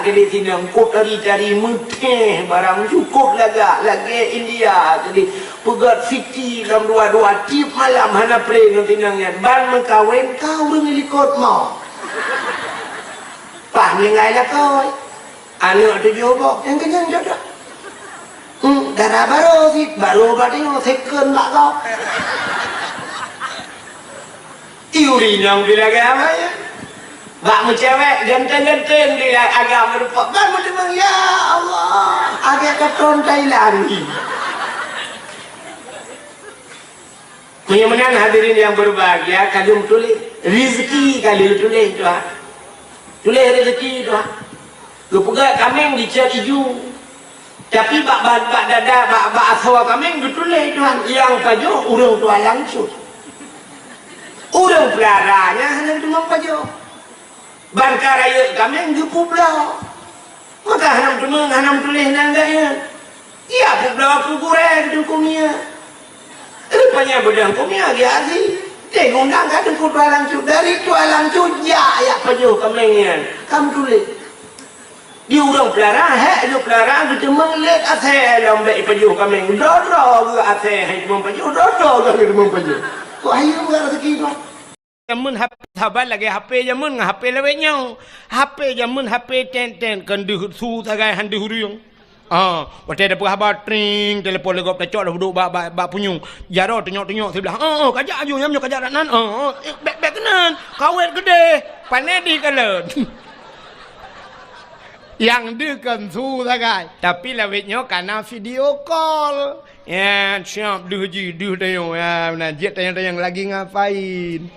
Jadi tinang kut dari Mekah barang cukup lagi India jadi pegat City dalam dua tip malam hana play nanti nangnya ban mengkawin kau dengan likot mau pak yang lain lah kau anak tu jawab yang kenyang jodoh darah baru batin second lah kau teori yang bilang apa ya bak mencewek ganteng-ganteng di agama rupa kan memang ya Allah agak keton Thailand menyamakan hadirin yang berbahagia kalian tulis rezeki kalian tulis doa tulis rezeki doa lu pegang kambing dicat hijau tapi bak dada bak aswa kambing ditulis doa yang pajo urang tua langsung urang pelaranya hanya cuma pajo bangka raya kami yang publau maka hanam tulis nangganya iya publau kukuren dengkumnya rupanya bedang kumnya giasi tengok nangga dengku tualang cu dari tualang cu ya pajuh kamengian kamu tulis di urang pelara hek di pelara gitu menglet ase lambek pajuh kameng dodo ke ase hai cuma pajuh dodo ke cuma pajuh kok ayo enggak rezeki tu jamun sahabat lagi HP jamun ngah HP lewat nyau HP jamun HP ten kan di su tagai handi huriung waktu ada berhabat tring telefon legop tecok dah duduk bak punyung jaro tengok sebelah kajak aju nyam kajak nan bek kenan kawet gede panedi kalan yang dekan su tagai tapi lewatnya karena video call ya siap duji tayong ya najit tayang lagi ngapain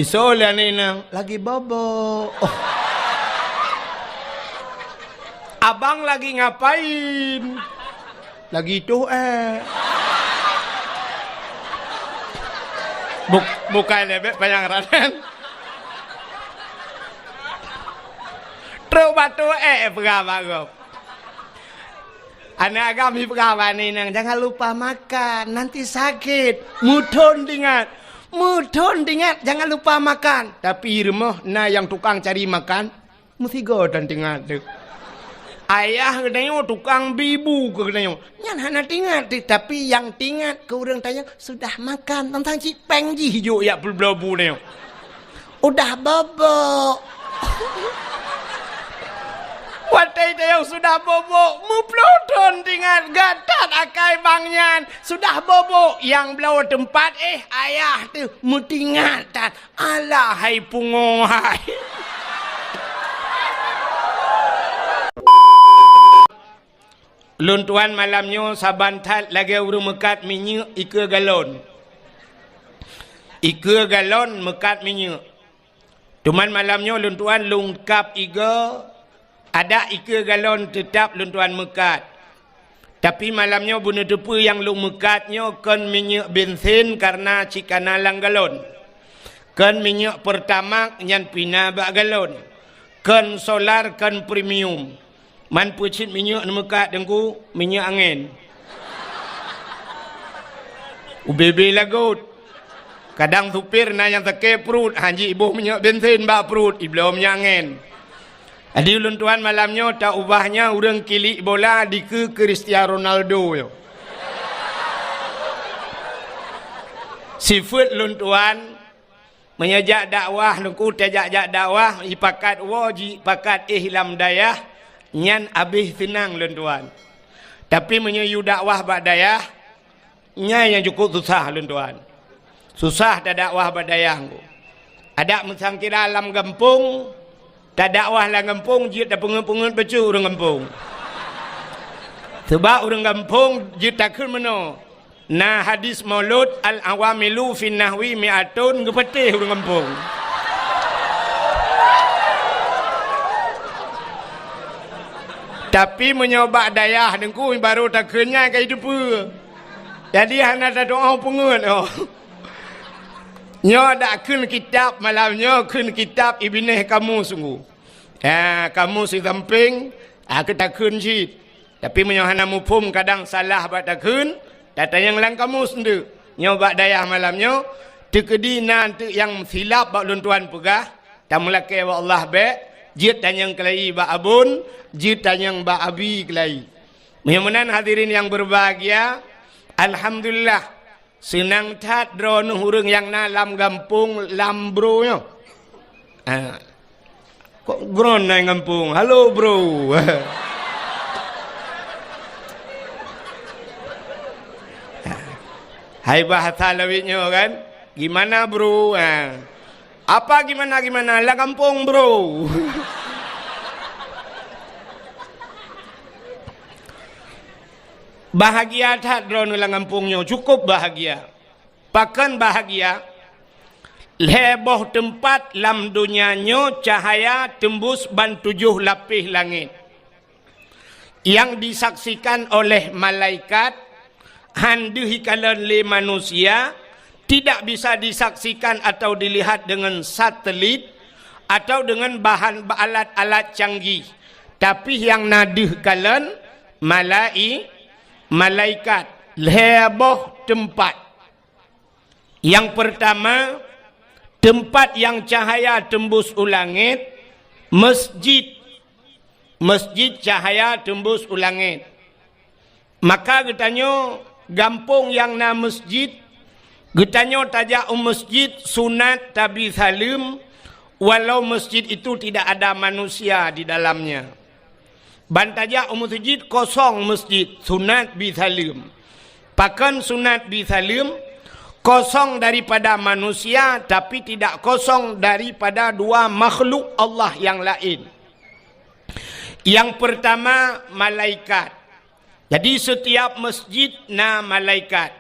isola ni nang lagi bobo. Abang lagi ngapain? Lagi itu bukan lebih banyak raden. Terus batu berapa? Anak kami berapa ni nang jangan lupa makan nanti sakit. Mudon ingat jangan lupa makan tapi rumah nah yang tukang cari makan mesti godan ingat tu ayah katanya tukang bibu katanya nyan hana tingat tapi yang tingat ke orang tanya sudah makan tentang cipeng ji hijau ya berbelabu ni udah bobo watai yang sudah bobo muplodon tinggal gatat akai bangnya sudah bobo yang belau tempat ayah tu mutingatan alah hai pungohai luntuan malamnya sabantat lagi urung mekat minyak ika galon mekat minyak tuman malamnya luntuan lungkap iga ada ika galon tetap luntuan mekat. Tapi malamnya bunuh depu yang lu mekatnya kan minyak bensin karena cikana lang galon. Kan minyak pertama yang pina bak galon. Kan solar kan premium. Man pucit minyak mekat dengku minyak angin. UBB lagut. Kadang supir na yang teke perut hanji ibu minyak bensin bak perut iblau minyak angin. Adi luntuan malamnya tak ubahnya orang kilik bola di ke Cristiano Ronaldo yo. Sifat luntuan menyajak dakwah nungku tajak dakwah ipakat waji pakat ihlam dayah nyan abih tenang luntuan. Tapi menyayu dakwah bak dayah nya yang cukup susah luntuan. Susah tak dakwah bak dayah. Ada mesangkira alam kampung tak dakwah lah kampung, jid dah pengen-pengen baca orang kampung. Sebab orang kampung, jid takut mana. Nah hadis maulud, al-awamilu fin nahwi mi'atun, kepetih orang kampung. Tapi menyoba dayah, dengku baru takutnya kayak itu pun. Jadi hana tak doa pengen. Nyo dak kun kitab malamnya kun kitab Ibneh kamu sungguh. Kamu si samping aku takun jid. Tapi menyo hana mufhum kadang salah bak takun, datang yang lang kamu sendiri. Nyo bak dayah malamnya tekedi nanti yang silap bak luntuan pegah tamulake wa Allah be jit tanyang kelai ba abun jit tanyang ba abi kelai. Mudah-mudahan hadirin yang berbahagia, alhamdulillah senang tat drone hurung yang na lam gampung lam bro nyo. Kok gron na gampung? Halo bro. Hai bahasa lawitnya kan? Gimana bro? Apa gimana? Lah kampung bro. Bahagia tak drone ulang kampungnya? Cukup bahagia. Bahkan bahagia. Leboh tempat lam dunianya cahaya tembus ban 7 lapis langit. Yang disaksikan oleh malaikat, handuhi kalian le manusia, tidak bisa disaksikan atau dilihat dengan satelit atau dengan bahan alat-alat canggih. Tapi yang naduh kalian malaikat leboh tempat. Yang pertama, tempat yang cahaya tembus ulangit, masjid. Masjid cahaya tembus ulangit. Maka katanya gampung yang na masjid, katanya tajak masjid sunat tabi salim, walau masjid itu tidak ada manusia di dalamnya. Bantajak masjid kosong masjid sunat bi salim. Pakan sunat bi salim kosong daripada manusia tapi tidak kosong daripada dua makhluk Allah yang lain. Yang pertama malaikat. Jadi setiap masjid na malaikat.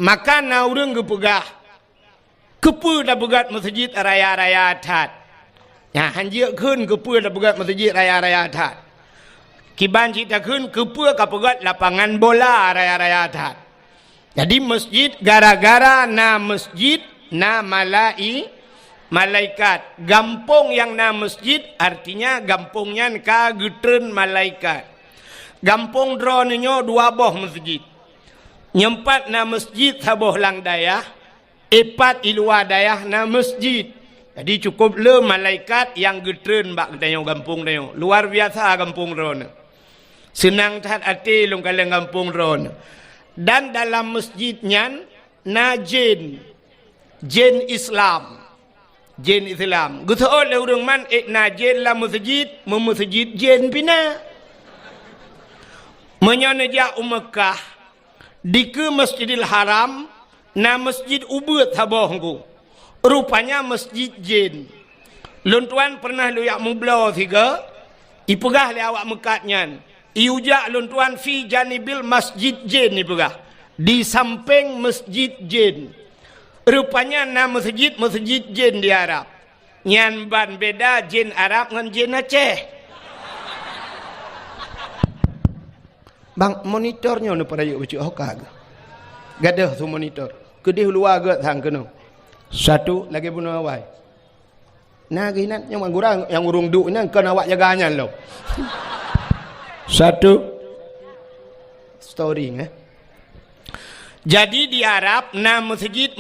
Maka na urang gepegah. Kepu dah begat masjid raya-raya atat. Ya hanjia keun kepu dah begat masjid raya-raya atat. Kiban cita keun kepu ka pegat lapangan bola raya-raya atat. Jadi masjid gara-gara na masjid na malaikat. Gampung yang na masjid artinya gampungnya ka getren malaikat. Gampung dronenya 2 boh masjid. Nyempat na masjid saboh lang dayah. Epat iluar dayah na masjid. Jadi cukup le malaikat yang getren bak katanya gampung dayo. Luar biasa gampung drone. Senang tat hati long kalian gampung drone. Dan dalam masjidnya na jin Islam. Jin Islam. Gusto le urang man na jin la masjid, masjid jin pina. Menyonaja Mekah di ke Masjidil Haram na masjid ubud sabohku. Rupanya masjid jin. Luntuan pernah lu yak mublau tiga. Ipegah le awak mekatnya. Iujak luntuan fi janibil masjid jin ipegah. Di samping masjid jin. Rupanya nama masjid jin di Arab. Nyan ban beda jin Arab dengan jin Aceh. Bang monitornya nu pada yuk bacuk hokag. Gadah tu monitor. Kedih luar gak thang kena. Satu lagi bunuh awai. Nah ginan yang mangurang yang urung duk ni kan awak jaganya lo. Satu story Jadi di Arab nama masjid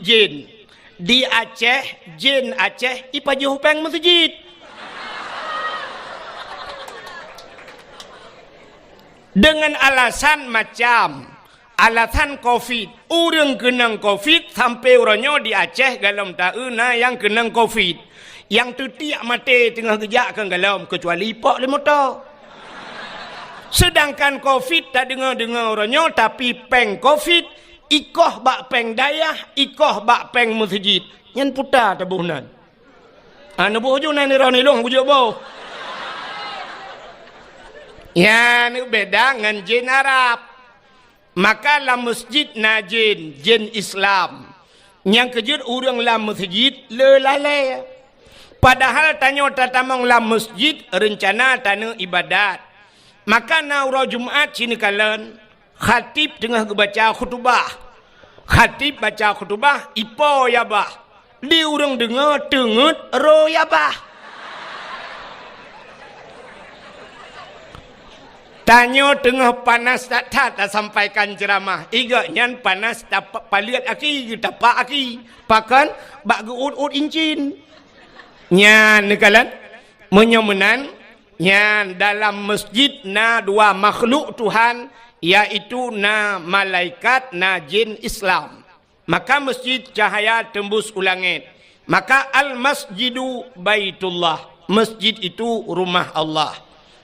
jin. Di Aceh jin Aceh ipajuh peng masjid. Dengan alasan macam alasan COVID, orang kenang COVID sampai orangnya di Aceh galam tauna yang kenang COVID, yang tu tiak mati tengah kejak kan galam kecuali pak le motor. Sedangkan COVID tak dengar orangnya tapi peng COVID ikoh bak peng dayah, ikoh bak peng masjid. Yang putar tabuhnan. Nabuh ju nani rani long bujuk bau. Ya, ni beda dengan jin Arab. Maka lam masjid na jin Islam. Yang kejut urang lam masjid le lalai. Padahal tanya tatamang lam masjid rencana tanah ibadat. Maka na urang Jumaat sini kalian khatib tengah baca khutbah. Khatib baca khutbah ipo ya bah. Di urang dengar tengut ro ya bah. Tanya tengah panas tak sampaikan ceramah. Iga nyan panas tak paliat aki, tapak aki. Pakan bak geut-ut incin. nya nekalan menyomenan nya dalam masjid na dua makhluk Tuhan, yaitu na malaikat na jin Islam. Maka masjid cahaya tembus ulangit. Maka al masjidu baitullah, masjid itu rumah Allah.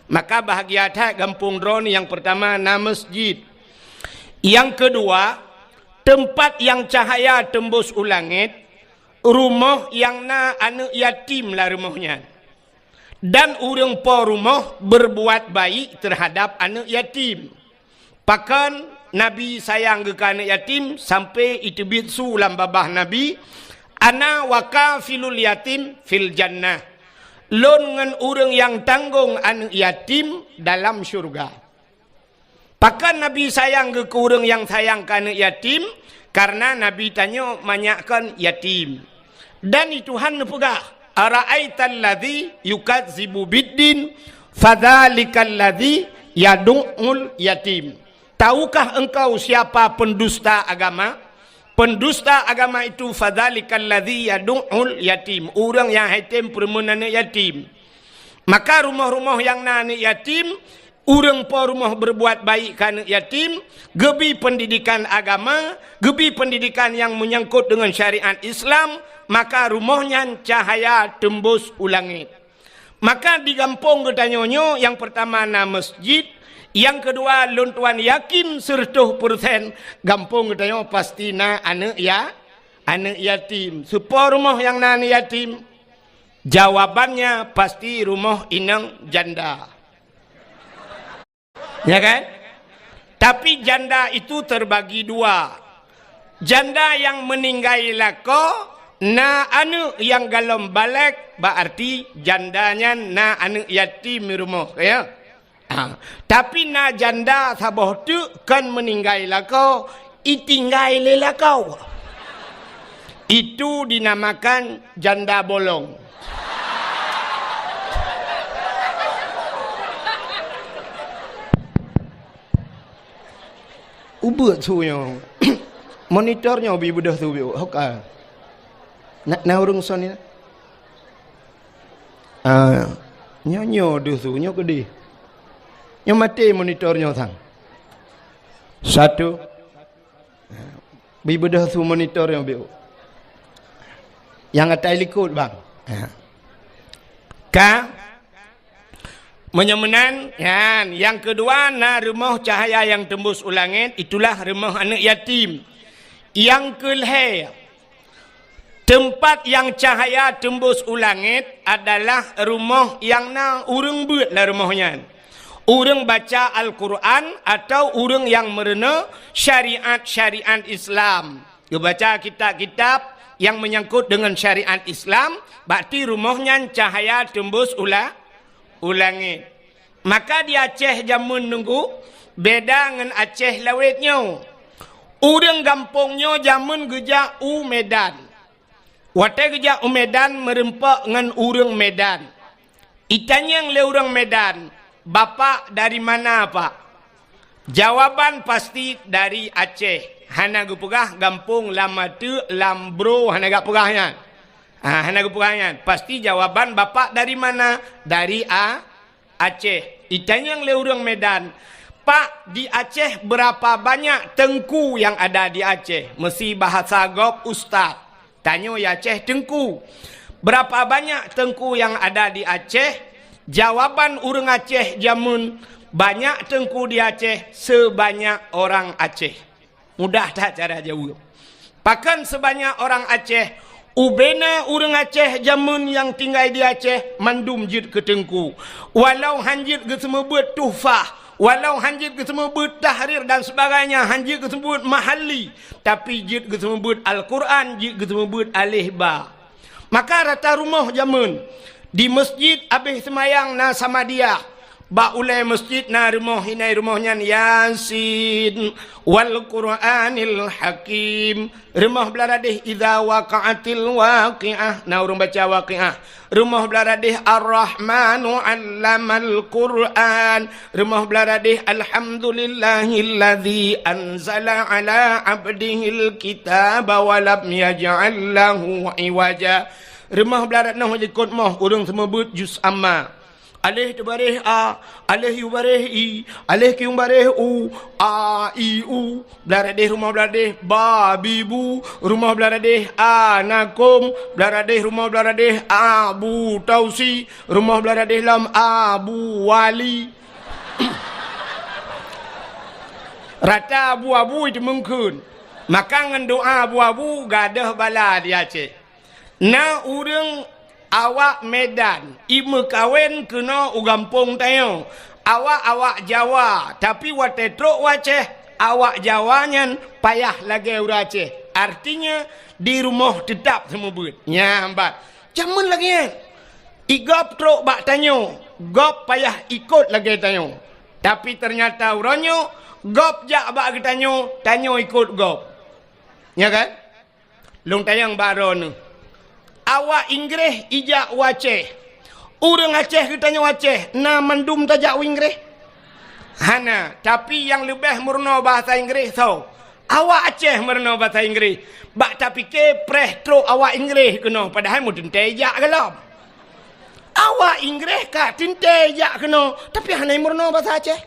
Maka bahagia tak kampung drone yang pertama na masjid. Yang kedua, tempat yang cahaya tembus ulangit, rumah yang na anak yatim lah rumahnya. Dan orang po rumah berbuat baik terhadap anak yatim. Pakan Nabi sayang ke anak yatim sampai itu bitsu dalam babah Nabi, ana wakafilul yatim fil jannah. Lon dengan orang yang tanggung anak yatim dalam syurga. Pakan Nabi sayang ke orang yang sayang ke anak yatim karena Nabi tanya manyakkan yatim. Dan itu Tuhan pegah, ara'aital ladzi yukadzibu biddin fadzalikal ladzi yad'ul yatim. Tahukah engkau siapa pendusta agama? Pendusta agama itu fadzalikal ladzi yad'ul yatim, orang yang yatim perempuan yatim. Maka rumah-rumah yang anak yatim, orang po rumah berbuat baik kan yatim, gebi pendidikan agama, gebi pendidikan yang menyangkut dengan syariat Islam, maka rumahnya cahaya tembus ulangit. Maka di kampung ketanyonyo yang pertama na masjid, yang kedua luntuan yakin 100% kampung ketanyo pasti na anak yatim. Supaya rumah yang na anak yatim, jawabannya pasti rumah inang janda. Ya kan? Tapi janda itu terbagi dua. Janda yang meninggal lako, na anu yang galom balik, berarti jandanya na anu yatim rumah. Ya? Tapi na janda sabah tu kan meninggal lako, itinggal lelakau. Itu dinamakan janda bolong. Ubut suyo monitornya bi budah tu bi hokal na urung son ni nyo tu nyo gede nyo mati monitornya sang satu bi budah tu monitornya bi yang atai likut bang ka menyemenan yang kedua na rumah cahaya yang tembus ulangit, itulah rumah anak yatim. Yang kelih, tempat yang cahaya tembus ulangit adalah rumah yang na urang buat lah rumahnya. Urang baca Al-Quran atau urang yang merena syariat-syariat Islam. Dia baca kitab-kitab yang menyangkut dengan syariat Islam, berarti rumahnya cahaya tembus ulangit. Maka di Aceh jamun nunggu beda dengan Aceh lawetnya. Urang kampungnya jamun geja Medan. Wate geja Medan merempak dengan urang Medan. Itanya yang le urang Medan, bapak dari mana pak? Jawaban pasti dari Aceh. Hana gupegah kampung lama tu lambro hana gak pegahnya. Hana gupegahnya. Pasti jawaban bapak dari mana? Dari Aceh. Itanya yang le urang Medan. Pak, di Aceh berapa banyak tengku yang ada di Aceh? Mesti bahasa gop ustaz. Tanya ya Aceh tengku. Berapa banyak tengku yang ada di Aceh? Jawaban urang Aceh jamun, banyak tengku di Aceh sebanyak orang Aceh. Mudah tak cara jawab? Pakan sebanyak orang Aceh. Ubena urang Aceh jamun yang tinggal di Aceh mandum jid ke tengku. Walau hanjit ke semua buat tuhfah, walau hanjit ke semua buat tahrir dan sebagainya, hanjit ke semua buat mahali, tapi jid ke semua buat Al-Quran, jid ke semua buat alih ba. Maka rata rumah jamun di masjid habis semayang na sama dia. Ba ulai masjid na rumah hinai rumahnya Yasin wal Qur'anil Hakim. Rumah belaradih idza waqa'atil waqi'ah. Na urang baca waqi'ah. Rumah belaradih Ar-Rahmanu 'allamal Qur'an. Rumah belaradih Alhamdulillahilladzi anzala 'ala 'abdihil kitaba wa lam yaj'al lahu 'iwaja. Remah belarat noh ikut moh urang semua but juz amma. Alih tu barih a, alih yu barih i, alih kiung barih u, a i u. Belarat deh rumah belarat deh ba bi bu, rumah belarat deh a nakum, belarat deh rumah belarat deh a bu tausi, rumah belarat deh lam a bu wali. Rata abu-abu itu mungkin. Maka dengan doa abu-abu gadah bala di Aceh. Na urang awak Medan, ibu kawin kena ugampung tayo. Awak Jawa, tapi wate truk waceh, awak Jawanya payah lagi Aceh. Artinya di rumah tetap semua buat. Ya hambat. Jaman lagi igop truk bak tanyo, gop payah ikut lagi tanyo. Tapi ternyata uranyo gop jak bak tanyo, tanyo ikut gop. Ya kan? Long tayang baron. Awak Inggris ijak Aceh. Urang Aceh kitanya Aceh. Na mandum tajak Inggris. Hana. Tapi yang lebih murno bahasa Inggris so. Awak Aceh murno bahasa Inggris. Bak tapi ke preh truk awak Inggris kena. Padahal mu tentejak gelap. Awak Inggris kak tentejak kena. Tapi hana murno bahasa Aceh.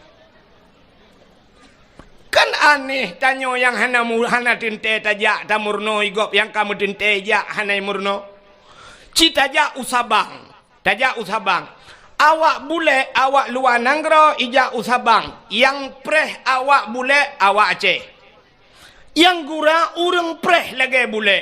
Kan aneh tanyo yang hana tente tajak ta murno igop yang kamu tente jak hana murno. Citajak usabang. Tajak usabang. Awak bule, awak luar nanggro ijak usabang. Yang preh awak bule, awak Aceh. Yang gura urang preh lagi bule.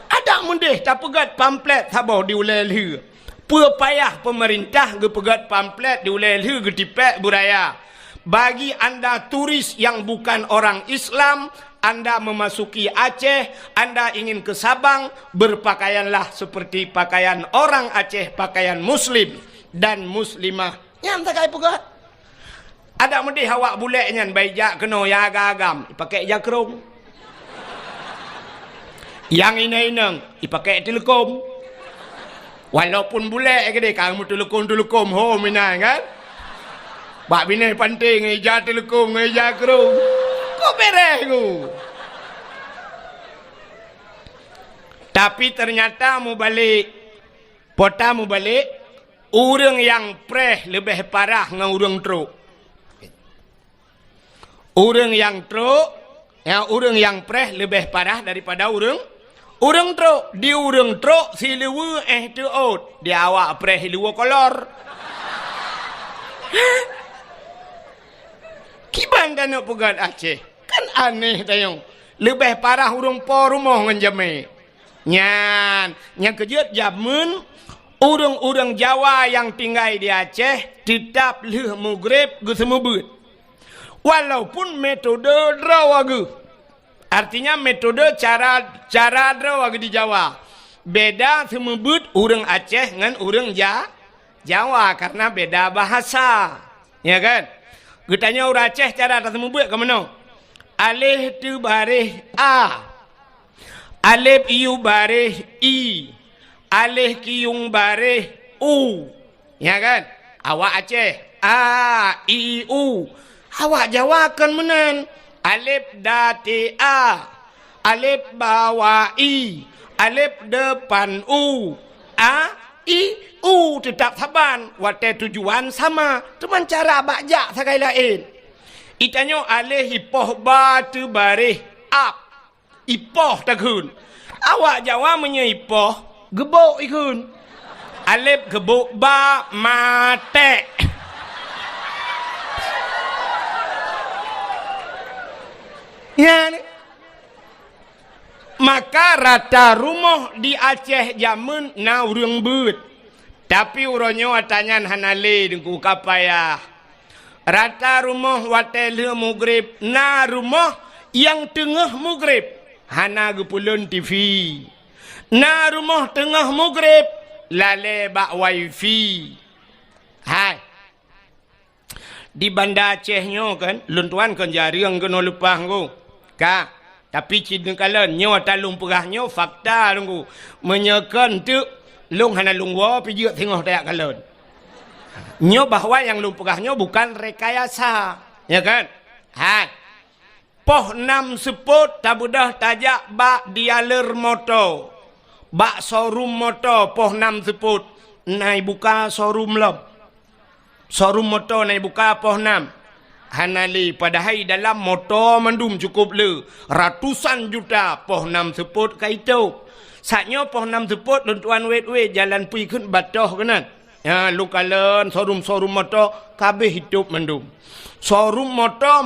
Ada mendeh tak pegat pamflet sabah di ulel. Payah pemerintah ge pegat pamflet di ulel ge tipek buraya. Bagi anda turis yang bukan orang Islam, Anda memasuki Aceh, Anda ingin ke Sabang, berpakaianlah seperti pakaian orang Aceh, pakaian Muslim dan Muslimah. Yang tak kaya pegat. Ada mendih awak buleknya, baik kena yang agam, pakai jakrung. Yang inang, pakai telekom. Walaupun bulek ke dia, kamu telekom ho minang kan? Bak bini penting ngeja telekom, ngeja kerung. Kok beres ku? Tapi ternyata mu balik. Pota mu balik. Urang yang preh lebih parah dengan urang truk. Urang yang truk. Urang yang preh lebih parah daripada urang truk. Di urang truk si lewa tu out. Di awak preh lewa kolor. Kiban dan nak pegat Aceh. Kan aneh tayong. Lebih parah urang po rumah dengan jame. Yang kejut jamun. Urang-urang Jawa yang tinggal di Aceh. Tetap leh mugrib ke semubut. Walaupun metode draw agu. Artinya metode cara draw agu di Jawa. Beda semubut urang Aceh dengan urang Jawa. Karena beda bahasa. Ya kan? Getanya orang Aceh cara tak semua buat ke mana? Alih tu barih A. Alif iu barih I. Alih kiung barih U. Ya kan? Awak Aceh A, I, U. Awak Jawa kan menan. Alif dati A. Alif bawah I. Alif depan U. A, I, tetap saban. Wate tujuan sama. Cuma cara bakjak sekali lain. Itanyo alih ipoh batu barih ap. Ipoh takun. Awak Jawa menyaipoh. Gebok ikun. Alif gebok ba mate. Ya ni. Maka rata rumah di Aceh jamun na urang but. Tapi uronyo atanyan hanale dengku kapaya. Rata rumah watele mugrib. Na rumah yang tengah mugrib. Hana gepulun TV. Na rumah tengah mugrib. Lale bak wifi. Hai. Di Banda Acehnya kan. Luntuan kan jaring kena lupa ko. Kak. Tapi cina kalian. Nyo talung perahnya fakta tunggu. Menyekan tu. Long hana lungwa pijak tengok tayak kalian. Nyo bahwa yang lumpurahnya bukan rekayasa. Ya kan? Hai. Poh 6 seput tabudah tajak bak dialer motor. bak showroom motor poh 6 seput nai buka showroom lom. Showroom motor nai buka poh 6 hanali padahal dalam motor mandum cukup le ratusan juta poh 6 seput kaitu saknya poh 6 seput tuan wet jalan pui kun batoh kanan ya lu kalen showroom motor kabeh hidup mandum showroom motor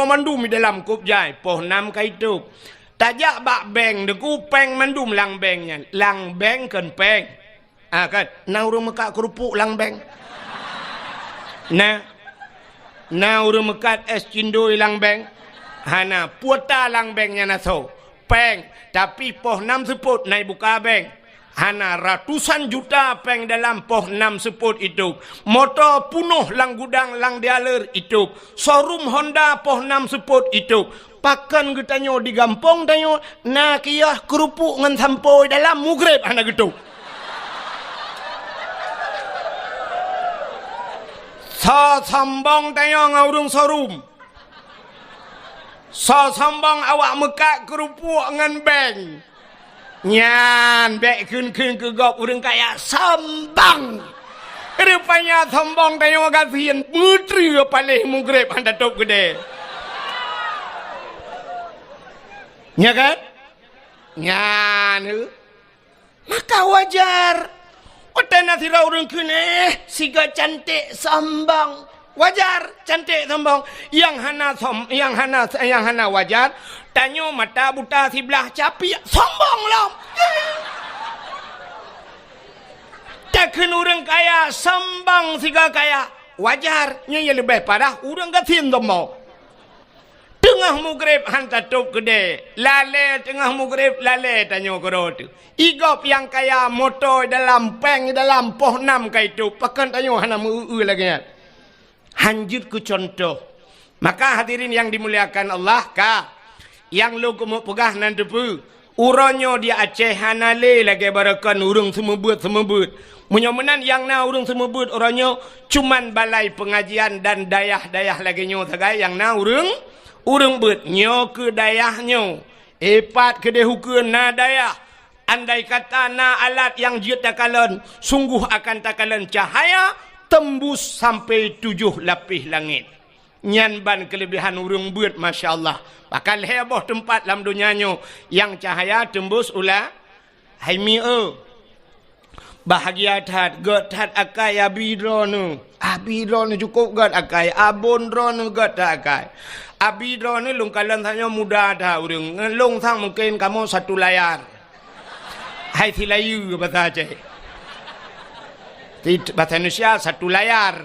mandum di dalam kup jai poh 6 kaitu tajak bak beng deku peng mandum lang bengnya lang beng kan peng kan na urang mekak kerupuk lang beng na urang mekat es cindoi lang beng hana puata lang bengnya naso peng tapi poh 6 seput naik buka beng hana ratusan juta peng dalam poh 6 seput itu motor punuh lang gudang lang dialer itu showroom Honda poh 6 seput itu pakan getanyo di gampong tanyo na kiyah kerupuk ngan sampoi dalam mugrib hana gitu so sambong tanyo ngaurung showroom so sambong awak mekak kerupuk ngan beng nyan bek kun ke gop urang kaya sambang rupanya sambang tayo kasihan putri paling mugrib anda top gede nya kan nyan maka wajar otena sira urang kun siga cantik sambang wajar cantik sambang yang hana wajar tanyo mata buta sebelah capi sombong lah takkan orang kaya sambang siga kaya wajar nya lebih parah orang gatin sombong tengah mugrib hantar top gede lale tengah mugrib lale tanyo korot igop yang kaya motor dalam peng dalam poh 6 kaitu pakan tanyo hana mu lagi hanjut ku contoh maka hadirin yang dimuliakan Allah yang lu kemu pegah nan depu uronyo dia Aceh hanale lagi barakan urang semebut menyomenan yang na urang semebut uronyo cuman balai pengajian dan dayah lagi nyo sagai yang na urang bet nyo ke dayahnyo epat ke dehukeun na dayah andai kata na alat yang jiut takalan sungguh akan takalan cahaya tembus sampai 7 lapis langit nyan ban kelebihan urang bet masya-Allah bakal heboh tempat dalam dunianyo yang cahaya tembus ulah haimi bahagia that god that akai abidronu cukup god akai abon dronu god akai abidronu lung kalan tanya muda dah urang ngelung sang mungkin kamu satu layar hai silayu bahasa Aceh bahasa Indonesia satu layar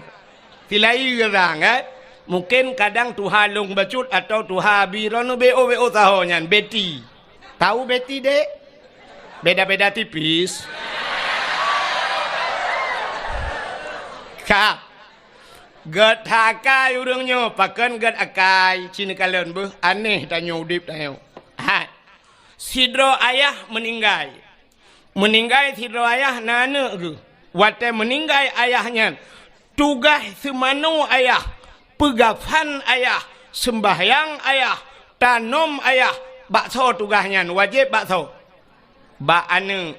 silayu orang mungkin kadang Tuhan long bacut atau Tuhan bironu bo tahonya Betty tahu Betty dek beda-beda tipis ka gad hakai urangnya pakan gad akai cina kalian beuh aneh tanyo udip tanyo sidro ayah meninggal sidro ayah nana ke wate meninggal ayahnya tugas semanu ayah pegafan ayah sembahyang ayah tanom ayah bakso tugasnya wajib bakso bak ane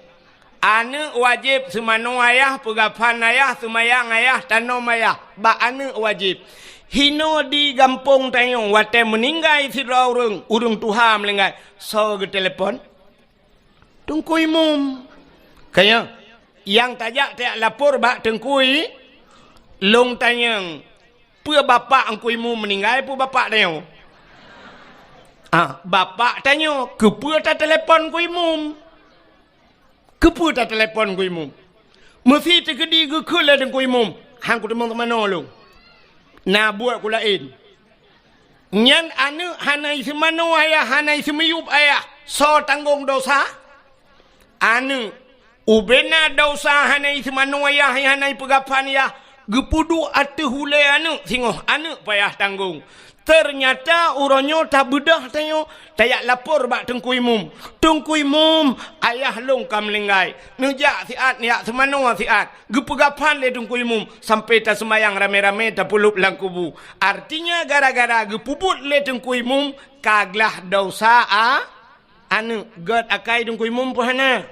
wajib semanu ayah pegafan ayah sembahyang ayah tanom ayah bak ane wajib hino di gampung tayong wate meninggal sidra urung Tuhan melinggai so ke telepon tungkui mum kaya yang tajak tiak lapor bak tengkui long tanyang pua bapak angkui mu meninggal pua bapak tanya bapak tanya kepua tak telepon kui mum kepua tak telepon kui mum mesti terkedi gekul lah dengan kui mum hang ku teman-teman lu na buat ku lain nyan anu hanai semano ayah hanai semiyup ayah so tanggung dosa anu ubena dosa hanai semano ayah hanai pegapan ayah gepudu atu hulai anu singoh anu payah tanggung ternyata uronyo tak bedah tanyo tayak lapor bak tengkui mum ayah long kam lenggai nejak siat niak semano siat gepegapan le tengkui mum sampai tak semayang rame-rame tak pulup lang kubu artinya gara-gara gepubut le tengkui mum kaglah dosa anu god akai tengkui mum pohana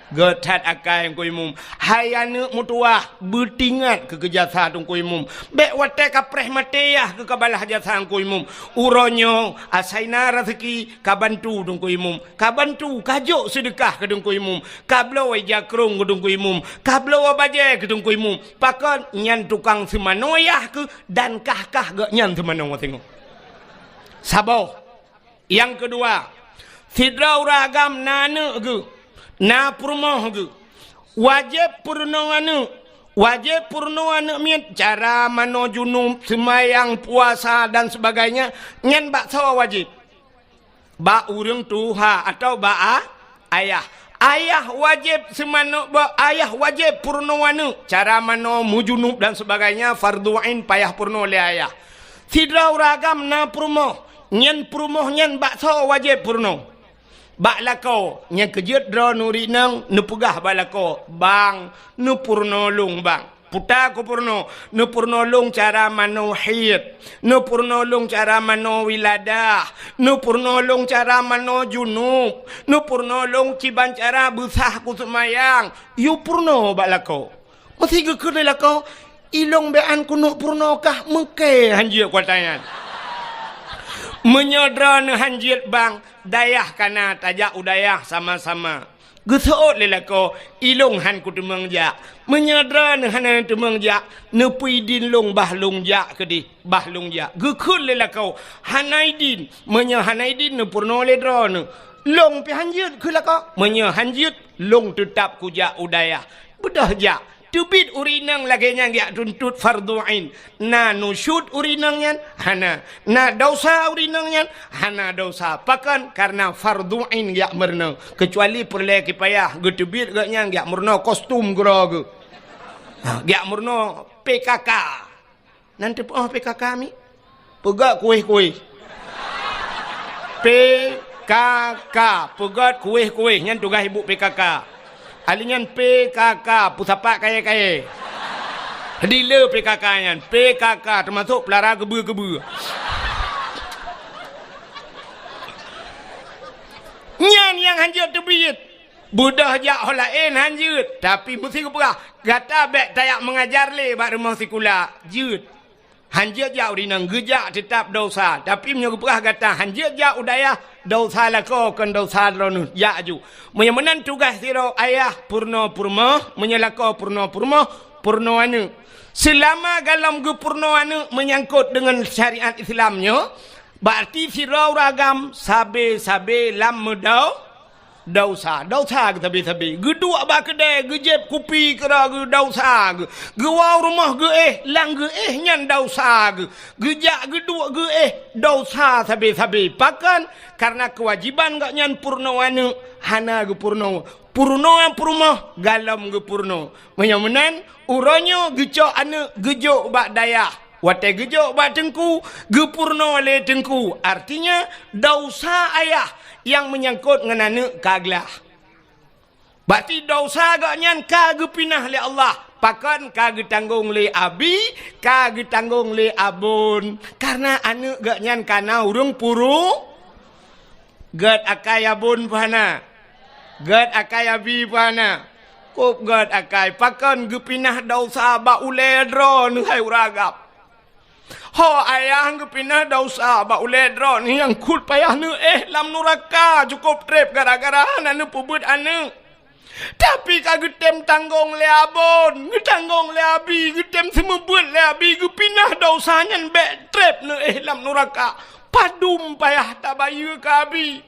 Getat akai kuy mum. Hayana mutuah bertingat ke kejasa tung kuy mum. Bek wate kapreh mateyah ke kabalah jasa kuy mum. Uronyo asaina rezeki kabantu tung kuy mum. Kabantu kajuk sedekah ke tung kuy mum. Kablo jakrung ke tung kuy mum. Kablo baje ke tung kuy mum. Pakan nyan tukang semanoyah ke dan kah ge nyan semano tengok. Sabar. Yang kedua, sidrau ragam nana ke na purmoh ge wajib purnoana miet cara mano junub semayang puasa dan sebagainya ngan bak sawa wajib ba urang tuha atau ba ayah wajib semano ba ayah wajib purnoana cara mano mujunub dan sebagainya fardu ain payah purno le ayah sidrau ragam na purmoh nyan bak sawa wajib purno bak lako nya kejut dro nuri nang nepugah balako bang nu purno lung bang puta ko purno nu purno lung cara mano hid nu purno lung cara mano wiladah nu purno lung cara mano junub nu purno lung ciban cara besah ku semayang yu purno bak lako mesti gekene lako ilong bean kuno purno kah mengke hanjir kuatangan menyodra ne hanjir bang dayah kana tajak udayah sama-sama geseot lelako ilong han ku temeng jak menyodra ne han temeng jak ne puidin long bah long jak kedi bah long jak gekun lelako hanaidin menya hanaidin ne purno ledro ne long pi hanjir ku lako menya hanjir long tetap ku jak udayah bedah jak tubit urinang lagi yang ya tuntut fardu ain na nusyud urinang yan hana na dosa urinang yan hana dosa pakan karena fardu ain ya merna kecuali perle kipayah getubit gak yang ya merna kostum grog ya merna PKK nanti PKK mi pegak kuih PKK pegat kuih nyan tugas ibu PKK alingan PKK pusapak kaya-kaya dealer PKK nyan PKK termasuk pelara gebu-gebu nyan yang hanjut tebit budah jak holain hanjut tapi mesti keperah gata bek tayak mengajar le bak rumah sekolah jut hanjut jak urinang gejak tetap dosa tapi menyeperah gata hanjut jak udayah dosa lako kan dosa lonu ya ju menyamanan tugas siro ayah purno menyalako purno anu selama dalam ge purno anu menyangkut dengan syariat Islamnya berarti siro ragam sabe lam medau dosa sabi gedua ba kedai gejep kopi kera ge dosa ge wau rumah ge lang ge nyan dosa gejak gedua ge dosa sabi pakan karena kewajiban gak nyan purno anu hana ge purno galam ge purno menyamanan uronyo geco anu gejo bak dayah wate gejo bak tengku ge purno le tengku artinya dosa ayah yang menyangkut ngenane kaglah berarti dosa gak nyan kage pinah le Allah pakan kage tanggung le abi kage tanggung le abun karena anu gak nyan kana urung puru gad akai abun pana gad akai abi pana kop gad akai pakan ge pinah dosa ba uledro nu hai uragap ho ayah pinah dosa ba uledro ni yang kut payah nu lam nuraka cukup trip gara-gara anu pubut anu tapi kagetem tanggung le abon tanggung le abi getem semebut le abi ge pinah dosa nyan be trip nu lam nuraka padum payah tabayu ka abi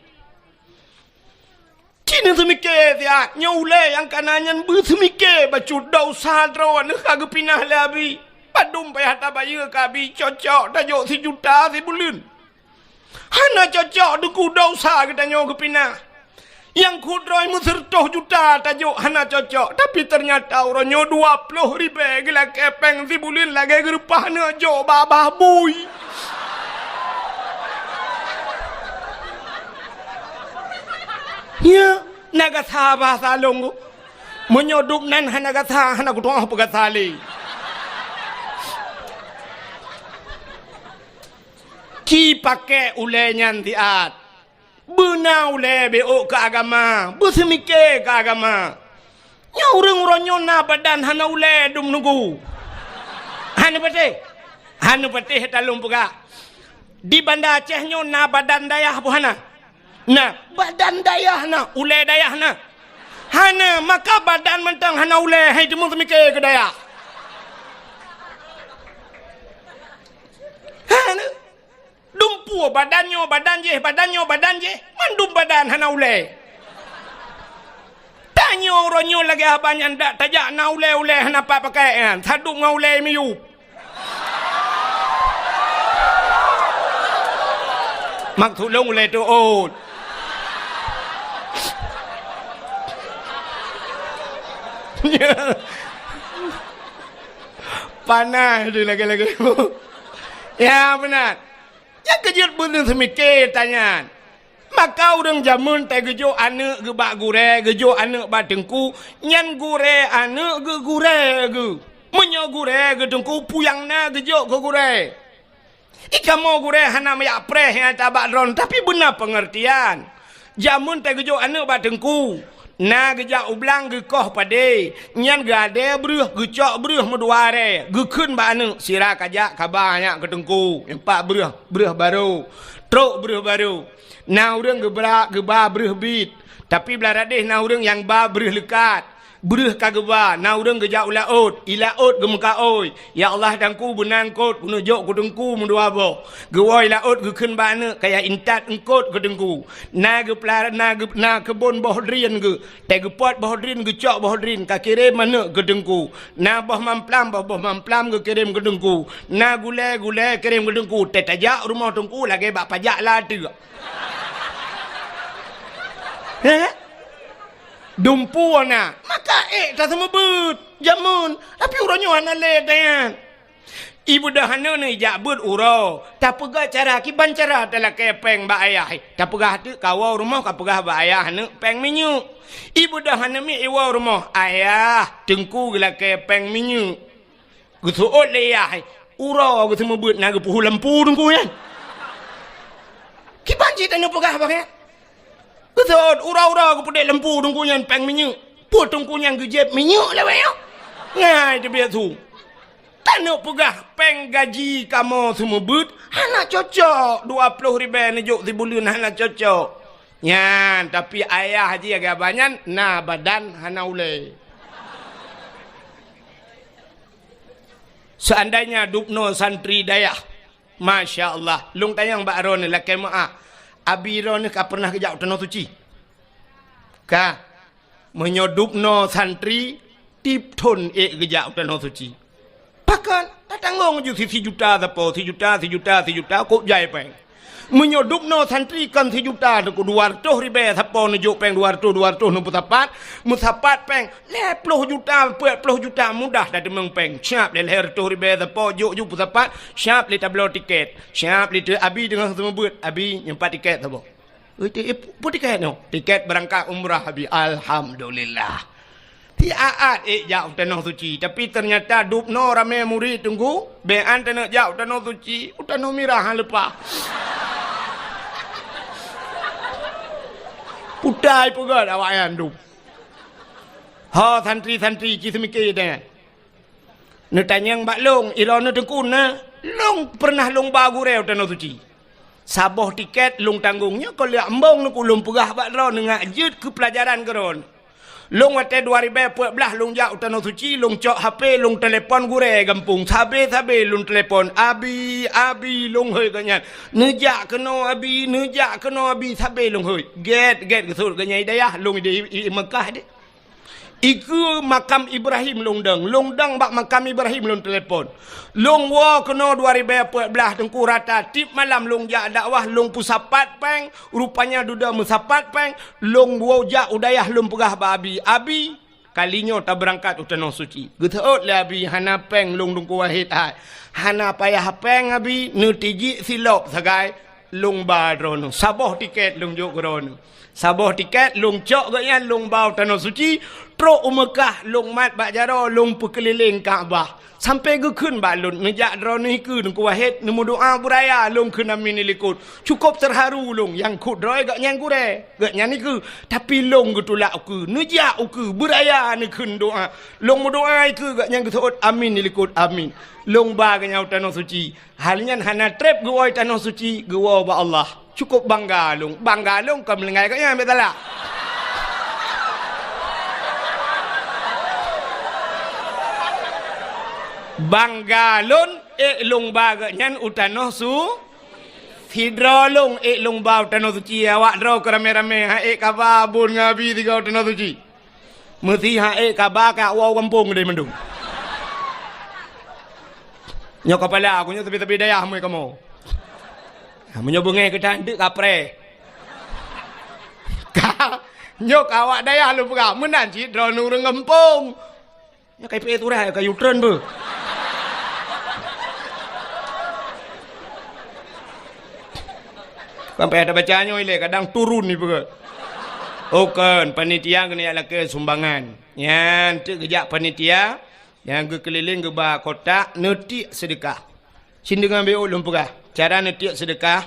kini semike dia nyaule yang kananyan bu semike bacu dosa dro nu kage pinah le abi padum payah tabayu kabi cocok tajuk si juta si bulun hana cocok duku dosa kita nyawa kepinah yang kudroi musertoh juta tajuk hana cocok tapi ternyata orang nyawa 20,000 gila kepeng si bulun lagi gerupah na jo babah bui ya naga sabah salong menyoduk nan hana gata hana kutuang pegasali ki pakai ulenyan tiat benau le beo ke agama bersemike ke agama Nya urang ronyo na badan hana ule dum nunggu. Hana pete talung puga. Di Banda Aceh nyo na badan dayah buhana. Nah, badan dayah na, ule dayah na. Hana maka badan mentang hana ule hai demung semike ke dayah. Hana dumpu badannya badan je mandum badan hana ule. Tanyo ronyo lagi abanyan dak tajak na ule hana apa pakai kan. Saduk ngaule miyu. Mak tulung ule tu ot. Panas tu lagi-lagi. Ya benar. Ya kejut buntung semike tanya. Maka orang jamun teh gejo anak ge bak gure, gejo anak bak tengku, nyan gure anak ge gure ge. Menyo gure ge tengku puyangna gejo ge gure. Ika mau gure hana mayak preh yang tabak ron, tapi benar pengertian. Jamun teh gejo anak bak tengku. Na geja ublang ge koh pade, nyan ge ade breuh ge cok breuh meduare, ge keun ba anu sira kajak kabanya ke tengku, empat breuh baru. Truk breuh baru. Na urang ge bra ge ba breuh bit, tapi beladeh na urang yang ba breuh lekat. Breuh kageba, na urang ge ja ulaut, ilaut ge muka oi. Ya Allah dangku benang kot guna jok ku tengku mendua bo. Ge woi laut ge keun ba anu kaya intat engkot ke tengku. Na ge pelara na kebun boh drin ge. Te ge pot boh drin ge cok boh drin ka kirim mana ke tengku. Na boh mamplam ge kirim ke tengku. Na gule kirim ke tengku. Te tajak rumah tengku lagi bak pajak lah tu. Dumpu na maka tak semua but jamun tapi uronyo ana le dayan ibu dah hana ni jak but uro tak pegah cara kiban cara telah kepeng ba ayah tak pegah tu kawau rumah ka pegah ba ayah hana peng minyu ibu dah hana mi iwa rumah ayah tengku gela kepeng minyu gusuot le ayah uro gu semua but na gu puhu lampu tengku yan kiban ji tanu pegah ba ke betul, ura-ura aku pedek lempu tungkunyan peng minyak. Put tungkunyan gejep minyak lah bayang. Ngai dia biar tu. Tak nak pegah peng gaji kamu semua but. Hana cocok. 20 ribu nejuk si bulan hana cocok. Nyan, tapi ayah haji agak banyak. Na badan hana ule. Seandainya dupno santri dayah. Masya Allah. Lung tayang Mbak Ron ni laki maaf. Abi ron ka pernah kejak tanah suci. Ka menyodup no santri tip ton kejak tanah suci. Pakan tatangong ju 1 juta tapo 1 juta kok jai peng. Menyodup no santri kan 1 juta ku 200 ribu tapo nejuk peng 200 no mutapat peng 10 juta 40 juta mudah dah demeng peng. Siap le 100 ribu tapo juk mutapat siap le tablo tiket. Siap le abi dengan semua buat abi nyempat tiket tapo. Put tiket no. Tiket berangkat umrah abi alhamdulillah. Tiaat jauh tanah suci tapi ternyata dup no rame murid tunggu bean tanah jauh tanah suci tanah mirah lepas. Putai pun awak yang dup. Ha santri kismike dah. Nak tanya Mbak Long, ilon nak tengkun na. Long pernah long bagu reu tanah suci. Saboh tiket long tanggungnya kalau ambong nak ulung pegah Mbak Ron dengan jut ke pelajaran keron. Long wate 2014 long jauh tanah suci, long cok HP, long telefon gure gampung. Sabe long telefon. Abi long hoi kanyan. Nejak keno abi sabe long hoi. Get kesur kanyai dayah long di Mekah de. Iku makam Ibrahim long dang bak makam Ibrahim long telefon. Long wa keno 2014 tengku rata tip malam long jak dakwah long pusapat peng rupanya duda musapat peng long wa jak udayah long pegah ba abi kalinya tak berangkat tanah suci. Geteut le abi hana peng long dungku wahid ai. Hana payah peng abi nu tiji silop sagai long ba drono. Saboh tiket long juk grono. Sabah tiket long cok gaknya long bau tanah suci, truk Mekah long mat bak jaro long perkeliling Kaabah. Sampai ke kun balun ngejak drone ke ku wahid nemu doa buraya long ke namin likut. Cukup terharu long yang kut droy gak nyang gure. Gak nyani ke tapi long ke tulak ke ngejak ke buraya ni kun doa. Long doa ke gak nyang ke amin likut amin. Long ba ganya tanah suci. Halnya hana trip gua tanah suci gua ba Allah. Cukup bangga long ke melengai gak nyang betala. Banggalon long baga nyan utanoh su hidrolong long bau tanoh suci awak draw kerame-rame ha kababun ngabi tiga tanoh suci mesti ha kabaka wow kampung dari mendung nyok kepala aku nyok tepi-tepi dayah mu kamu menyo bengai ke cantik kapre nyok awak dayah lu pegah menan ci draw nurung kampung nyok kai pe turah kayu tren be. Sampai ada bacanya ile kadang turun ni betul. Oken panitia kena ala ke sumbangan. Yang tu kejak panitia yang ke keliling ke bah kota netik sedekah. Sin dengan be ulum pegah. Cara netik sedekah.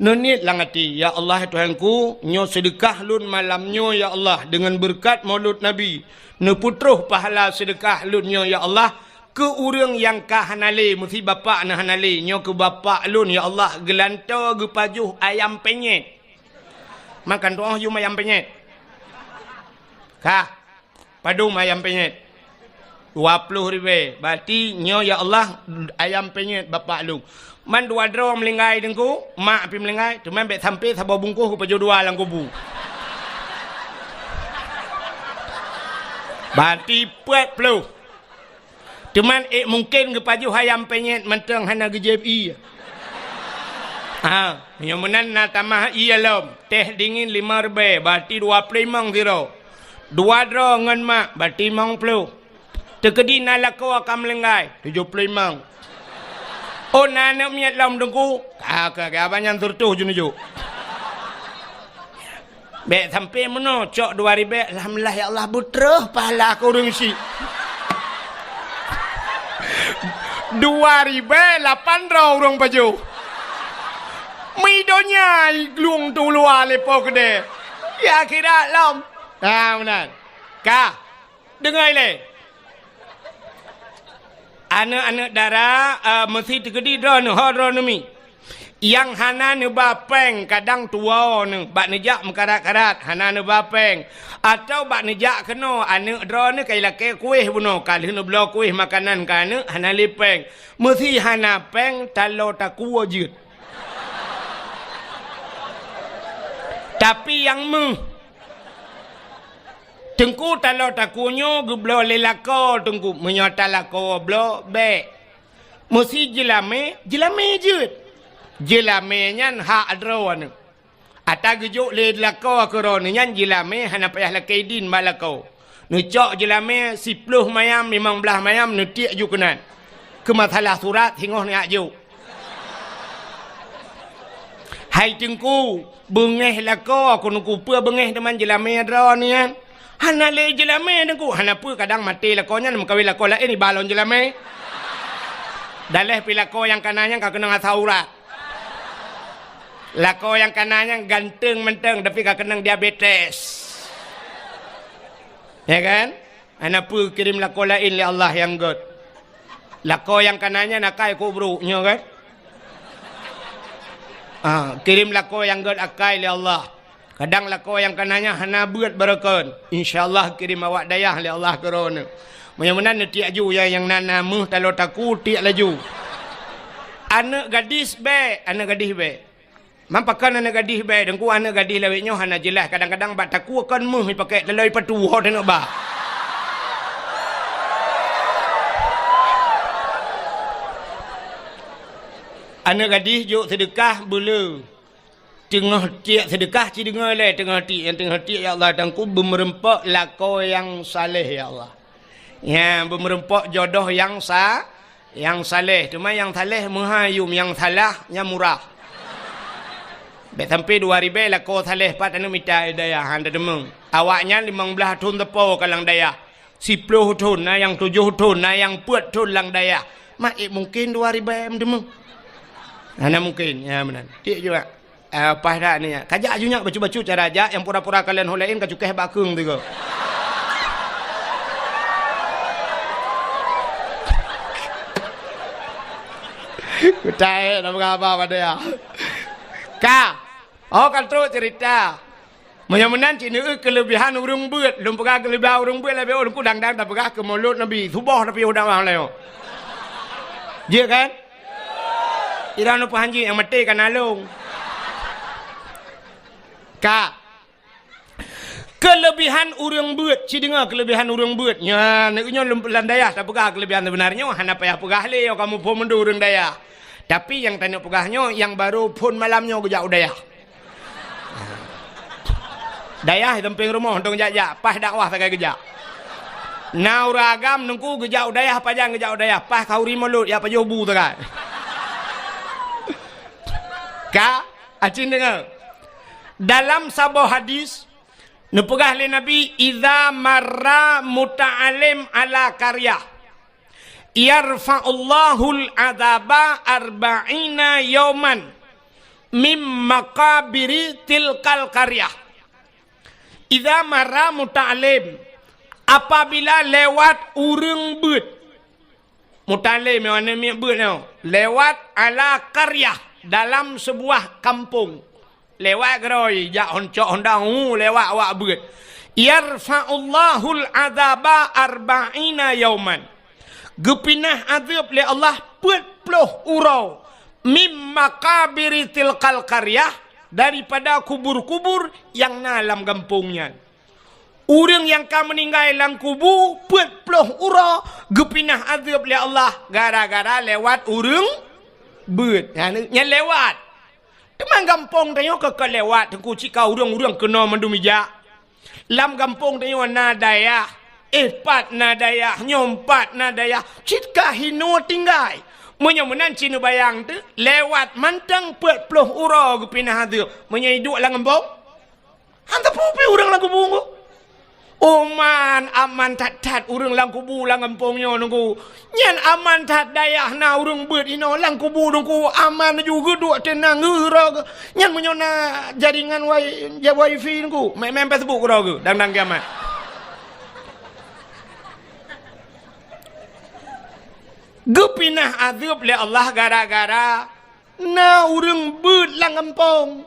Nenit langati ya Allah Tuhanku, nyo sedekah lun malamnyo ya Allah dengan berkat Maulud Nabi. Ne putruh pahala sedekah lunyo ya Allah. Ke urang yang ka hanale mesti bapak na hanale nyo ke bapak lun ya Allah gelanto ge pajuh ayam penyet makan doa you ayam penyet ka padu ayam penyet 20,000 berarti nyo ya Allah ayam penyet bapak lu man dua dro melingai dengku mak pi melingai cuman bet sampai sabo bungkus ku pajuh dua lang kubu berarti 40 cuman mungkin ke paju hayam penyet menteng hana ke JFI. Yang menan na tamah iya lom. Teh dingin 5 berarti 25 zero. 2 dro ngan mak berarti 50. Tekedi na lako akan melengai 75. Oh nana miat lom dengku. Kakak abanyan turtuh junuju. Bek sampai meno cok 2 alhamdulillah ya Allah butrah pahala aku rungsi. 2,800 orang baju. Midonya luang tu luar lepo kede. Ya kira lam. Benar. Ka. Dengar le. Anak-anak darah mesti tegedi drone hodronomi. Yang hana ne bapeng kadang tua ne bak nejak mekarat-karat hana ne bapeng atau bak nejak kena anak drone kai lake kuih buno kali ne blo kuih makanan kana hana lipeng mesti hana peng talo taku wajud tapi yang tengku talo takunyo geblo lelako tengku menyota lako blo be mesti jelame jud jelame nyan ha adroan ata gejuk le lako akron nyan jelame hana payah lakaidin malako nu cok jelame 10 mayam 15 mayam nu tiak ju kenan ke masalah surat hingoh ni aju hai tengku bengeh lako aku nu kupua bengeh teman jelame adron ni kan hana le jelame tengku hana pu kadang mati lako nyan mengkawin lako lain ni balon jelame daleh pilako yang kanannya ka kena saurat lako yang kanannya ganteng menteng tapi gak kena diabetes ya kan anak pu kirim lako lain li Allah yang god lako yang kanannya nakai kubru nya kan kirim lako yang god akai li Allah kadang lako yang kanannya hana buat berakon insyaallah kirim awak dayah li Allah kerana mudah-mudahan tiak ju yang nana muh talo taku tiak laju anak gadis be mampakan anak gadis baik dengku anak gadis lawiknya hana jelas kadang-kadang bak taku akan meh pakai telai patu ho tengok ba anak gadis juk sedekah bulu tengah tiak sedekah ci dengar le tengah tiak ya Allah dengku bermerempak lako yang saleh ya Allah ya bermerempak jodoh yang saleh cuma yang saleh menghayum yang salah yang murah Bet sampai 2000 lah ko saleh pat anu mita daya handa demeng. Awaknya 15 tahun tepo kalang daya. 10 tahun na yang 7 tahun na yang 4 tahun lang daya. Mak mungkin 2000 demeng. Ana mungkin ya benar. Dia juga apa dah ni ya. Kajak ajunya bacu-bacu cara aja yang pura-pura kalian holain kacukeh bakung tu ko. Kutai nak apa pada ya. Ka, kan terus cerita. Menyamunan Cina kelebihan urung buat, lum pegah kelebihan urung buat lebih orang kudang-dang tak pegah ke mulut Nabi, subah tapi udah orang leo. Dia kan? Ira nu pahanji yang mati kan alung. Ka, kelebihan urung buat, ci dengar kelebihan urung buat. Nya, neknya lum landaya tak pegah kelebihan sebenarnya, hana payah pegah leo kamu pun mendu urung daya. Tapi yang tanya pegahnya, yang baru pun malamnya gejak udaya. Daya di temping rumah untuk gejak, pas dakwah tak gejak. Nauragam nungku gejak udaya, pajang gejak udaya, pas kau rima lut, ya pajuh bu tak kan. Ka, acin dengar. Dalam sebuah hadis, nepegah oleh Nabi, "Idza marra muta'alim ala karya." Yarfa'ullahul adaba arba'ina yawman mim makabiri tilkal karyah. Idza marra muta'alim, apabila lewat urang beut. Muta'alim yang mana mi beut ni? Lewat ala karyah, dalam sebuah kampung. Lewat geroi, jak honcok hondang lewat awak beut. Yarfa'ullahul adaba arba'ina yawman. Gepinah azab oleh Allah 40 urau mim makabiri tilkal karyah, daripada kubur-kubur yang dalam kampungnya. Orang yang akan meninggal dalam kubur 40 urau gepinah azab oleh Allah gara-gara lewat urang beut. Nya lewat. Teman kampung tanya ke lewat tengku cika urang-urang kena mendumija. Lam kampung tanya nadaya. Pat nadaya, nyompat nadaya, citkah hino tinggal. Menyamunan Cina bayang tu, lewat mantang 40 urau ke pinah tu. Menyiduk lah ngembong. Hantar pupi orang lah kubung. Oman aman tat-tat orang lang kubu lang ngempongnya nunggu. Nyan aman tat dayah na orang ber ino lang kubu nunggu aman juga duk tenang ngerag. Nyan menyona jaringan wifi nunggu. Main Facebook kurang dang-dang kiamat. Gepinah azab oleh Allah gara-gara na urang beut lang kampung.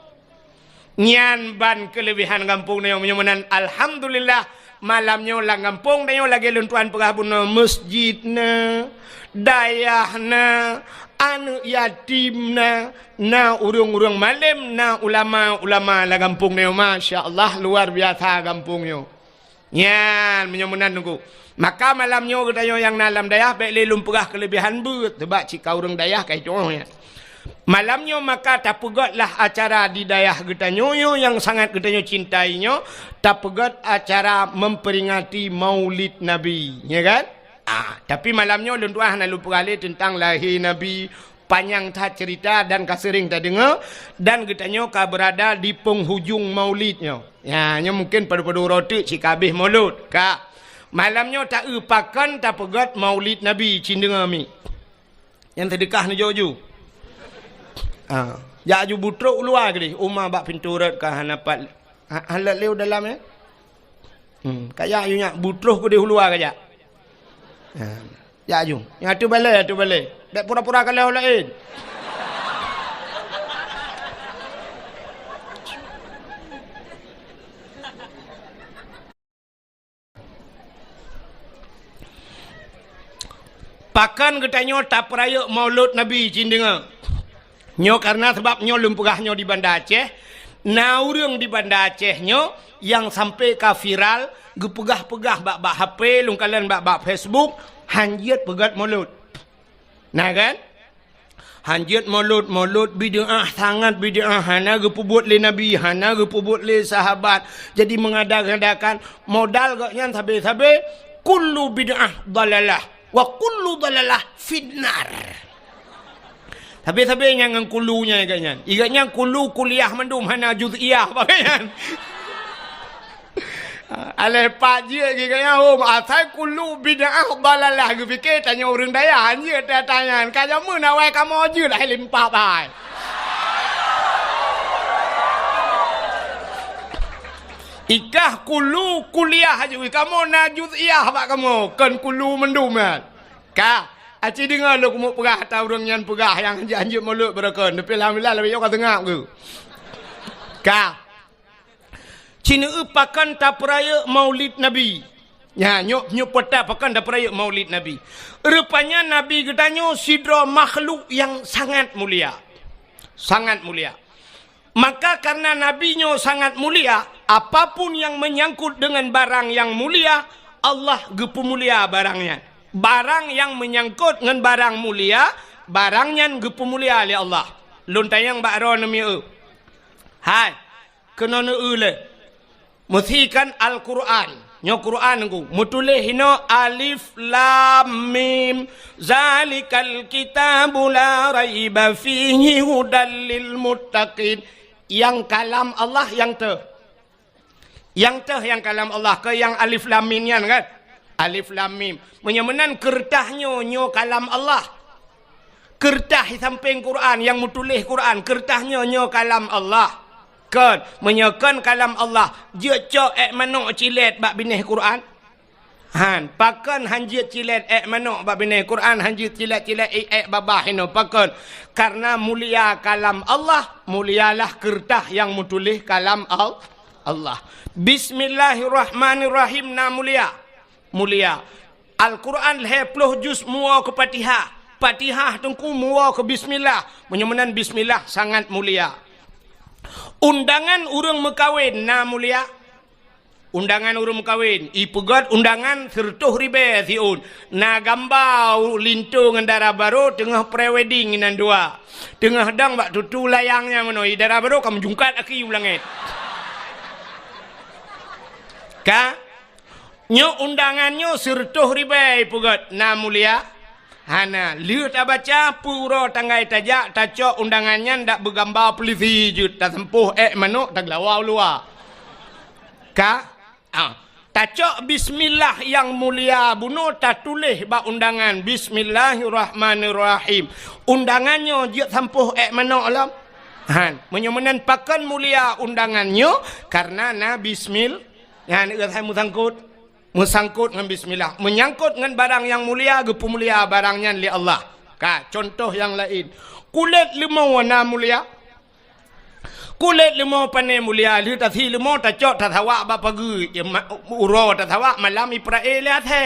Nyan ban kelebihan kampung na yang menyamanan alhamdulillah malamnya lang kampung na yang lagi luntuan pegabun masjid na dayah na anu yatim na urang-urang malam na ulama-ulama lang kampung na yang masya-Allah luar biasa kampungnya. Nyan menyamanan nunggu. Maka malamnya katanya yang dalam dayah baik lelum pegah kelebihan beut sebab cika orang dayah kayak contohnya. Malamnya maka tak pegatlah acara di dayah katanya yang sangat katanya cintainya, tak pegat acara memperingati Maulid Nabi, ya kan? Tapi malamnya luntuah nak lupa kali tentang lahir Nabi, panjang tak cerita dan kasering tak dengar, dan katanya kau berada di penghujung Maulidnya. Ya, mungkin pada roti cika habis Maulid, kak. Malamnya tak upakan tak pegat Maulid Nabi cindenga mi. Yang sedekah ni jojo. Ya ju butruk luar ke umah bak pintu rat ka hanapat halat leu dalam ya. Kaya you nya butruk ke di luar ke ja. Ya ju. Yang tu balai. Dak pura-pura kalau lain. Pakan katanya tak peraya Maulid Nabi cindenga. Nyo karena sebab nyo lumpugahnya di Banda Aceh, naurang di Banda Aceh nyo yang sampai ka viral, gepegah-pegah bak HP, lungkalan bak Facebook, hanjit pegat Maulid. Nah kan? Hanjit Maulid bid'ah sangat bid'ah, hana gepubuat le Nabi, hana gepubuat le sahabat. Jadi mengadakan modal gaknya sabe-sabe kullu bid'ah dalalah. Wa kullu dalalah finnar. Habis-habis yang kulunya agaknya. Igaknya kulu kuliah mendum hana juz'iyah bagaian. Alai pak je agaknya asal kulu bid'ah dalalah ge fikir tanya orang daya je tanya kaja mun awai kamu je lah limpah bai. Ikah kulu kuliah je kamu na juz'iyah bak kamu kan kulu mendum kan. Ka aci dengar lu kumuk perah atau orang yang perah yang anjir mulut berakon. Tapi alhamdulillah lebih orang tengah ke. Ka. Cina pakan tak peraya Maulid Nabi. Ya, nyok peta pakan tak peraya Maulid Nabi. Rupanya Nabi katanya sidra makhluk yang sangat mulia. Sangat mulia. Maka karena Nabi-nya sangat mulia, apapun yang menyangkut dengan barang yang mulia, Allah gepu mulia barangnya. Barang yang menyangkut dengan barang mulia, barangnya gepu mulia oleh Allah. Luntayang bakro nami hai, kena le. Musikan Al-Quran. Nyo Quran ku. Mutulih hino alif lam mim. Zalikal kitabu la raiba fihi hudal lil muttaqin. Yang kalam Allah yang te. Yang kalam Allah ke yang alif lam mim kan? Alif lam mim. Menyamanan kertahnya nyo kalam Allah. Kertah samping Quran yang mutulih Quran. Kertahnya nyo kalam Allah. Kan menyekan kalam Allah je cok manuk cilet bak bineh Quran han pakan hanjit cilet manuk bak bineh Quran hanjit cilet-cilet babah hino pakan karena mulia kalam Allah mulialah kertah yang mutulih kalam Allah. Bismillahirrahmanirrahim na mulia Al-Quran 20 juz mua ke Fatihah tungku mua ke bismillah menyamanan bismillah sangat mulia. Undangan urang mekawin na mulia. Undangan urang mekawin. Ipegat undangan sertuh ribe siun. Na gambau lintu ngendara baru tengah prewedding inan dua. Tengah dang bak tutu layangnya menoi dara baru kamu jungkat aki ulangit. Ka nyo undangannya sertuh ribe ipegat na mulia. Hana, lihat baca pura tanggai tajak tacok undangannya ndak bergambar polisi jut tak sempuh manuk tak lawau luar. Ka? Tacok bismillah yang mulia bunuh tak tulis bak undangan bismillahirrahmanirrahim. Undangannya jut sempuh manuk alam. Han, menyamanan pakan mulia undangannya karena na bismil. Yang saya musangkut. Mesangkut dengan bismillah. Menyangkut dengan barang yang mulia, gepu mulia barangnya li Allah. Ka, contoh yang lain. Kulit limau warna mulia. Kulit limau panai mulia. Lihat tadi limau tak cok tak tawak bapa gu. Uro tak tawak malam iprae lihat he.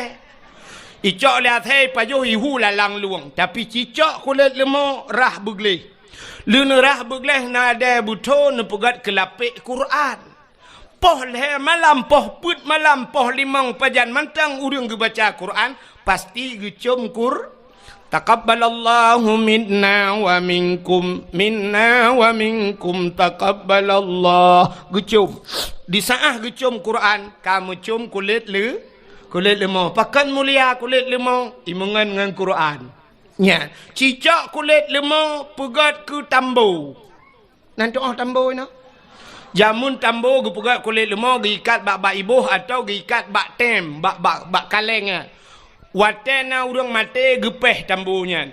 Icok lihat he pajuh ihu lalang luang. Tapi cicok kulit limau rah begleh. Luna rah begleh nada buto nepegat kelapik Quran. Poh leh malam, poh put malam, poh limang pajan mantang urang ge baca Quran pasti ge cum taqabbalallahu minna wa minkum taqabbalallah ge cum di saah ge cum Quran kamu cum kulit lemau pakan mulia kulit lemau imungan dengan Quran nya cicak kulit lemau pegat ke tambo nanti tambo no jamun tambo gepugat kulit lemau giikat bak ibuh atau giikat bak tem bak kaleng watena urang mate gepeh tambunya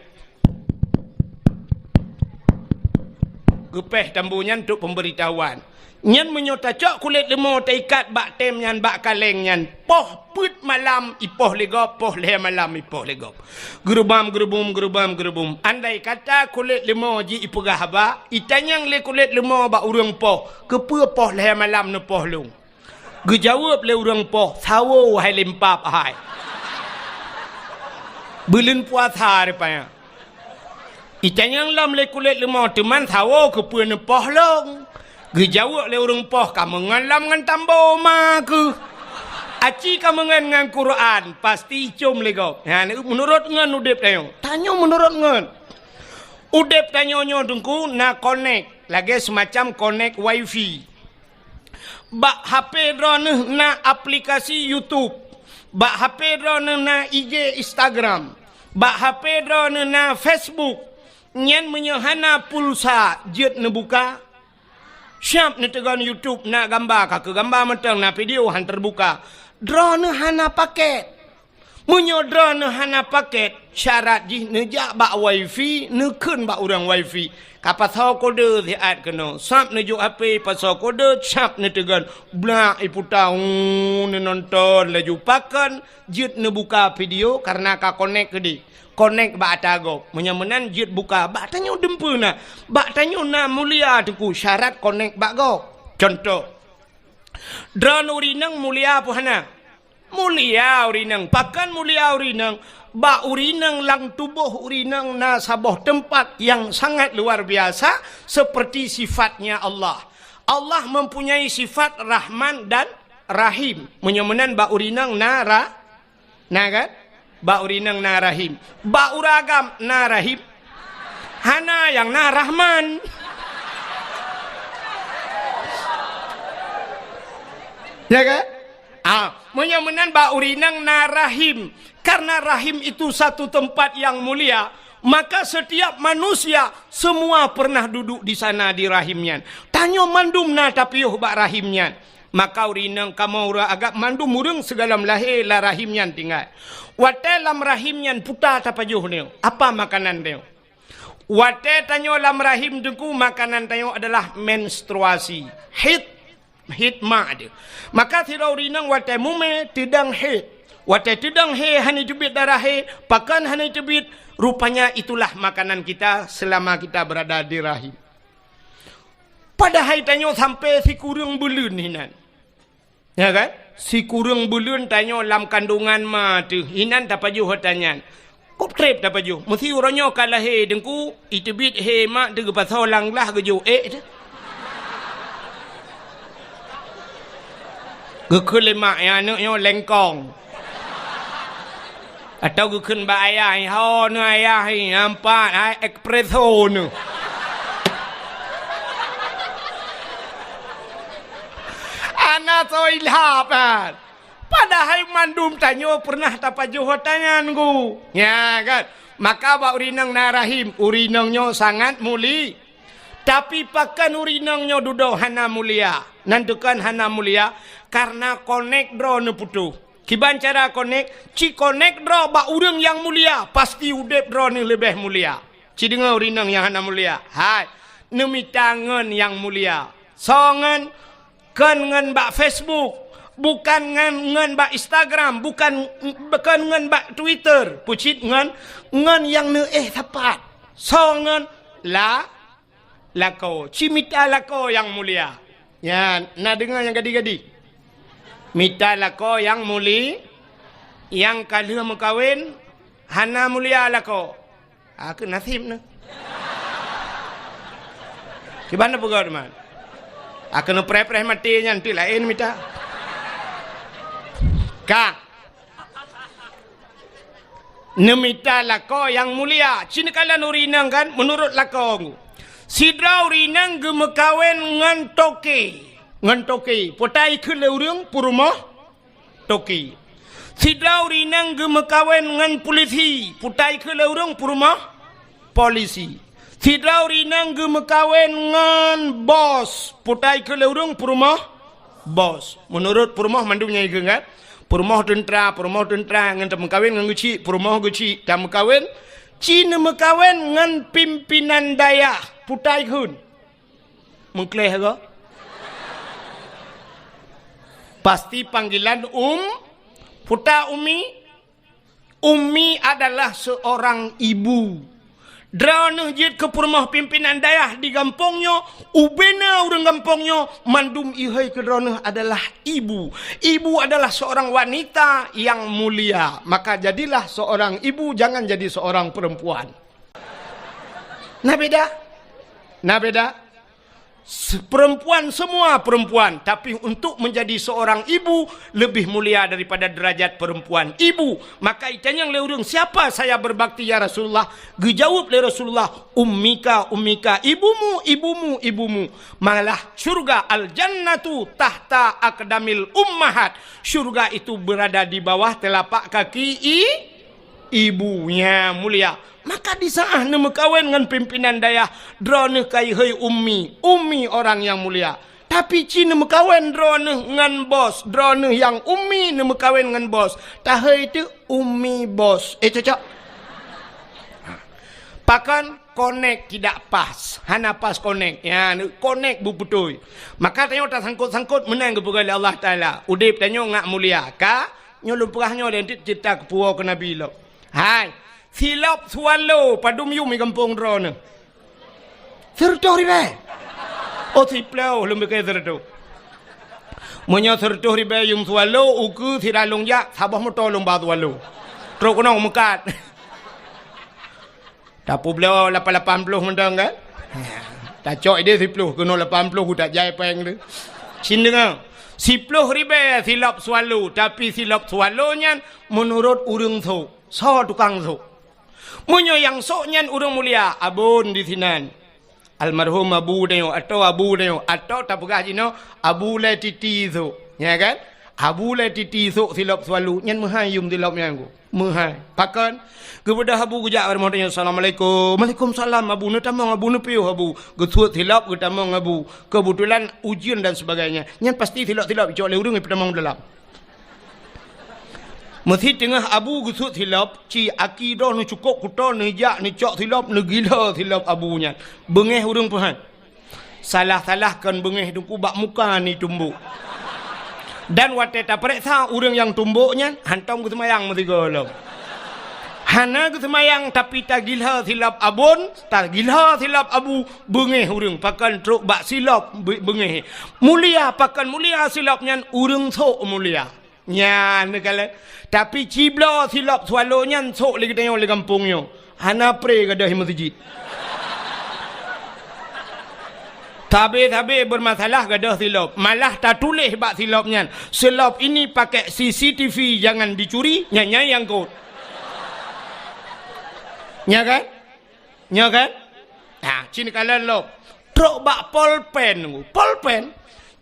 untuk pemberitahuan nyan menyota cok kulit lemau taikat bak tem nyan bak kaleng nyan poh put malam ipoh legop poh le malam ipoh legop gerubam andai kata kulit lemau ji ipegah ba itanyang le kulit lemau bak urang poh kepe poh le malam ne poh lung gejawab le urang poh sawo wahai lempap hai belin puasa rupanya itanyang lam le kulit lemau teman sawo kepe ne poh long gejawab le urang poh kamu ngalam ngan tambo maku aci kamu ngan Quran pasti cum legop. Ha menurut ngan udep tayo. Tanyo menurut ngan. Udep tanyonyo dengku na connect lagi semacam connect wifi. Bak HP drone na aplikasi YouTube. Bak HP drone na IG Instagram. Bak HP drone na Facebook. nyen menyahana pulsa jet ne buka. Siap ne tegan YouTube nak gambar ka ke gambar mentang na video han terbuka. Draw ne hana paket. Munyo draw ne hana paket syarat jih ne jak bak wifi ne keun bak urang wifi. Kapasal kode siat kena. Sap ne juk HP pasal kode cap ne tegan. Blak iputa ne nonton laju pakan jet ne buka video karena ka connect ke di. Connect bak atagok. Menyamenan jet buka bak tanyo dempuna. Bak tanyo na mulia tuku syarat connect bak gok. Contoh. Drone urinang mulia apa hana? Mulia urinang. Pakan mulia urinang. Ba urinang lang tubuh urinang na sabuh tempat yang sangat luar biasa seperti sifatnya Allah. Allah mempunyai sifat Rahman dan Rahim. Menyamenan ba urinang na kan? Ba urinang na Rahim. Ba uragam na Rahim. Hana yang na Rahman. Ya kan? Menyamenan ba urinang na Rahim. Karena rahim itu satu tempat yang mulia, maka setiap manusia semua pernah duduk di sana di rahimnya. Tanyo mandum na tapiyuh bak rahimnya. Maka urinang kamu ura agak mandum urang segala lahir la rahimnya tinggal. Wate lam rahimnya puta tapajuh neo. Apa makanan neo? Wate tanyo lam rahim deku makanan tanyo adalah menstruasi. Hit ma dia. Maka tidak urinang wate mume tidang hit. Wate tidang he hani tebit darah he, pakan hani tebit, rupanya itulah makanan kita selama kita berada di rahim. Padahal tanyo sampai si kurang bulan hinan. Ya kan? Si kurang bulan tanyo lam kandungan ma tu, hinan tapaju hotanyan. Kop trip tapaju. Mesti uronyo kalah he dengku, itebit he mak de pasal lang lah gejo tu. Gekelemak ya anaknya lengkong. Atau gukun ba ayah ho nu ayah nampak ai espresso nu. Anak so ilhapan. Padahal mandum tanyo pernah tapajuh tanyan ku. Ya kan? Maka ba urinang na rahim, urinangnya sangat muli. Tapi pakan urinangnya dudo hana mulia. Nandukan hana mulia karena connect draw ne putu. Kiban cara connect, ci connect draw ba urang yang mulia, pasti udep draw ni lebih mulia. Ci dengar urinang yang hana mulia. Hai, nemi tangan yang mulia. Songan kan ngan ba Facebook, bukan ngan ba Instagram, bukan ngan ba Twitter, pucit ngan yang ne tepat. Songan lako, ci mita lako yang mulia. Ya, nak dengar yang gadi-gadi. Mita lako yang muli, yang kalau mengkawin, hana mulia lako. Aku nasib na. Gimana pegawai teman? Aku nak pre-pre mati nanti lain mita. Kak, nemita lako yang mulia. Cina kalian urinang kan? Menurut lako, sidra urinang gemekawin ngan toke. Ngantoki potai ke leurung purumah toki sidra urinang gemekawen ngan polisi potai ke leurung purumah polisi sidra urinang gemekawen ngan bos potai ke leurung purumah bos menurut purumah mandumnya ingat purumah tentera ngan mekawin ngan guci purumah guci tak mekawin Cina mekawin ngan pimpinan daya potai kun mengkleh ke pasti panggilan puta Umi adalah seorang ibu. Drone jid ke rumah pimpinan dayah di kampungnya, ubena orang kampungnya, mandum ihai ke drone adalah ibu. Ibu adalah seorang wanita yang mulia. Maka jadilah seorang ibu, jangan jadi seorang perempuan. Nah beda. Perempuan semua perempuan, tapi untuk menjadi seorang ibu lebih mulia daripada derajat perempuan ibu. Maka itanya yang leurung, siapa saya berbakti ya Rasulullah? Dijawab oleh Rasulullah, ummika ibumu. Malah surga al jannatu tahta aqdamil ummahat. Surga itu berada di bawah telapak kaki ibunya mulia. Maka di saat nama kawin dengan pimpinan dayah, drone kai hei ummi orang yang mulia. Tapi Cina mekawin drone dengan bos, drone yang ummi nama kawin dengan bos. Tahai itu ummi bos. Cocok. Pakan connect tidak pas. Hana pas connect. Ya, connect betul. Maka tanya tak sangkut-sangkut menang kepada Allah Taala. Udip tanya ngak mulia. Ka nyolong perahnya dan cerita kepuau ke Nabi lo. Hai. Silap swallow padum yum di kampung drone. Sertoh ribe. Oh siplau lebih ke sertoh. Munya sertoh ribe yum swallow uku siralong ya sabah motor lomba swallow. Truk nong mekat. Tapu beliau 80 mendang kan? Tak cok dia 10 kena 80 tak jai peng tu. Sin dengar. 10 ribe silap swallow tapi silap swallownya menurut urang tu. So tukang tu. Munyo yang soknya urang mulia abun di sinan. Almarhum abu dayo atau tak pegah jino abu le titi tu. Ya kan? Abu le titi tu silap swallow nyan mahayum silap yang ku. Mahai. Pakan kepada abu gujak warahmatullahi assalamualaikum. Waalaikumsalam abu nu tamang abu nu piu abu. Gesuat silap ke tamang abu. Kebetulan ujian dan sebagainya. Nyan pasti silap-silap cok le urang pi tamang dalam. Mesti tengah abu gusut silap, ci akidah ni cukup kuta ni jak ni cok silap ni gila silap abunya. Bengeh urang Tuhan. Salah-salahkan bengeh tu kubak muka ni tumbuk. Dan waktu tak periksa urang yang tumbuknya hantam ke semayang mesti golong. Hana ke semayang tapi tak gila silap abun, tak gila silap abu bengeh urang pakan truk bak silap bengeh. Mulia pakan mulia silapnya urang sok mulia. Nyan kala tapi cibla silap swallonya sok lagi tengok di kampungnya. Hana pre gadah masjid. Tabe bermasalah gadah silap. Malah tak tulis bak silapnya. Silap ini pakai CCTV jangan dicuri, nyanya yang kot. Nya kan? Nya kan? Nah, cini kala lop. Truk bak polpen. Polpen.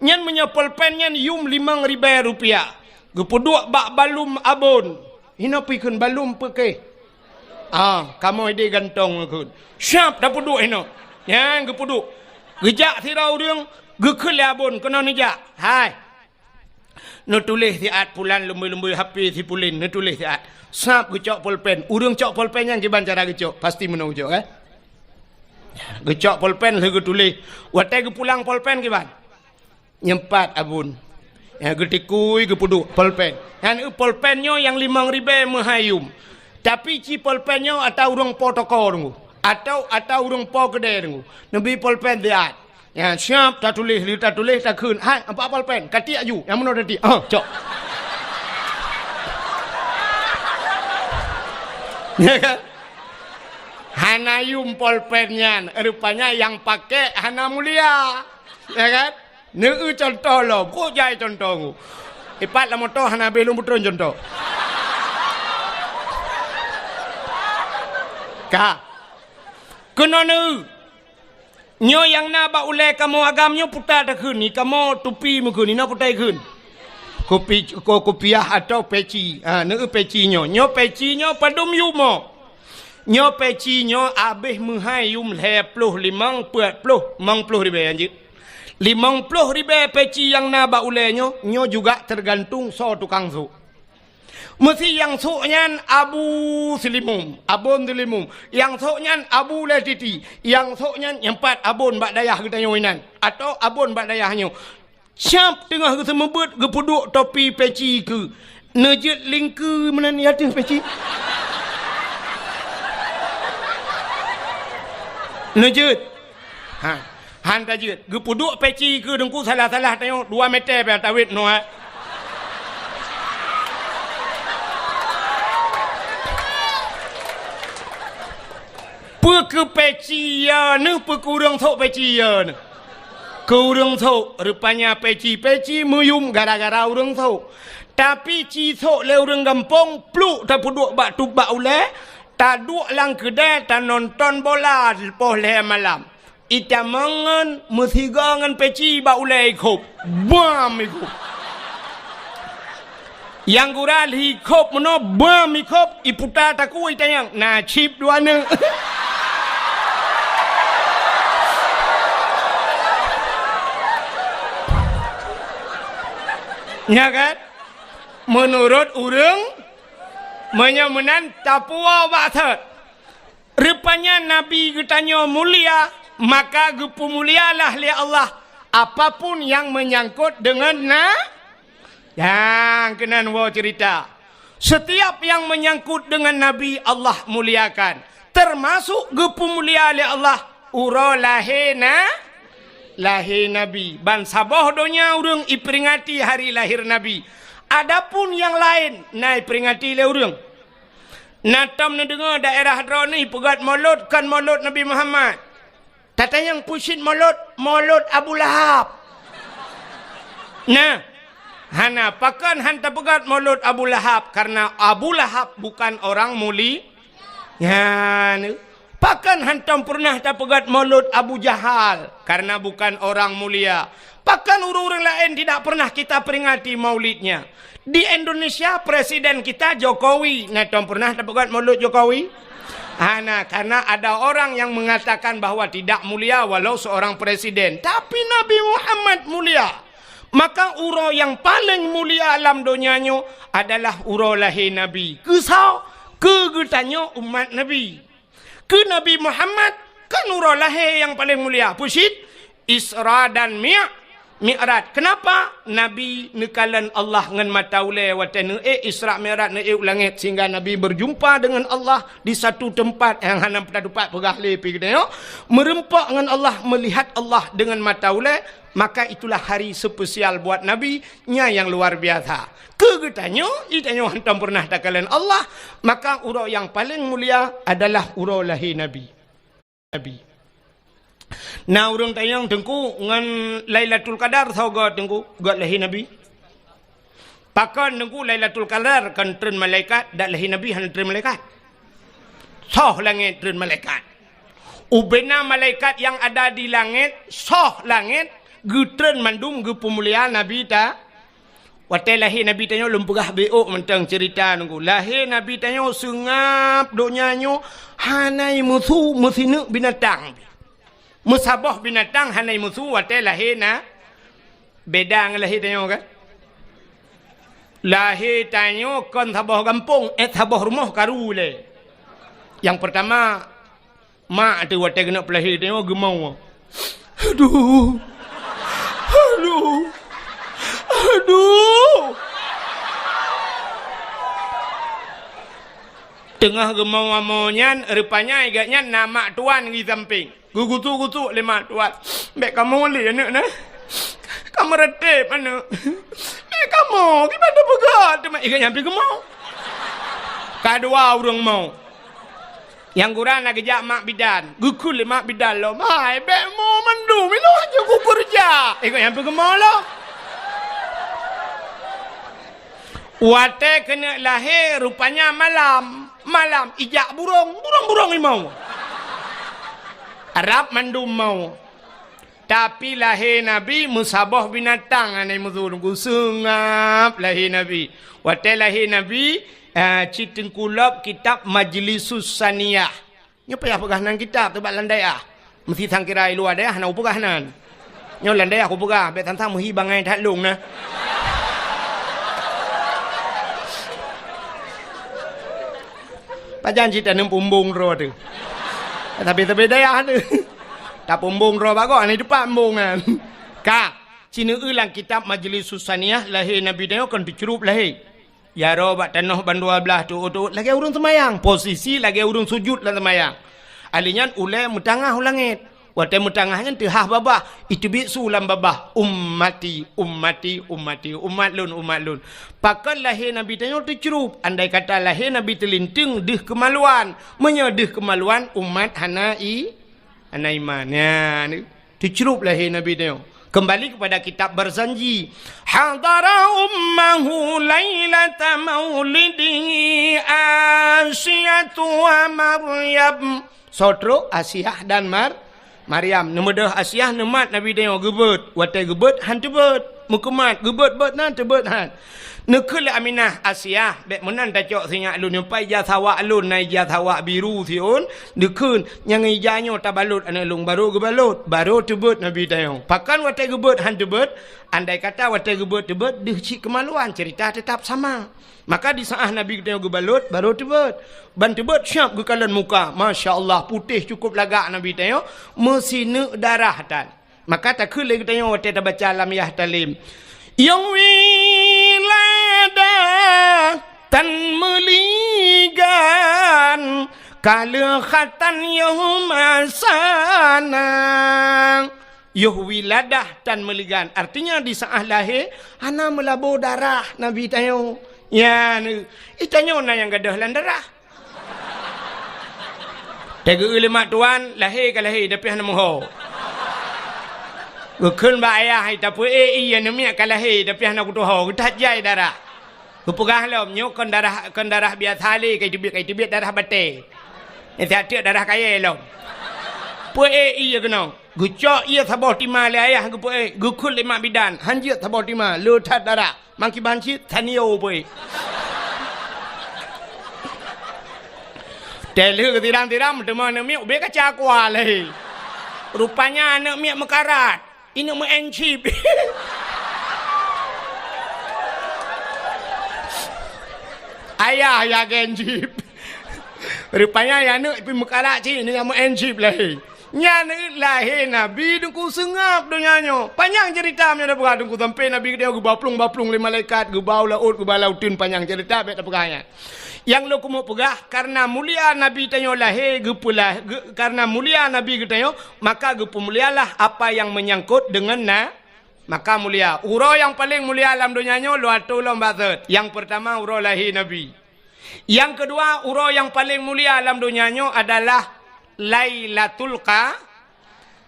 Nyan punya polpennya yum 5.000 rupiah. Gepuduk bak balum abon. Hina pikun balum peke. Kamu ide gantong kun. Siap dah puduk hina. Yang gepuduk. Gejak sirau dia. Gekul abon kena nejak. Hai. Nu tulis siat pulan lembu-lembu hapi si pulin. Nu tulis siat. Sap gecok pulpen. Urang cok pulpen yang kiban cara gecok. Pasti menang gecok Gecok pulpen lagi tulis. Watai pulang pulpen kiban. Nyempat abon. Yang getikui gepuduk pulpen. Yang pulpennya yang 5.000 mahayum. Tapi ci pulpennya atau urang protokol tunggu. Atau urang po kedai tunggu. Nabi pulpen diat. Yang siap tak tulis tak kun. Hai apa pulpen? Kati aju. Yang mana tadi? Cok. Ya kan? Hanayum pulpennya rupanya yang pakai hana mulia. Ya kan? Neu contoh lo, kok jai contoh. Ipat la motor hana belum betul contoh. Ka. Kena neu. Nyo yang na ba ule kamu agamnya putar dah kun ni kamu tupi mukun ni na putai kun. Kopiah atau peci. Neu peci nyo. Nyo peci nyo padum yumo. Nyo peci nyo abih muhai yum 25 40 ribu anjir. 50.000 peci yang na ba ulenyo nyo juga tergantung so tukang su. Mesti yang soknya abu selimum, abon selimum. Yang soknya abu letiti, yang soknya 4 abon bak dayah kita nyoinan atau abon bak dayahnya. Siap tengah ke semebut gepuduk topi peci ke. Nejet lingku mana ni hati peci. Nejet. Hantar je. Gepuduk peci ke dengku salah-salah tengok 2 meter pada tawit no ke peci ya ne kurang sok peci ya ne. Kurang sok rupanya peci muyum gara-gara urang sok. Tapi ci sok le urang gampong pluk tak puduk bak tu bak ule tak duk lang kedai tak nonton bola lepas le malam. Ita mangan mesti gangan peci ba ulai kop. Bam ikut. Yang gural hikop meno bom hikop iputa takui tayang na chip dua ne. Ya kan? Menurut urang menyamenan tapua bathat. Rupanya Nabi getanya mulia, maka gepu mulialah li Allah apapun yang menyangkut dengan yang kenan wa cerita. Setiap yang menyangkut dengan Nabi Allah muliakan. Termasuk gepu mulia li Allah ura lahina lahir Nabi. Ban sabah donya urang iperingati hari lahir Nabi. Adapun yang lain nai peringati le urang. Natam na dengar daerah droni pegat maulud kan maulud Nabi Muhammad. Tata yang pusin maulud Abu Lahab. Nah, hana pakan hanta pegat maulud Abu Lahab karena Abu Lahab bukan orang muli. Ya, pakan hantam pernah tak pegat maulud Abu Jahal karena bukan orang mulia. Pakan orang-orang lain tidak pernah kita peringati maulidnya. Di Indonesia presiden kita Jokowi, natom pernah tak pegat maulud Jokowi? Nah, karena ada orang yang mengatakan bahwa tidak mulia walau seorang presiden, tapi Nabi Muhammad mulia. Maka uro yang paling mulia alam dunianya adalah uro lahir Nabi. Kesau kegetannya umat Nabi. Ke Nabi Muhammad kan uro lahir yang paling mulia. Pusit Isra dan Mi'raj. Kenapa? Nabi nekalan Allah ngan mata ule watan Isra Mi'raj langit sehingga Nabi berjumpa dengan Allah di satu tempat yang hanam padadupat pegah lepi kita merempak dengan Allah, melihat Allah dengan mata ule, maka itulah hari spesial buat Nabi nya yang luar biasa. Kegetanyo itanyo hantam pernah takalan Allah, maka uro yang paling mulia adalah uro lahir Nabi. Nah urang tayang tengku ngan Lailatul Qadar tau ga tengku ga lahir Nabi. Pakan tengku Lailatul Qadar kan tren malaikat dak lahir Nabi han tren malaikat. Soh langit tren malaikat. Ubena malaikat yang ada di langit soh langit getren mandum ge pemuliaan Nabi ta. Watai lahir Nabi tanyo lempegah beok mentang cerita nunggu. Lahir Nabi tanyo sengap donyanyo hanai musuh mesine binatang. Musabah binatang hanai musuh watai lahir na beda dengan lahir tanyo kan. Lahir tanyo kon sabah kampung sabah rumah karule. Yang pertama mak tu watai kena pelahir tanyo gemau. Aduh. Tengah gemau amonyan rupanya agaknya nama tuan di samping. Gugutu lima tuan. Bek kamu le anak nah. Kamu retep anak. Bek kamu gimana begat mak agaknya sampai gemau. Kadua urang mau. Yang kurang nak kejak mak bidan. Gukul mak bidan lo. Mai bek mo mandu milo aja ku kerja. Agaknya sampai gemau lo. Wate kena lahir rupanya malam ijak burung imau. Arab mandum mau. Tapi lahir Nabi musabah binatang anai muzurungku sengap lahir Nabi. Wate lahir Nabi citeng kulab kitab Majlisus Saniyah. Nyo payah pegah nan kitab tebak landai ah. Mesti sangkira luar dah nak pegah nan. Nyo landai aku pegah bet tantang muhi bangai tak long nah. Pajan cita nem pumbung ro tu. Tapi daya tu. Tak pumbung ro bago ani depan pumbung kan. Ka, cina ulang kitab Majlisus Saniyah lahir Nabi dia kan dicerup lahir. Ya ro bak tanah ban 12 tu lagi urang semayang. Posisi lagi urang sujud lah semayang. Alinya ulai mutangah ulangit. Watai mutangahnya tehah babah. Itu bisu lam babah. Ummati. Umat lun. Pakan lahir Nabi tanya tercerup. Andai kata lahir Nabi terlinting dih kemaluan. Menyedih kemaluan umat hana iman. Ya, tercerup lahir Nabi tanya. Kembali kepada kitab Barzanji. Hadara ummahu laylata maulidihi Asyatu wa Maryam. Sotro Asyah dan Maryam. Nemedah Asyah nemat Nabi dia gebet. Watai gebet han tebet. Mukemat gebet bet nan tebet han. Nekul Aminah Asia bet menan ta cok singa alun pai ja sawa alun nai ja sawa biru siun dekun yang ijanyo tabalut analung baru gebalut baru tebut Nabi tayong pakan watai gebut han tebut andai kata watai gebut tebut deci kemaluan cerita tetap sama maka di saat Nabi tayong gebalut baru tebut ban tebut syap gekalan muka masya-Allah putih cukup lagak Nabi tayong mesine darah tan maka tak kule tayong watai ta baca lam yah talim yang wilada tan meligan kala khatan yahmasana yuh wiladah tan meligan artinya di saat lahir ana melabur darah Nabi tayo ya itanyo na yang gadah lan darah tega ulama tuan lahir ke lahir tapi hana moho Gukun ba ayah ita pu iya nemiak kalahi tapi hana kutuho kutat jai darah. Kupugah lom nyukon darah biasa li kai tibit darah bate. Ini hati darah kaya lom. Pu iya kena. Gucok iya sabah tima le ayah gu pu gukul lima bidan hanjit sabah tima lutat darah. Mangki banci tanio pu. Telu tiram teman nemiak be kaca kwa le. Rupanya anak miak mekarat. Ini mau encip. Ayah ya encip. Rupanya ya nak pergi mekarat cik ni yang mau encip lah. Nya ni lahir Nabi dengku sengap dunianya. Panjang cerita nya dah pernah dengku sampai Nabi dia baplung-baplung le malaikat, ge bau laut, ge balautun panjang cerita bet dah pernahnya. Yang lo kumu pegah karena mulia Nabi tanyo lahir gepulah karena mulia Nabi getanyo maka gepemulialah apa yang menyangkut dengan maka mulia uro yang paling mulia dalam dunianya lo atulom bazat yang pertama uro lahir Nabi yang kedua uro yang paling mulia dalam dunianya adalah Lailatul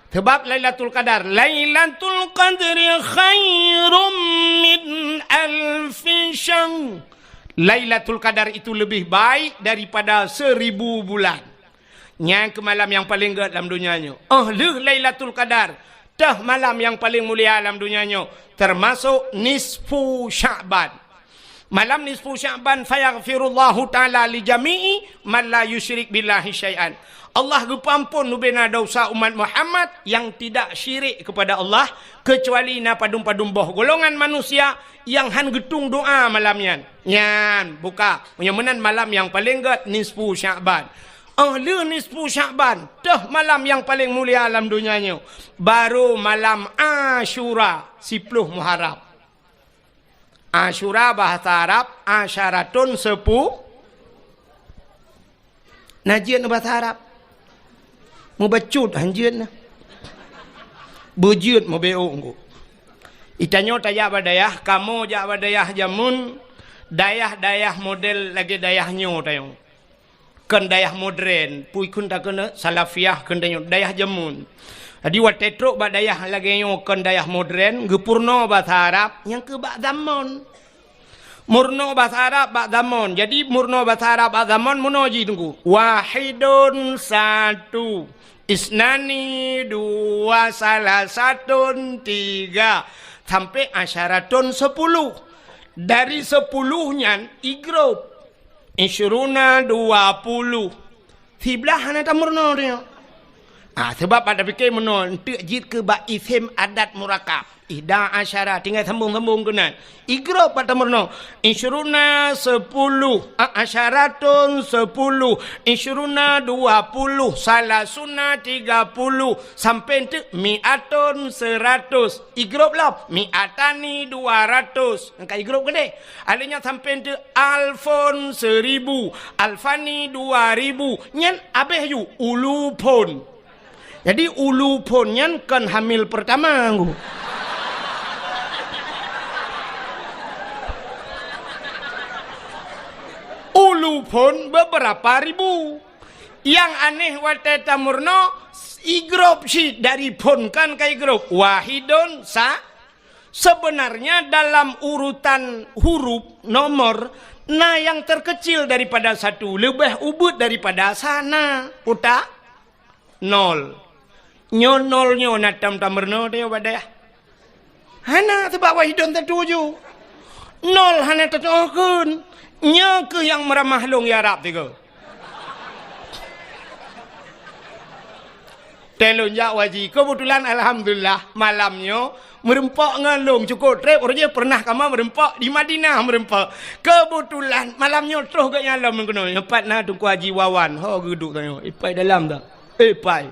sebab Lailatul Qadar Lailatul Qadri khairum min alfi syahr Lailatul Qadar itu lebih baik daripada 1000 bulan. Yang ke malam yang paling gerat dalam dunianya. Lailatul Qadar. Tah malam yang paling mulia dalam dunianya. Termasuk nisfu Sya'ban. Malam nisfu Sya'ban fayaghfirullahu ta'ala li jami'i man la yusyrik billahi syai'an. Allah gepampun nubena dosa umat Muhammad yang tidak syirik kepada Allah kecuali na padum-padum boh golongan manusia yang han getung doa malamnya. Nyan buka menan malam yang paling gerat nisfu Sya'ban. Ahli nisfu Sya'ban dah malam yang paling mulia alam dunianya. Baru malam Ashura 10 Muharram. Ashura bahasa Arab asyaratun 10 najian bahasa Arab. Mau bacut hanjian bujut mau beong itanyo taya badayah kamu ja badayah jamun dayah model lagi dayahnya tayong kan dayah modern pui kun tak kena salafiah kan dayah jamun jadi watetro badayah lagi nyo kan dayah modern gepurno bahasa Arab yang ke bak zaman murno bahasa Arab bak zaman jadi murno bahasa Arab bak zaman munoji tunggu wahidun satu Isnani 2 salah 1 3 sampai asyaratun 10 dari 10-nya igrup Isyuruna 20 Siblah hana tamurno dia sebab pada fikir menol entek jid ke bak isim adat murakab Ida asyara tinggal sambung-sambung kena igrup pada tamurno Isyuruna 10 asyaratun 10 Isyuruna 20 salasuna 30 sampai entek mi'atun 100 igrup lah mi'atani 200 angka igrup gede alanya sampai entek alfon 1000 alfani 2000 nyan abeh yu ulupon jadi ulupon nyan kan hamil pertama aku ulupon beberapa ribu. Yang aneh wateta murno igrop si dari pon kan kai igrop wahidun sebenarnya dalam urutan huruf nomor yang terkecil daripada 1 lebih ubud daripada sana uta 0 nyo natam tamurno dia badaya hana sebab wahidun 7 Nol hana tertohkan. Nya ke yang meramah long ya Arab tiga. Telunjak waji. Kebetulan alhamdulillah malamnya merempak dengan long cukup trip. Orangnya pernah kama merempak di Madinah merempak. Kebetulan malamnya terus ke nyalam mengkono. Empat na Tunku Haji Wawan. Ha geduk tanya. Ipai dalam tak? Ipai.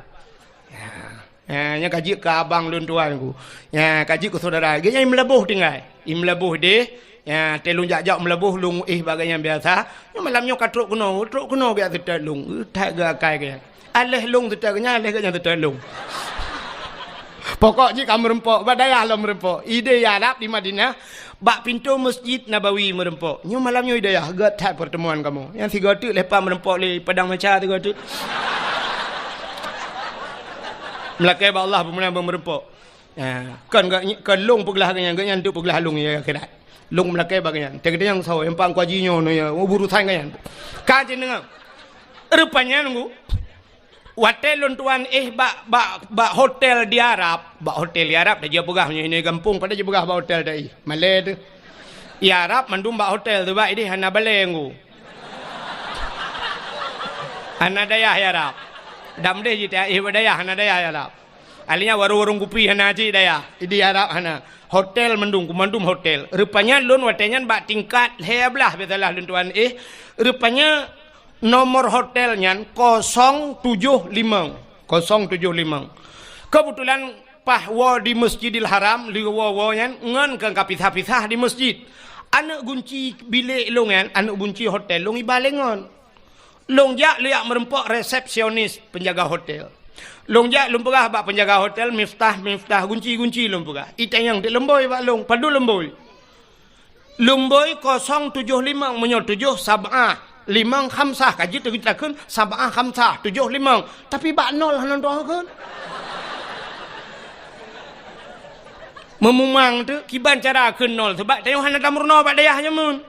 Ya, kaji ke abang lun tuan ku. Ya, kaji ke saudara. Dia melebuh tinggal. Melebuh deh. Ya, telung jak-jak melebuh lung bagainya biasa. Ya, malamnya katruk kena biasa tetap lung. Tak gakai ke. Alih lung tetapnya, alih kanya tetap lung. Pokoknya kamu merempok, badaya lah merempok. Ide Arab di Madinah, bak pintu Masjid Nabawi merempok. Nyu malamnya hidayah, gatat pertemuan kamu. Yang tiga tu lepas merempok le padang macam tiga tu. Melakai ba Allah pemenang merempok. Ya, kan lung peglah kanya, kanya tu peglah lung ya akhirat. Lung melakai bagian. Tegede yang saw, yang pang kuajinya no ya, urusan kanya. Kaji dengar. Rupanya nunggu. Hotel tuan bak hotel di Arab, bak hotel di Arab dah dia pegahnya ini kampung pada dia pegah bak hotel dah Malay tu. Di Arab mandum bak hotel tu bak ini hana balenggu. Hana daya ya Arab. Dam deh jita daya hana daya ya Arab. Alinya warung kopi hana ji daya. Di Arab hana hotel mandum hotel. Rupanya lun hotelnya bak tingkat heblah betalah lun tuan rupanya nomor hotelnya 075. Kebetulan pahwa di Masjidil Haram liwa-wanya ngan kan kapisah-pisah di masjid. Anak kunci bilik longan, anak kunci hotel long ibalengon. Long jak liak merempok resepsionis penjaga hotel. Long jak lumpegah bak penjaga hotel miftah kunci lumpegah. Itayang di lemboi bak long padu lemboi. Lemboi 075 menyol 7 sab'ah. 5 khamsah kaji tu kita kun sab'ah khamsah 7 5 tapi bak nol hanan doa kun memumang tu kiban cara kun nol sebab tayong hanan damurno bak dayahnya mun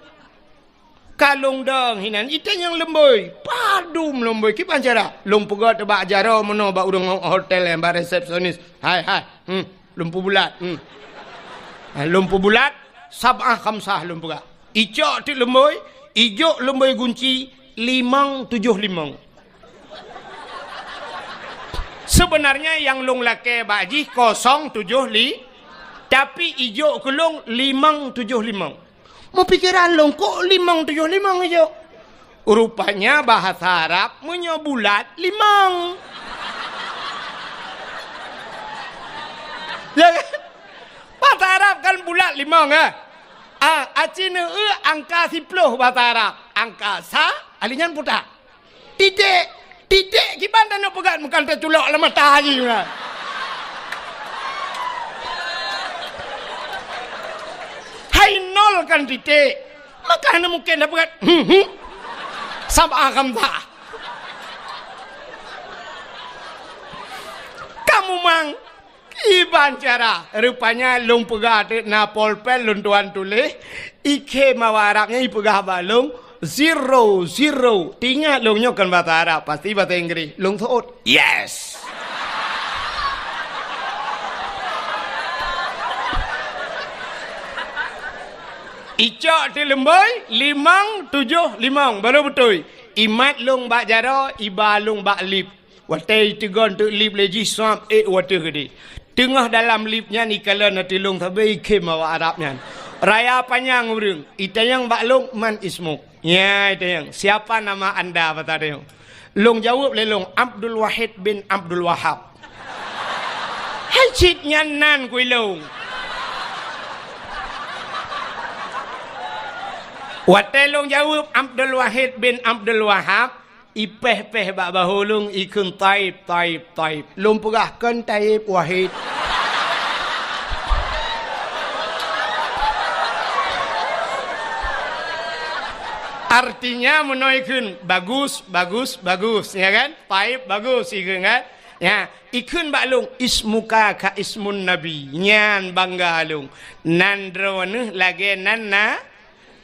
kalung dong hinan ite yang lemboi padum lemboi kiban cara lung pegat bak jaro meno bak urang hotel yang bak resepsionis hai lumpu bulat lumpu bulat sab'ah khamsah lumpu gak icok tu lemboi ijo lemboi kunci 575. Sebenarnya yang long lake baji 075 tapi ijo kelong 575. Mau pikiran long kok 575 ijo? Rupanya bahasa Arab punya bulat 5. Ya kan? Bahasa Arab kan bulat 5 kan? Acina angka 10 bahasa Arab. Angka sa alinyan putar. Titik kiban dan pegat bukan terculok lah matahari kan. Hai nol kan titik. Maka mungkin dah pegat. Sab'ah khamsah. Kamu mang iban cara rupanya lung pegah na polpen lun tuan tulis ike mawa Arabnya ipegah balung 0 tinggal lungnya kan bahasa Arab pasti bahasa Inggris lung thot yes icok di lemboi 575 baru betul imat lung bak jaro iba lung bak lip watai tigon tu lip leji swap water gede tengah dalam lipnya ni kalau nanti long tabai kem awak Arabnya. Raya panjang urang. Itayang baklong man ismuk. Ya itayang. Siapa nama anda kata dia. Long jawab le long Abdul Wahid bin Abdul Wahab. Hajit nyanan kui long. Watai long jawab Abdul Wahid bin Abdul Wahab. Ipeh-peh bak bahulung ikun taib. Lum pegahkan taib wahid. Artinya menoikun bagus, ya kan? Taib bagus ikun kan? Ya, ikun baklung ismuka ka ismun nabi. Nyan bangga lung. Nandrone lagi nan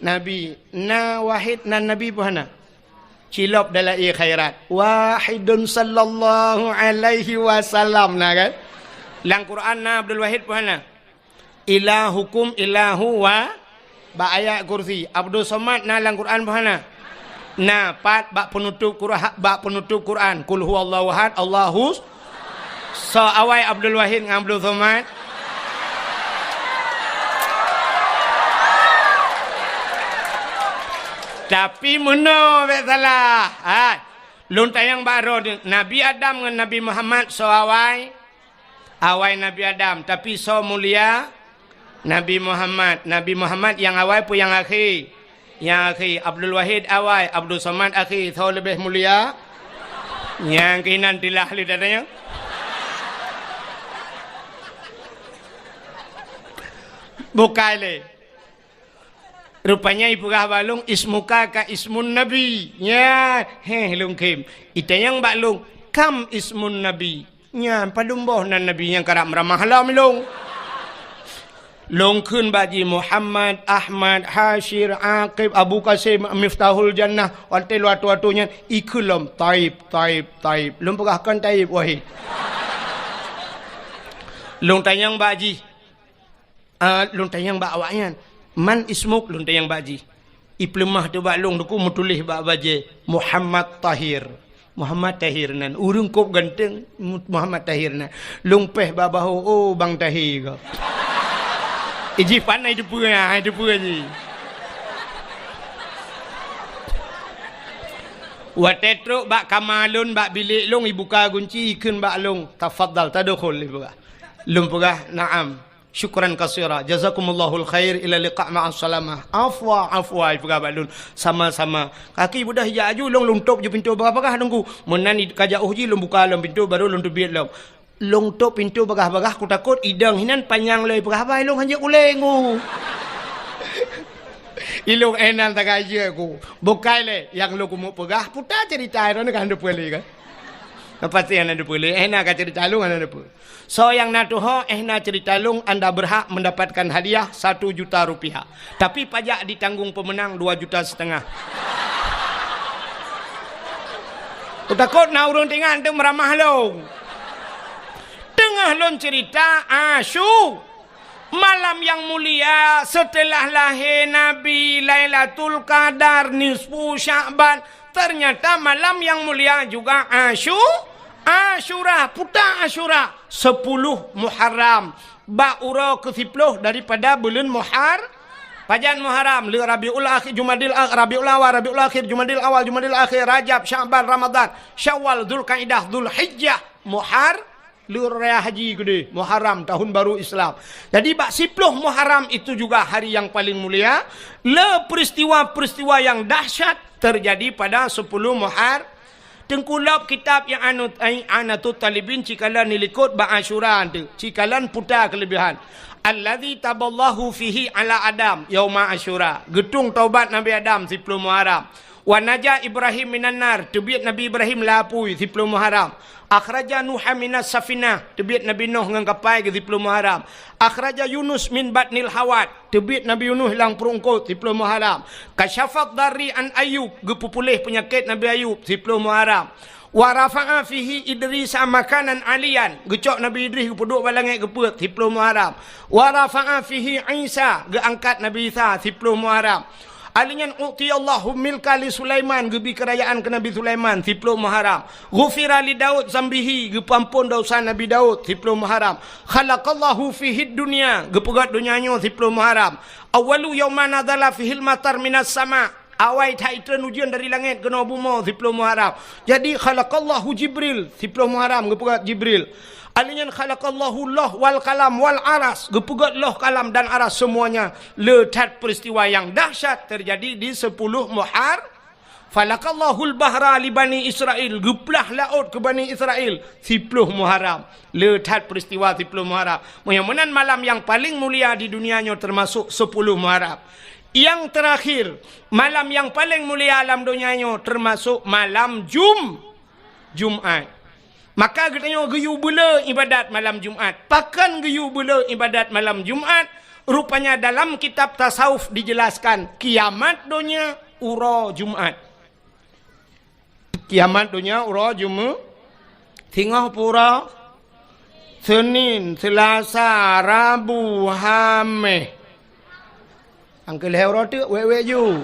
nabi. Na wahid nan nabi puhana. Cilop dalam khairat wahidun sallallahu alaihi wasallam nah kan lang Quran na Abdul Wahid puhana ilahukum ilahu ba ayat kursi. Abdul Somad nalang Quran bahana. Nah, pat bak penutup Quran. Qul huwallahu ahad, Allahus. So awai Abdul Wahid dengan Abdul Somad. Tapi mana tak salah. Lun tayang baro Nabi Adam dengan Nabi Muhammad so awai Nabi Adam, tapi so mulia Nabi Muhammad. Nabi Muhammad yang awal pun yang akhir. Yang akhir Abdul Wahid awal, Abdul Somad akhir. So lebih mulia yang kinan tilah lidahnya. Bukai le. Rupanya ibu kah balung ismuka ka ismun nabi. Ya, lung kim. Ita yang balung kam ismun nabi. Ya, padumboh nan nabi yang karam ramah lam lung. Long kun baji Muhammad, Ahmad, Hashir, Aqib, Abu Qasim, Miftahul Jannah, waltel watu-watunya ikulam taib. Lung pegahkan taib wahid. Lung tanyang baji. Lung tanyang ba awaknya. Man ismuk lun tayang baji. Iplemah tu bak long duku mutulih bak baje Muhammad Tahir. Muhammad Tahir nan urung kop ganteng Muhammad Tahir nan. Long peh babahu oh bang Tahir. Iji panai depu ji. Watetro bak kamalun bak bilik long ibuka gunci ikun bak long tafaddal tadkhul ibuka. Long pegah na'am. Syukran kasira. Jazakumallahul khair ila liqa' ma'as salamah. Afwa ibu sama-sama. Kaki budah hijau long luntup je pintu bagah-bagah nunggu. Menan kajak uji long buka long pintu baru long tubit long. Long top pintu bagah-bagah ku takut idang hinan panjang lei bagah-bagah long hanje ulengu. Ilong enan tak aja ku. Bukai le yang lo kumu pegah puta cerita ron kan depu le kan. Pasti anda depu le enak cerita long anda depu. So yang natuho cerita long anda berhak mendapatkan hadiah 1 juta rupiah. Tapi pajak ditanggung pemenang 2,5 juta. Takut na urun tengah tu meramah long. Tengah long cerita Asyu. Malam yang mulia setelah lahir Nabi, Lailatul Qadar, nisfu Sya'ban. Ternyata malam yang mulia juga Asyura, puta Asyura 10 Muharram. Ba'ura ke-10 daripada bulan Pajan Muharram, Rabiul Akhir, Jumadil Rabiul Awal, Rabiul Akhir, Jumadil Awal, Jumadil Akhir, Rajab, Sya'ban, Ramadan, Syawal, Dzulqa'dah, Dzulhijjah, Raya Haji gede, Muharram tahun baru Islam. Jadi 10 Muharram itu juga hari yang paling mulia. Peristiwa-peristiwa yang dahsyat terjadi pada 10 Muharram. Tengkulap kitab yang Anatut Talibin cikalan nilikut Ba'asyura tu. Cikalan putar kelebihan. Alladzi taballahu fihi ala Adam yauma Asyura. Getung taubat Nabi Adam 10 Muharram. Wa naja Ibrahim minan nar. Tebit Nabi Ibrahim lapui 10 Muharram. Akhraja Nuha minas safinah. Tebit Nabi Nuh dengan kapal ke 10 Muharram. Akhraja Yunus min batnil hawat. Tebit Nabi Yunus hilang perungkut 10 Muharram. Kasyafat dari an Ayub. Gepupulih penyakit Nabi Ayub 10 Muharram. Wa rafa'a fihi Idris makanan alian. Gecok Nabi Idris gepuduk balangit geput 10 Muharram. Wa rafa'a fihi Isa. Geangkat Nabi Isa 10 Muharram. Alinyan u'tiyallahu milka li Sulaiman. Gebi kerajaan ke Nabi Sulaiman 10 Muharram. Ghufira li Daud zambihi. Gepampun dosa Nabi Daud 10 Muharram. Khalaqallahu fihi dunia. Gepegat dunianya 10 Muharram. Awalu yawma nadala fihil matar minas sama. Awai taitran ujian dari langit kena bumi 10 Muharram. Jadi khalaqallahu Jibril 10 Muharram. Gepegat Jibril. Alinyan khalaqallahu Allah wal kalam wal aras. Gepegat loh kalam dan aras semuanya. Letat peristiwa yang dahsyat terjadi di 10 Muharram. Falaqallahu al-bahra li Bani Israel. Geplah laut ke Bani Israel 10 Muharram. Letat peristiwa 10 Muharram. Mudah-mudahan malam yang paling mulia di dunianya termasuk 10 Muharram. Yang terakhir, malam yang paling mulia alam dunianya termasuk malam Jumat. Maka katanya geyu bela ibadat malam Jumat. Pakan geyu bela ibadat malam Jumat. Rupanya dalam kitab tasawuf dijelaskan kiamat dunia ura Jumat. Kiamat dunia ura Jumat. Tengah pura Senin, Selasa, Rabu, Khamis. Uncle hero tu we you.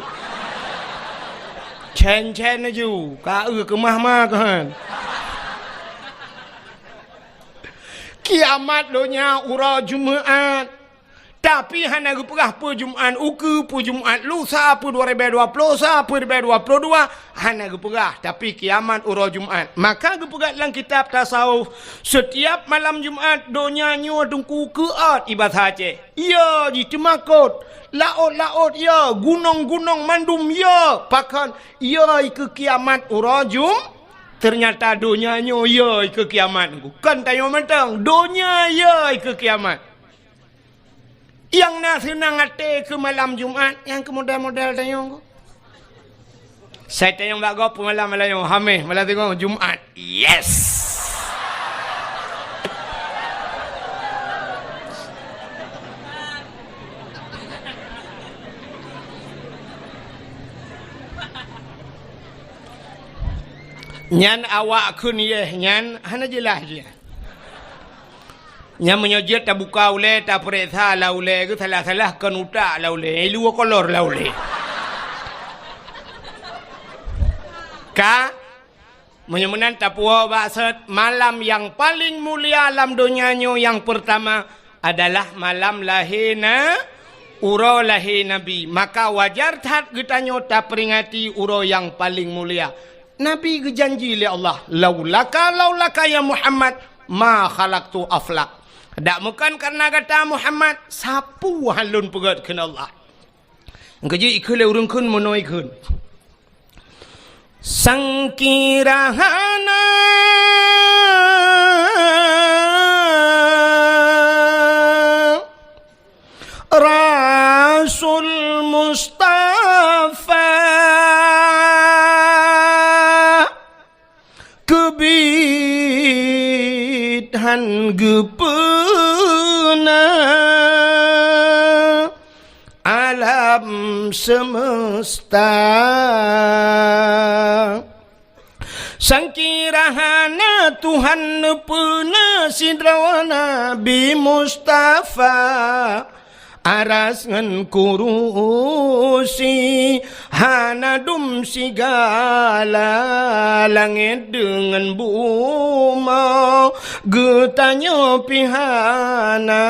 Chen you. Ka ke mah kan. Kiamat donya ura Jumaat. Tapi hana perah pu Jumaat uku pu Jumaat lusa pu 2020 sa pu 2022 hana perah tapi kiamat ura Jumaat. Maka perah dalam kitab tasawuf setiap malam Jumaat donya nyo dengku keat ibadah je. Ya di temakot laut ya gunung mandum ya pakan ya ke kiamat ura Jumaat. Ternyata donya nyo ya ke kiamat. Kan tayo mentang donya ya ke kiamat. Yang nak senang hati ke malam Jumaat, yang ke model-model tayang. Saya tayang tak apa malam yang hamil, malam tengok Jumaat. Yes. Nyan awak kun ye, nyan hana jelas je. Nyan menyojit tak buka ule, tak periksa lah ule, ke salah-salah kan utak lah ule, luar kolor lah ule. Ka, menyemenan tak puas maksud malam yang paling mulia alam dunianya yang pertama adalah malam lahirnya uro lahir Nabi. Maka wajar tak kita nyota peringati uro yang paling mulia. Nabi berjanji oleh Allah, laulaka ya Muhammad ma khalaqtu aflak. Tak bukan karena kata Muhammad sapu halun pegat kena Allah. Keji ikhle urung kun monoi kun. Sangkirahana Rasul Mustafa kebidhan gepena alam semesta sangkirahana Tuhan nepena sidrawana Nabi Mustafa aras ngan kurusi hana dum sigala langit dengan buma getanya pihana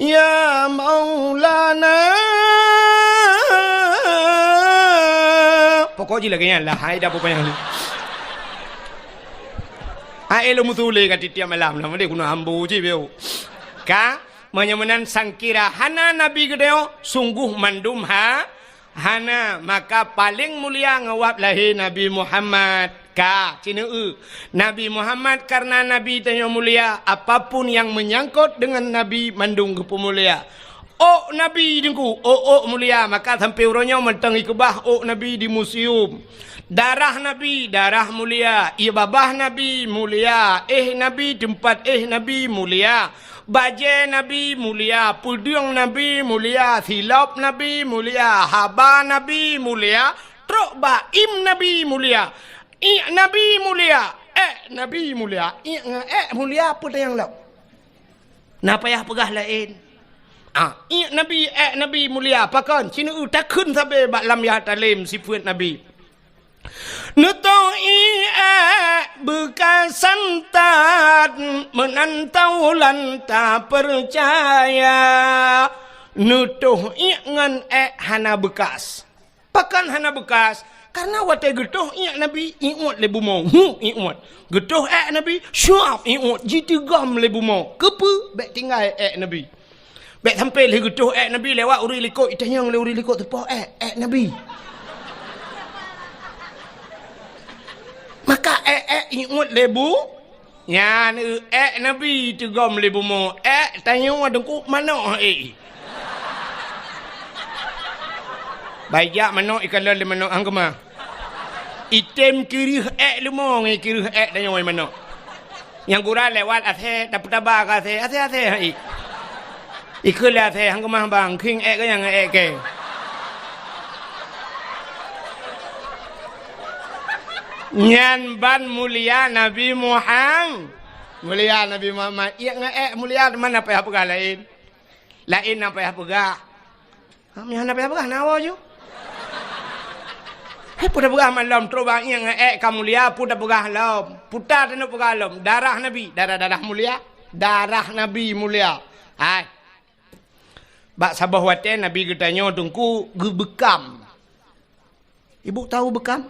ya Maulana pokoknya lagi lah hai dah apa yang ai lo mutule kat tiap malam lah mesti guna ambu je beo ka menyemenan sangkira hana Nabi gedeo sungguh mandum hana maka paling mulia ngawap lahir Nabi Muhammad ka cina Nabi Muhammad karena Nabi tanya mulia apapun yang menyangkut dengan Nabi mandung ke mulia. Oh Nabi dengku oh mulia maka sampai urangnya mentang ikebah oh Nabi di museum. Darah Nabi darah mulia, ibabah Nabi mulia, Nabi tempat Nabi mulia. Baje Nabi mulia, pudung Nabi mulia, silap Nabi mulia, haba Nabi mulia, truk baim Nabi mulia, Nabi mulia, Nabi mulia, mulia apa yang law? Napa ya pegah lain? Nabi Nabi mulia, pakan sini tak kun sampai bak lam ya talim sifat Nabi. Nutoi bekas santat menantau lanta percaya nutuh ngan hana bekas pakan hana bekas karena wate getuh Nabi iut lebu mau iut getuh Nabi syuap iut jitigam lebu mau kepu bek tinggal Nabi bek sampai le getuh Nabi lewat uri likut itanyang le uri likut tepo Nabi maka ingat lebu ya Nabi tegam lebu mo tanya adengku mana baik mana ikan lele mana anggama item kiri lemo ngai kiri tanya mana yang gura lewat ase dapat tabak ase ikut ase anggama bang king ke yang ke nyan ban mulia Nabi Muhammad mulia Nabi Muhammad mulia mana apa lain apa Mi hana apa nawa je. Pudah pegah malam terobang yang kamu lihat pudah pegah malam. Putar tenu pegah malam. Darah Nabi, darah mulia. Darah Nabi mulia. Hai. Bak sabah waten Nabi katanya tungku gebekam. Ibu tahu bekam?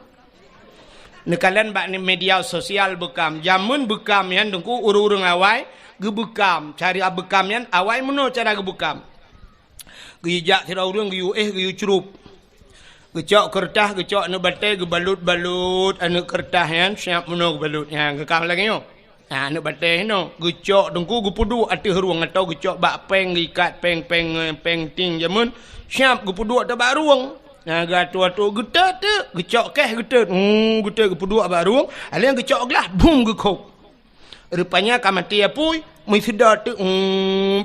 Nekalan bak ni media sosial bekam. Jamun bekam yan tungku urung-urung awai gebekam. Cari bekam yan awai meno cara gebekam. Gijak tira urung giyu giyu cerup. Gecok kertas, gecok anu batai, gebalut-balut anu kertas yan, siap meno gebalut yang gekam lagi yo. Nah, anu batai no, gecok dengku gupudu ati ruang atau gecok bak peng gikat peng ting jamun, siap gupudu atau bak ruang. Nah, gatu getet tu, gecok keh getet. Getet gupudu bak ruang, alian gecok gelas, bum gekop. Rupanya kamati apui, mai sedar tu,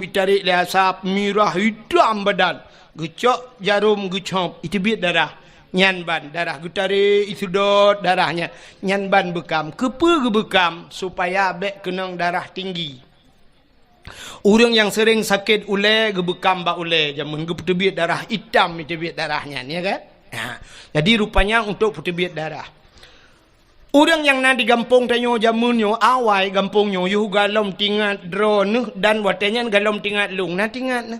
ditarik le asap merah hitam badan. Gecok jarum gecop itu biar darah nyan ban darah gutare isudot darahnya nyan ban bekam kepe gebekam supaya bek kenang darah tinggi. Orang yang sering sakit ule gebekam ba ule jamun geputebit darah hitam itu biar darahnya ni kan. Nah, jadi rupanya untuk putebit darah. Orang yang na di gampung tanyo jamunyo awai gampungnya yu galom tingat drone dan watenya galom tingat lung na tingat na.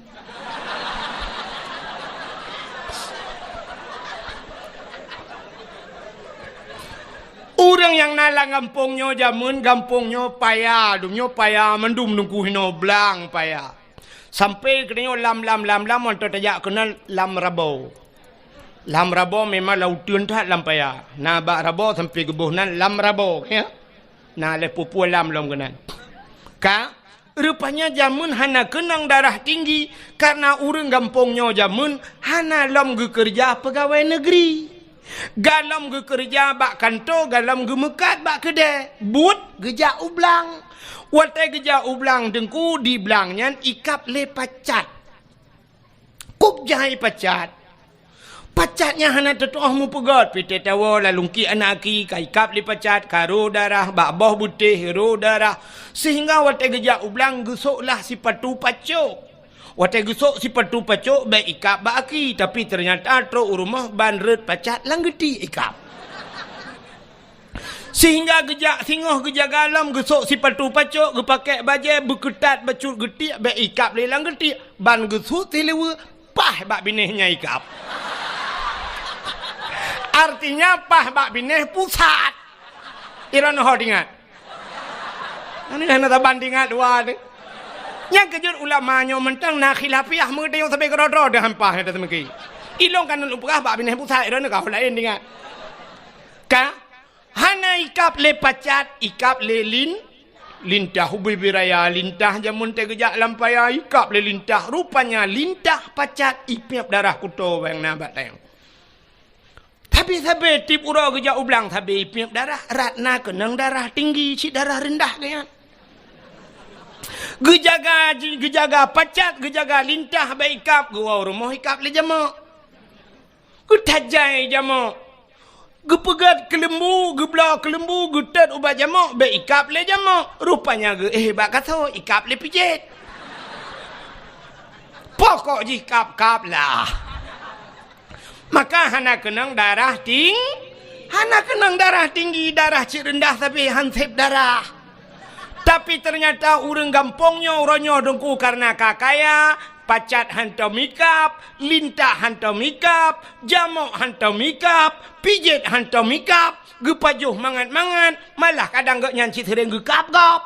Orang yang nalang gampungnya jamun gampungnya payah, dumnya payah mendum nunggu hino blang payah. Sampai kena lam untuk tajak kena lam rabo. Lam rabo memang lautan tak lam payah. Na bak rabo sampai gebuhnan lam rabo ya. Na le pupu lam kena. Ka rupanya jamun hana kenang darah tinggi karena orang gampungnya jamun hana lam kerja pegawai negeri. Galam ge kerja bak kantor, galam ge mekat bak kedai. But geja ublang. Watai geja ublang dengku di belangnya ikap le pacat. Kup jahai pacat. Pacatnya hana tetuah mu pegat. Pite tawa lalungki anaki ka ikap le pacat karo darah bak boh butih ro darah. Sehingga watai geja ublang gesoklah si patu pacok. Watai gesok si patu pacok baik ikap bak aki. Tapi ternyata tro rumah ban red pacat lang geti ikap. Sehingga gejak singoh gejak galam gesok si patu pacok gepakai bajai berketat bacut geti baik ikap le lang geti. Ban gesok telewa pah bak binehnya ikap. Artinya pah bak bineh pusat. Iran ho ingat. Ini hanya bandingan dua ni. Yang kejut ulamanya mentang nak khilafiyah mengerti yang sampai kerodro dah hampah ada semegi. Ilong kan lupukah bak bineh pusat iran kau lain ingat. Ka hana ikap le pacat ikap le lintah ubi biraya lintah jamun te gejak lampaya ikap le lintah rupanya lintah pacat ipiap darah kuto yang nabat tayang. Tapi tip uro gejak ublang tapi ipiap darah ratna kenang darah tinggi si darah rendah kan. Gejaga pacat, gejaga lintah baik ikap, gua rumah ikap le jamak. Getajai jamak. Gepegat kelembu, gebla kelembu, getat ubat jamak, baik ikap le jamak. Rupanya bak kata ikap le pijit. Pokok jikap-kap lah. Maka hana kenang darah hana kenang darah tinggi, darah cik rendah tapi hansip darah. Tapi ternyata orang gampongnya orangnya dengku karena kakaya, pacat hantar mikap, lintah hantar mikap, jamok hantar mikap, pijit hantar mikap, gepajuh mangat-mangat, malah kadang gak nyanci sering gekap-gap.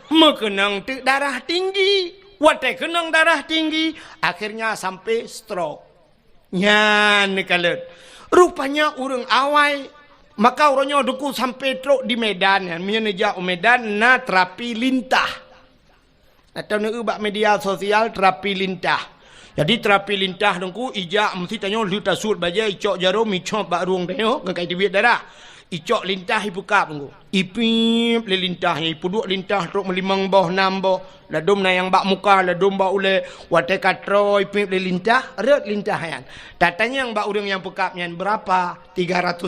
Mekenang darah tinggi, watai kenang darah tinggi, akhirnya sampai stroke. Nyan kalet. Rupanya orang awai. Maka orangnya duku sampai truk di Medan. Menyeja Medan na terapi lintah. Atau nak ubah media sosial terapi lintah. Jadi terapi lintah dengku ijak mesti tanya lu tasut baja icok jarum icok bak ruang tanya kai tibit darah. Icok lintah ipukap dengku. Ipip le lintah ipu duk lintah truk melimang boh enam boh. Ladum na yang bak muka ladum bak ule watai katro ipip le lintah red lintah yan. Tatanya yang bak urang yang pekapnya berapa? 300.000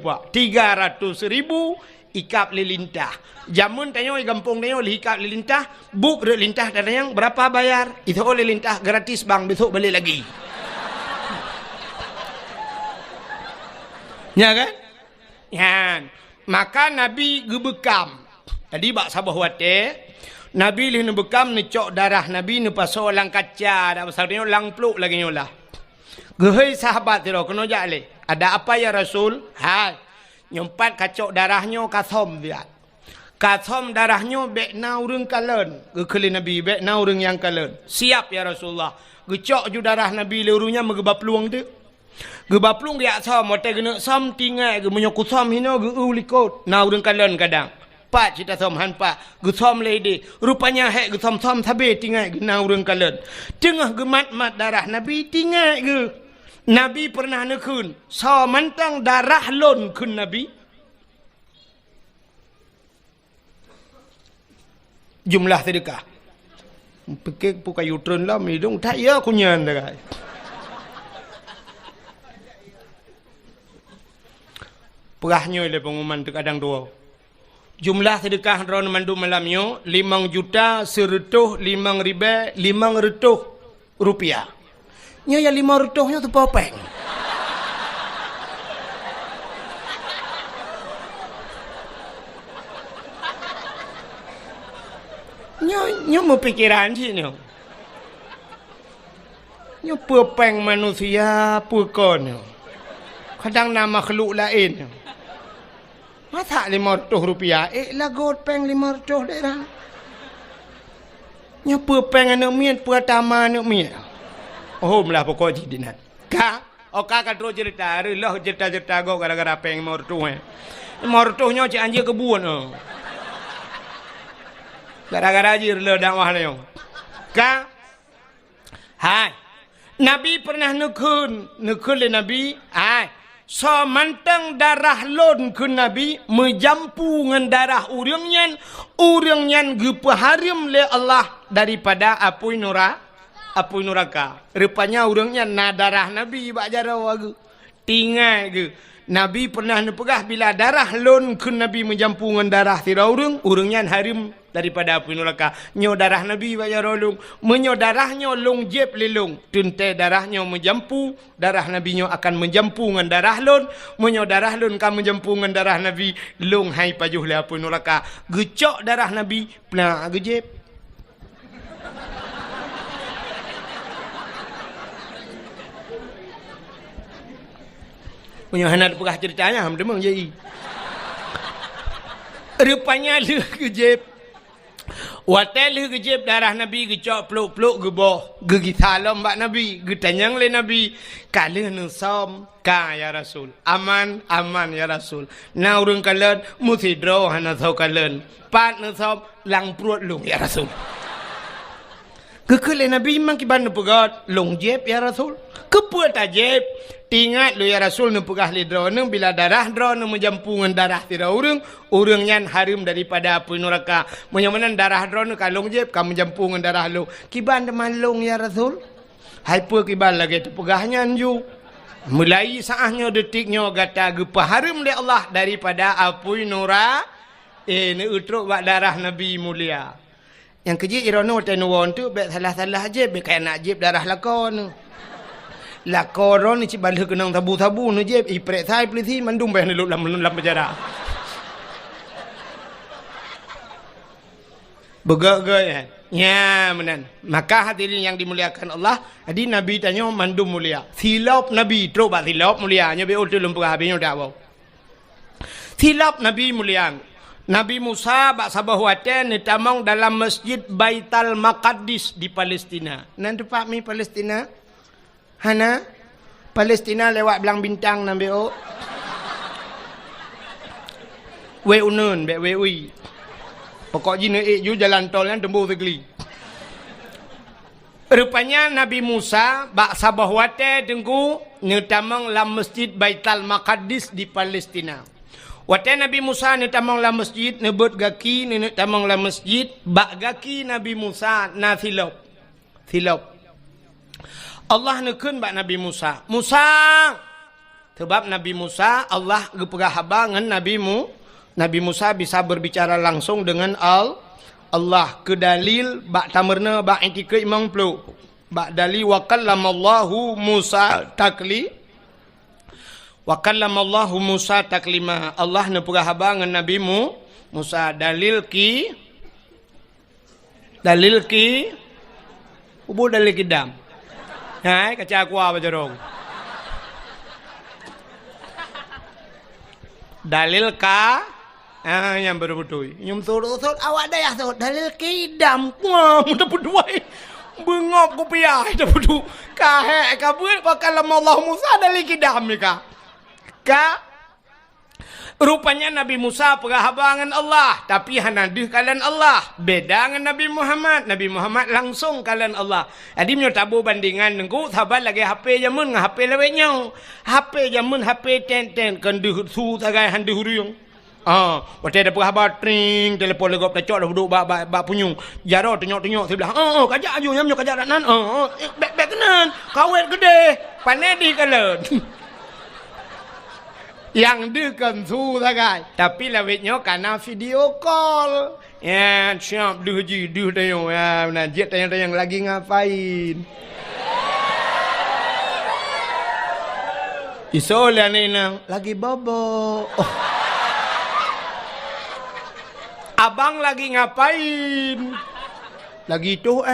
pak. 300.000 ikap lilintah. Jamun tanya gampung tanya ikap lilintah, buk lilintah tanya berapa bayar? Itu lilintah gratis bang, besok balik lagi. Ya kan? Ya. Maka Nabi gebekam. Tadi bak sabah wate, Nabi lih bekam ni cok darah Nabi ni pasal lang kaca, dak pasal ni lang pluk lagi nyolah. Gehei sahabat tiro kena jale. Ada apa ya Rasul? Hai. Nyempat kacok darahnya kasom dia. Kasom darahnya bekna urang kalen. Gekeli Nabi bekna urang yang kalen. Siap ya Rasulullah. Gecok ju darah Nabi lerunya megeba peluang tu. Geba peluang dia som mote gena som tingai ge menyoku som hino ge ulikot. Na urang kalen kadang. Pak cita som han pak. Ge som lady. Rupanya hek ge som tabe tingai ge na urang kalen. Tengah ge mat darah Nabi tingai ge. Nabi pernah nekun so mantang darah lon kun Nabi jumlah sedekah pekek pukai utron lah midung tak ya kunyan dah perahnya le pengumuman tu kadang dua jumlah sedekah ron mandu malamnya 5 juta 100 5 rupiah. Nya ya 5 rutuhnya tu popeng. Nya mau pikiran sih nya. Nya popeng manusia pukon. Kadang nama makhluk lain. Masa 500 rupiah? Lagot peng 500 dah. Nya popeng anak mian pertama anak mian. Oh melah pokok jidinat. Ka, oka kan terus cerita, lah cerita go gara-gara peng mortuh. Mortuhnya cik anjir kebun. Gara-gara anjir le dakwah le. Ka, hai. Nabi pernah nekun le Nabi, hai. So mantang darah lon ke Nabi menjampu ngan darah urang nyan gepaharim le Allah daripada apui neraka. Rupanya orangnya na darah Nabi bak jarau agu. Tinggal ke. Nabi pernah nepegah bila darah lon ke Nabi menjampungan darah tira orangnya harim daripada api neraka. Nyo darah Nabi bak jarau long. Menyo darahnya long jeb lelong. Tunte darahnya menjampu. Darah Nabi nyo akan menjampungan darah lon. Menyo darah lon kan menjampungan darah Nabi. Long hai pajuh le api neraka. Gecok darah Nabi. Pernah gejeb. Punya hanat pegah ceritanya ham demang jadi. Rupanya lu kejep. Watel lu kejep darah Nabi gecok peluk-peluk geboh. Gigi salam bak Nabi, getanyang le Nabi. Kala nu som ka ya Rasul. Aman ya Rasul. Na urang kalen musidro hana thau kalen. Pat nu som lang prut lung ya Rasul. Kekele Nabi mang kiban nu pegat long jeb ya Rasul. Kepuat ajeb. Tingat lu ya Rasul nu pegah lidro nu bila darah dro nu menjampungan darah tira urang nyan harim daripada api neraka. Menyamanan darah dro nu kalong jeb kamu jampungan darah lu. Kiban malong ya Rasul. Hai pu kiban lagi tu pegahnya anju. Mulai saahnya detiknya gata gepa harim de Allah daripada api neraka. Ni utruk bak darah Nabi mulia. Yang keji irono tenuwon tu bet salah-salah je bet kayak nak jeb darah lakon. Lakoron ni cik balik kenang tabu-tabu ni je iprek thai peliti mandum bah ni lam penjara. Begak-gak ya menan. Maka hadirin yang dimuliakan Allah, jadi Nabi tanya mandum mulia. Silap Nabi terus bak silap mulia nya be ultu lum pegah habisnya dak bau. Silap Nabi mulia. Nabi Musa bak sabah waten ni tamang dalam Masjid Baitul Maqdis di Palestina. Nan tempat mi Palestina? Hana Palestina lewat belang bintang nambe o. We unun be we ui. Pokok jina ju jalan tol yang tembuh segeli. Rupanya Nabi Musa bak sabah wate tengku netamang lam Masjid Baitul Maqdis di Palestina. Wate Nabi Musa netamang lam masjid nebut gaki netamang lam masjid bak gaki Nabi Musa na silop. Allah nekun bak Nabi Musa. Musa. Sebab Nabi Musa Allah gepegah haba ngan Nabi Musa bisa berbicara langsung dengan Allah. Ke dalil bak tamerna bak etika imam pelu. Bak dalil wa kallamallahu Musa taklima. Allah ne perahaba dengan Nabi Musa. Dalil ki ubu dalil kidam. Hai kaca aku apa jorong. Dalil ka yang betul-betul. Nyum surut awak dah tu dalil kidam. Wah, mudah berdua. Bengop ku piah dah betul. Ka kabut bakal Allah Musa dalil kidam ni ka. Rupanya Nabi Musa perhabangan Allah. Tapi hanadih kalian Allah. Beda dengan Nabi Muhammad. Nabi Muhammad langsung kalian Allah. Jadi menyo tabu bandingan nengku. Sahabat lagi HP jamun dengan HP lewetnya. HP jamun HP ten. Kenduh su tagai handuh huriung. Waktu ada perhabat tring. Telepon legop tecok dah duduk bak punyung. Jaro tengok-tengok. Saya bilang. Kajak aju yang menyo kajak nan. Bek kenan. Kawet gede. Panedi kalian. Yang dekan su sagai. Tapi lawitnya karena video call. Ya, siap duh tayang. Ya, najit tayang lagi ngapain. Isol ya nina lagi bobo. Abang lagi ngapain? Lagi tuh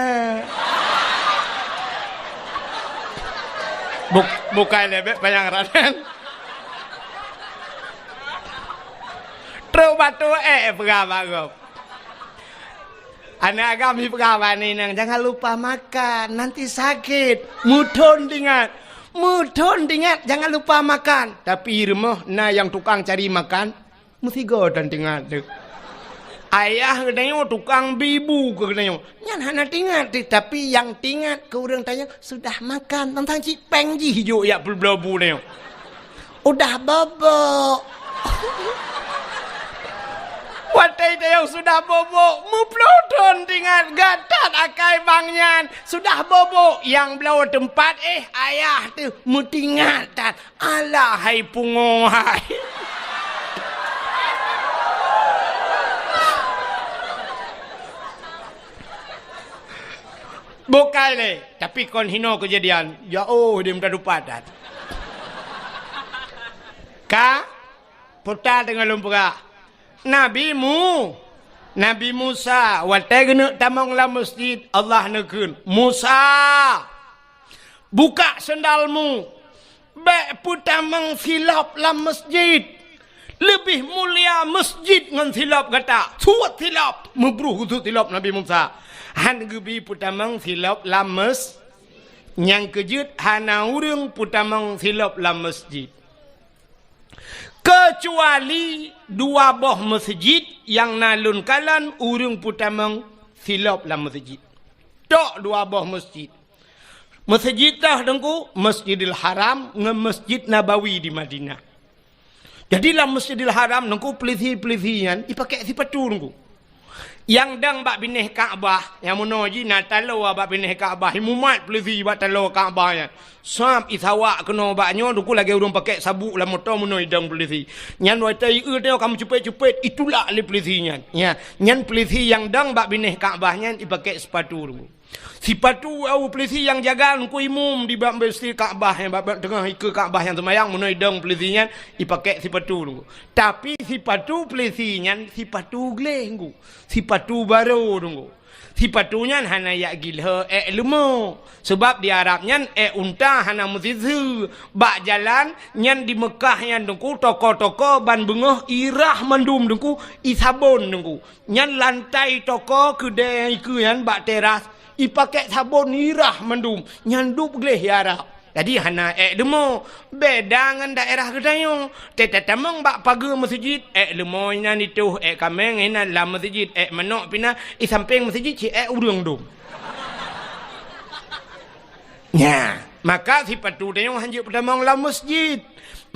Bukan lebek panjang raden. Batu berapa. Anak kami pegawai ni jangan lupa makan, nanti sakit. Mudon ingat, jangan lupa makan. Tapi rumah yang tukang cari makan, mesti godan tinggal tu. Ayah katanya tukang bibu katanya. Yang hana tinggal, tapi yang tinggal ke orang tanya sudah makan. Tentang cipeng ji hijau ya belbelabu ni. Udah bobo. Watai yang sudah bobo, muplodon dengan gatat akai bangnya sudah bobo yang belau tempat ayah tu mutingatan alah hai pungohai. Bukai le, tapi kon hino kejadian. Ya dia minta dupadan. Putar dengan lumpur. Nabi Musa watai kena tamang la masjid Allah nekun Musa buka sendalmu baik putamang silap la masjid lebih mulia masjid ngan silap kata suat silap mebruh tu silap Nabi Musa han gebi putamang silap la yang kejut hana urang putamang silap la masjid kecuali dua boh masjid yang nalun kalan urung putamang silap la masjid. Tok dua boh masjid. Masjid dah dengku Masjidil Haram dengan Masjid Nabawi di Madinah. Jadi lah Masjidil Haram dengku pelisi-pelisian dipakai sipatu dengku. Yang dang bak bineh Kaabah yang monoji natalo bak bineh Kaabah mumat pelisi bak talo Kaabah ya. Sap isawak kena baknya dengku lagi urung pakai sabuk lah motor monoi dang pelisi. Nyan watai dia kamu cepet-cepet itulah le pelisinya. Ya, nyan pelisi yang dang bak bineh Kaabahnya dipakai sepatu dengku. Sipatu au pelisi yang jaga ku imum di bab besi Kaabah yang bab tengah ke Kaabah yang semayang menoi dang pelisinya dipakai sipatu dulu. Tapi sipatu pelisinya sipatu gleng sipatu baru dulu. Sipatunya hana ya gilha lemo sebab di Arabnya unta hana musizu bak jalan nyan di Mekah yang dengku toko-toko ban bengah irah mandum dengku isabon dengku nyan lantai toko kedai ke yan bak teras ipakai sabun irah mendum nyandup gleh ya Arab. Jadi hana demo beda dengan daerah kedayo. Tetamang bak pagar masjid lemo ina itu kameng ina la masjid menok pina samping masjid ci urang dum. Ya, maka sifat tu dayo hanjut pertama la masjid.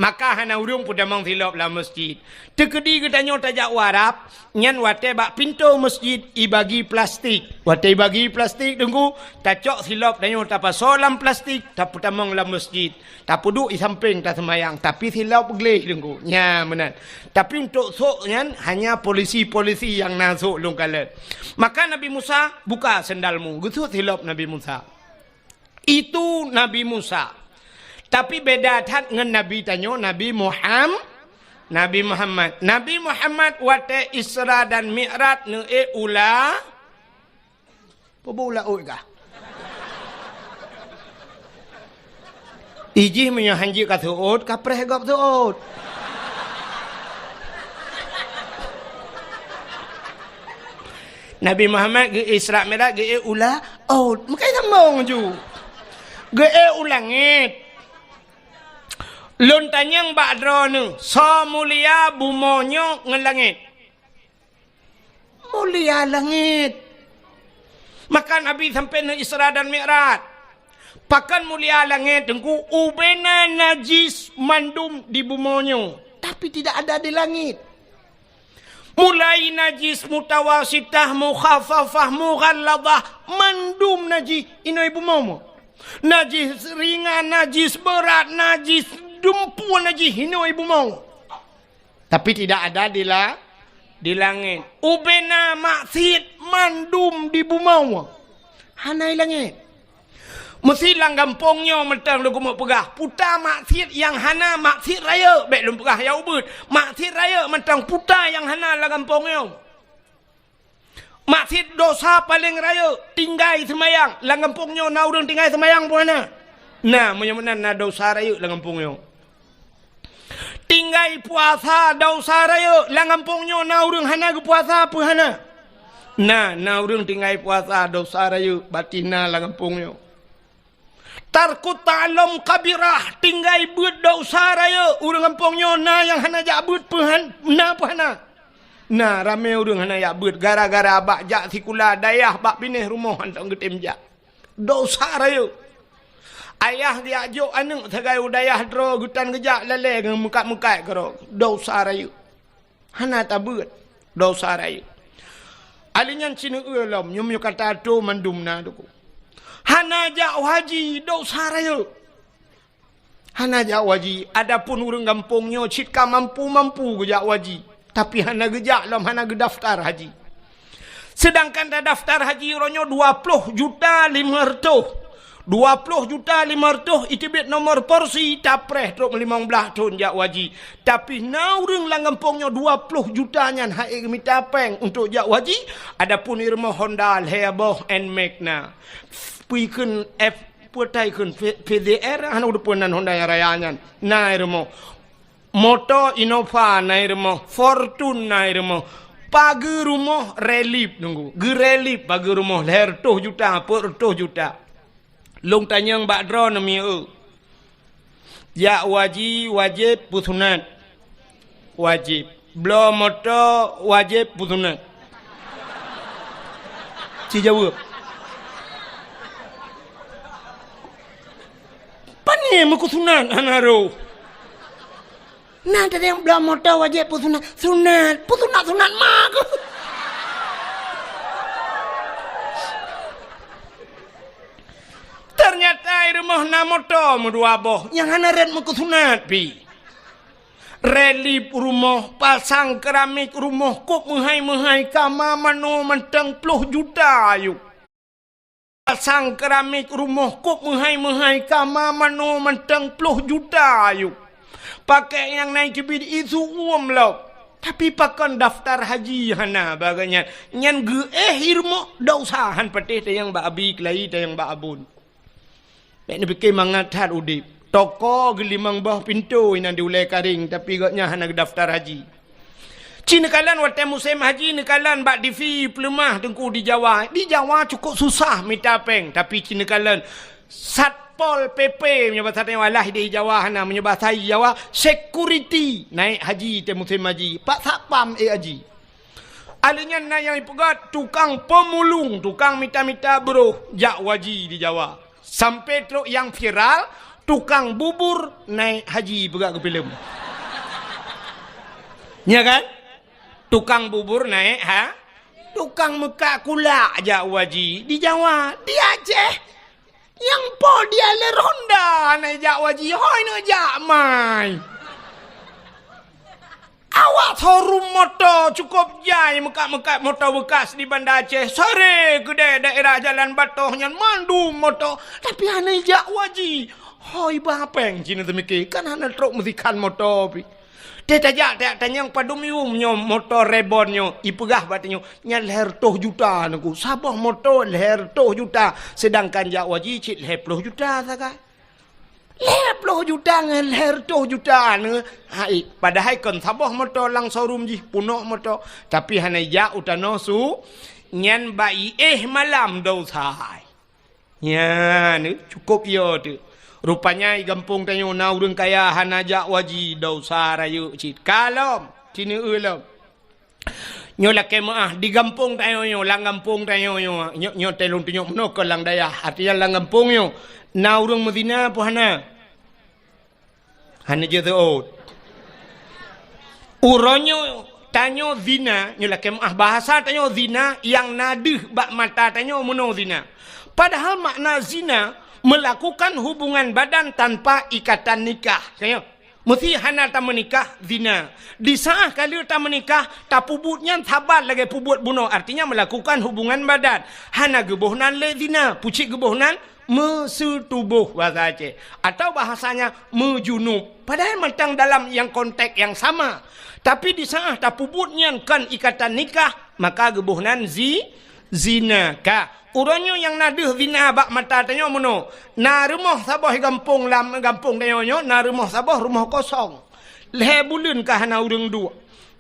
Maka hana urung pun damang silap lah masjid. Tekedi ke tanya tajak warap. Nyan wate bak pintu masjid ibagi plastik. Wate ibagi plastik tunggu. Tacok silap tanya tapa solam plastik. Tapu tamang lah masjid. Tapu duduk di samping tak semayang. Tapi silap gelih tunggu. Ya benar. Tapi untuk sok nyan hanya polisi-polisi yang nasuk long kala. Maka Nabi Musa buka sendalmu. Gitu silap Nabi Musa. Itu Nabi Musa. Tapi beda tak dengan Nabi tanyo Nabi Muhammad. Nabi Muhammad wate Isra dan Mi'raj ne ula. Apa ula oi kah? Iji menyo hanji ka suut ka preh gop suut. Nabi Muhammad ge Isra Mi'raj ge ula out. Makai sambung ju. Ge ulangit. Lontanyang bakdro nu so mulia bumonyo ngelangit. Mulia langit. Maka Nabi sampai ne Isra dan Mi'raj. Pakan mulia langit tengku ubena najis mandum di bumonyo. Tapi tidak ada di langit. Mulai najis mutawasitah mukhafafah mughalladah mandum najis inoy bumomo. Najis ringan, najis berat, najis dumpuan aja hino ibu mau. Tapi tidak ada di langit. Ubena maksiat mandum di bumau. Hanai langit. Mesti langgampongnya mentang lu kumuk pegah. Puta maksiat yang hana maksiat raya. Baik lu pegah ya ubud. Maksiat raya mentang puta yang hana langgampongnya. Maksiat dosa paling raya. Tinggai semayang. Langgampongnya na urang tinggai semayang pun hana. Nah, menyamanan na dosa raya langgampongnya. Tinggai puasa dosa raya langampungnya na urang hana ke puasa apa hana. Na urang tinggai puasa dosa raya batina langampungnya. Tarkut ta'lam kabirah tinggai buat dosa raya urang kampungnya na yang hana jak buat pahan na apa hana. Na ramai urang hana jak buat gara-gara bak jak sikula dayah bak pinih rumah hantar getim jak. Dosa raya. Ayah dia ajuk anak segai udayah dro gutan gejak lele dengan muka-muka kero. Dosa raya. Hana tabut. Dosa raya. Alinyan sini ulam. Nyum kata tu mandumna duku. Hana jak haji. Dosa raya. Hana jak haji. Adapun urang kampungnya citka mampu-mampu gejak haji. Tapi hana gejak lam hana gedaftar haji. Sedangkan daftar haji ronyo 20 juta 500. 20 juta 500 itibit nomor porsi tapreh truk 15 tahun jak waji. Tapi naureng langampongnya 20 juta nyan haik mitapeng untuk jak waji. Adapun irma Honda Heboh and Magna. Puikun F putai kun PDR hana udupunan Honda yang raya nyan. Na irma Moto Innova na irma Fortune na irma pagi rumah relief nunggu. Gerelif pagi rumah leher 2 juta per 2 juta. Long tanyang bakdro nami ya wajib pusunat. Wajib. Belum moto wajib pusunat. Si jawab. Pani mukusunat anaro. Nah, ada yang belum moto wajib pusunat. Sunat mak. Ternyata rumah namoto mudua boh yang hana red mukusunat pi. Relip rumah pasang keramik rumah kok menghai kama mano mentang 10 juta ayu. Pasang keramik rumah kok menghai kama mano mentang 10 juta ayu. Pakai yang naik kebid itu uam lau. Tapi pakai daftar haji hana baganya. Nyan irmo dausahan patih tayang ba abi kelai tayang ba abun. Ini bikin mangatat udip. Toko gelimang bah pintu yang diulai karing. Tapi gaknya hana daftar haji. Cina kalan waktu musim haji ni kalan bak divi pelemah tengku di Jawa. Di Jawa cukup susah minta peng. Tapi cina kalan Satpol PP menyebab satnya walah di Jawa hana menyebab saya Jawa security naik haji te musim haji. Pak Satpam haji. Alinya na yang ipegat tukang pemulung, tukang mita-mita bro jak waji di Jawa. Sampai truk yang viral, tukang bubur naik haji bergerak ke film. Ya kan? Tukang bubur naik tukang Mekah kula aja waji di Jawa, di Aceh. Yang po dia le ronda naik jak waji, hoi no jak mai. Awak showroom motor cukup jai Mekah motor bekas di Bandar Aceh. Sore kedai daerah Jalan Batoh yang mandu motor. Tapi hana jak waji. Hoi bapeng Cina temiki. Kan hana truk mesikan motor pi. Dia tanya padum yum nyom motor rebonnya. Ipegah batanya. Nya leher 2 juta naku. Sabah motor leher 2 juta. Sedangkan jak waji cik leher 10 juta sakai. Leher 10 juta dengan leher 2 juta ne. Hai, padahal kan sabah motor lang showroom ji punok motor. Tapi hana jak utano su nyan bai malam dau sai. Ya ne cukup yo tu. Rupanya di kampung tanya na urang kaya hana jak waji dau sarayu cit. Kalom cina ulom. Nyo la kemaah di kampung tanya nyo lang kampung tanya nyo telung tunyo meno ke lang daya. Artinya lang kampung nyo. Na urang Medina apa hana? Hana je tu. Uronyo tanyo zina, nyo la kemaah bahasa tanyo zina yang nadih bak mata tanyo meno zina. Padahal makna zina melakukan hubungan badan tanpa ikatan nikah. Kaya mesti hana tak menikah zina. Di saat kali tak menikah tak pubutnya sabar lagi pubut bunuh. Artinya melakukan hubungan badan. Hana gebohnan le zina. Pucik gebohnan mesetubuh bahasa Aceh. Atau bahasanya mejunub. Padahal mentang dalam yang konteks yang sama. Tapi di saat tak pubutnya kan ikatan nikah, maka gebohnan zina ka. Urangnya yang nadih zina bak mata tanya meno. Na rumah sabah kampung tanya na rumah sabah rumah kosong. Leh bulan ka hana urang dua.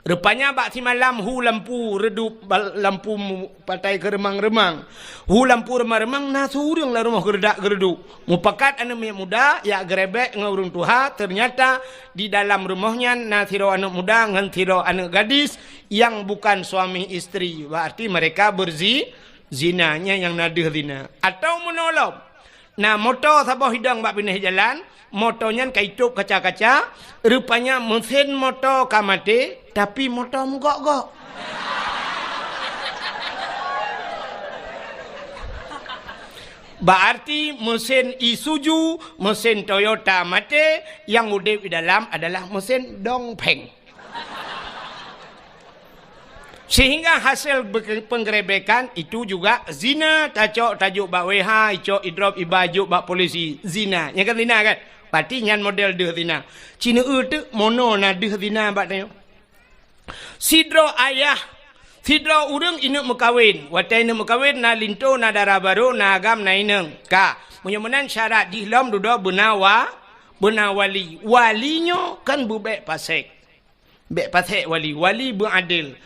Rupanya bak si malam hu lampu redup lampu patai ke remang-remang. Hu lampu remang-remang na surang lah rumah geredak-gereduk. Mupakat anak muda ya gerebek dengan urang tuha. Ternyata di dalam rumahnya na tiro anak muda dengan tiro anak gadis yang bukan suami istri. Berarti mereka zinanya yang nadih zina. Atau menolong. Nah motor sabah hidang bak pindah jalan. Motornya kaitup kaca-kaca. Rupanya mesin motor kamate. Tapi motor menggok-gok. Berarti mesin Isuzu, mesin Toyota mate. Yang udip di dalam adalah mesin dongpeng. Sehingga hasil penggerebekan itu juga zina. Tajuk bak WH, icok idrop ibajuk bak polisi. Zina. Yang kan zina kan? Berarti nyan model deh zina. Cina tu mono na deh zina bak tanya. Sidro ayah. Sidro urang inuk mekawin. Watai inuk mekawin na linto na darah baru na agam na ineng. Ka. Menyemenan syarat dihlam duduk benawali. Walinyo kan bubek pasek. Bek pasek wali. Wali beradil.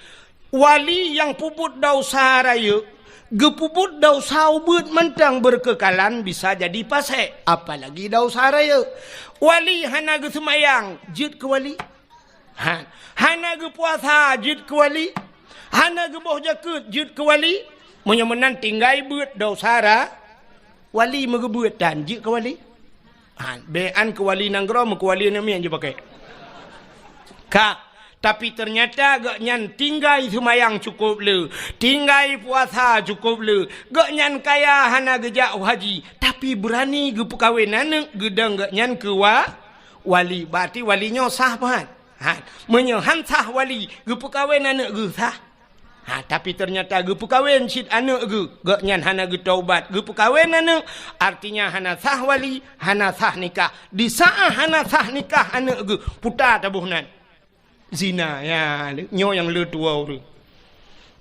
Wali yang puput dosa raya, gepuput dosa ubud mentang berkekalan bisa jadi pasek. Apalagi dosa raya. Wali hana ge semayang, jid ke wali. Hana ge puasa, jid ke wali. Hana ge boh jakut, jid ke wali. Menyemenan tinggai buat dosa raya. Wali megebut dan jid ke wali. Bean ke wali nanggrom, ke wali nami yang je pakai. Kak. Tapi ternyata gak nyan tinggai semayang cukup le. Tinggai puasa cukup le. Gak nyan kaya hana gejak haji. Tapi berani ge perkahwin anak. Gedang gak nyan ke wali. Berarti walinya sah banget. Menyehan sah wali. Ge perkahwin anak ge sah. Tapi ternyata ge perkahwin sid anak ge. Gak nyan hana ge taubat. Ge perkahwin anak. Artinya hana sah wali. Hana sah nikah. Di saat hana sah nikah anak ge. Putar tabuhnan. Zina ya nyo yang le tua tu.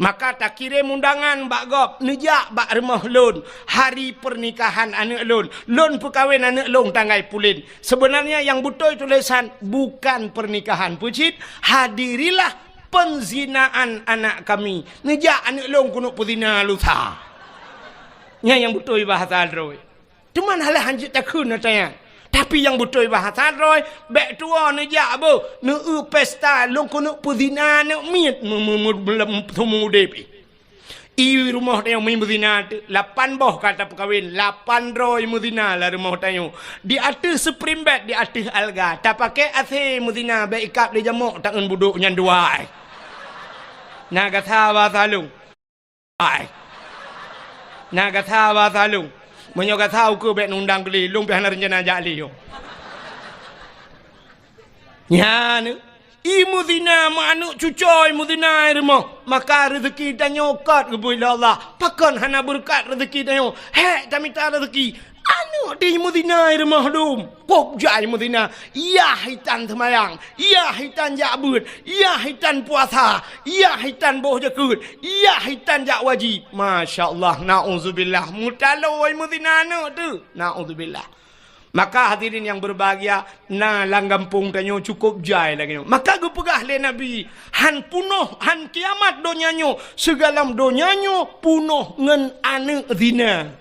Maka tak kirim undangan bak gop nejak bak rumah lon hari pernikahan anak lon perkahwin anak lon tanggai pulin. Sebenarnya yang betul tulisan bukan pernikahan pucit, hadirilah penzinaan anak kami. Nejak anak lon kuno pezina lusa. Nya yang betul bahasa droi. Cuman halah hanjit takun natanya. Tapi yang betul bahasa roy, bek tua nejak bo, pesta long kono puzina ne miet semua depi. I rumah tayo may mudina 8 boh kata perkahwin 8 roy mudina lah rumah tayo di atas supreme bed di atas alga tak pakai ase mudina be ikap di jamuk tangan buduk nyan dua naga thawa salung ai naga thawa salung menyoga tahu ke be nundang keli lung pihana rencana jali yo nya ne Imudina manuk cucoy mudina rumah maka rezeki dan nyokat ke bila Allah pakon hana berkat rezeki dan tak minta rezeki anu di mudina rumah dum kok jai mudina iya hitan semayang iya hitan jakbut iya hitan puasa iya hitan boh jakut iya hitan jak wajib masyaallah nauzubillah mutaloi mudina anu tu nauzubillah. Maka hadirin yang berbahagia, na langgampung tanyo cukup jai lagi. Maka gue pegah le Nabi, han punuh, han kiamat donyanyo, segalam donyanyo punuh ngen ane zina.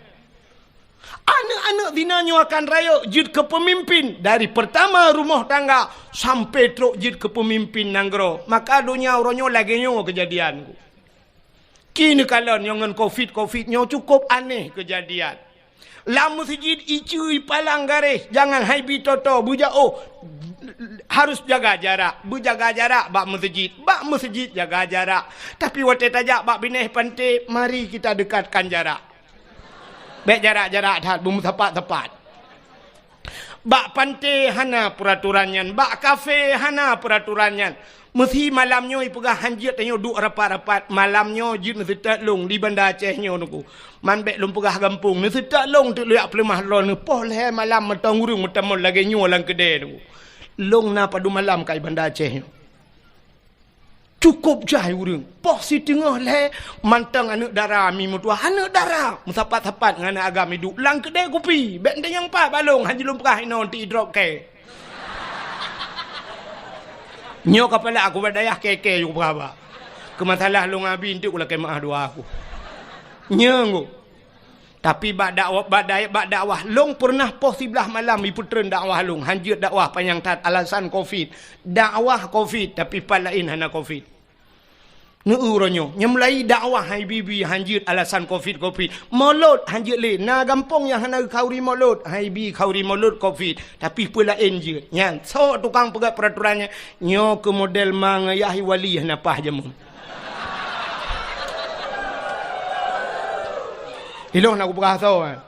Anak-anak zinanyo akan raya jid ke pemimpin dari pertama rumah tangga sampai truk jid ke pemimpin nanggro. Maka dunia oronyo lagi nyo kejadian. Kini kalian yang ngen covid nyo cukup aneh kejadian. Lama masjid icui palang garis jangan haibi toto bujak harus jaga jarak berjaga jarak bak masjid jaga jarak tapi waktu tajak bak bineh pantai mari kita dekatkan jarak baik jarak-jarak dah bum tepat bak pantai hana peraturannya bak kafe hana peraturannya mesti malamnya ipegah hanjit tanyo duk rapat-rapat malamnya jid mesti long di Bandar Aceh nyo nuku man bek lum pegah gampung mesti long tu liak pelemah lon poh le malam metang urung metamol lagi nyo lang kedai nuku long na padu malam kai Bandar Aceh nyo cukup jai urung poh si tengah le mantang anak dara mi mutua anak dara musapat-sapat ngana agam hidup lang kedai kopi bek yang pa balong hanji lum pegah inon ti drop ke Nyo kepala aku berdayah keke yuk berapa. Kemasalah lu ngabi intik ulah kemah dua aku. Nyengu. Tapi bak dakwah long pernah pos sebelah malam iputren dakwah long hanjut dakwah panjang tat alasan covid. Dakwah covid tapi palain hana covid. Neuronyo nyemlai dakwah hai bibi hanjut alasan covid. Molot hanjut le na gampong yang hana kauri molot hai bi kauri molot covid tapi palain je. Nyan so tukang pegat peraturannya nyo ke model mangayahi wali hana pah jamu. Iloh nak berah tahu kan.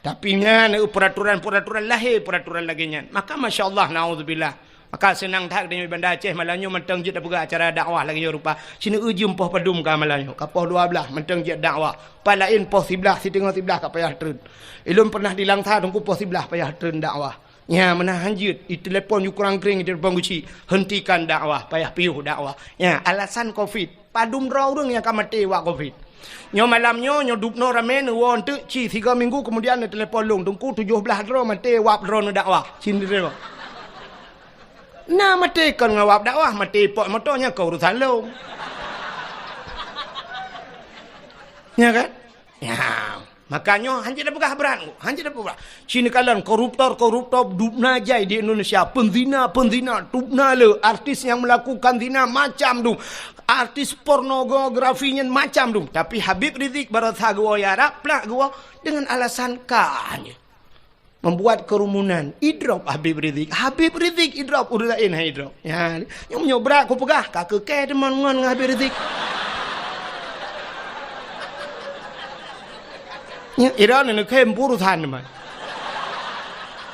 Tapi nyan peraturan lahir peraturan lagi nyan. Maka masya-Allah naudzubillah. Maka senang tak dengan Bandar Aceh malamnya mentang je dah buka acara dakwah lagi rupa. Sini uji poh padum ka malamnya. Kapoh 12 mentang je dakwah. Palain poh 11 si tengah 11 ka payah tren. Ilum pernah dilangsa tunggu poh 11 payah tren dakwah. Ya mana hanjut i telefon yu kurang kering di depan guci hentikan dakwah payah piuh dakwah. Ya alasan covid. Padum raurung yang kamati wak covid. Nyo malamnya nyo dupno ramen won tu ci 3 minggu kemudian telefon long tunggu 17 ro mati wap ro dakwah. Sini ro. Nah mati kan ngawap dakwah mati pok motornya ke urusan long. Ya kan? Ya, makanya hanjir dah pegah berat. Hanjir dah pegah. Sini kalian koruptor dupna jai di Indonesia, penzina dupna le, artis yang melakukan zina macam tu. Artis pornografinya macam tu. Tapi Habib Rizik barasa gua ya rap plak gua dengan alasan kahnya. Membuat kerumunan idrop Habib Rizik idrop urusain idrop ya nyom nyobrak ku pegah ka ke teman ngan Habib Rizik ya iran ne kem urusan man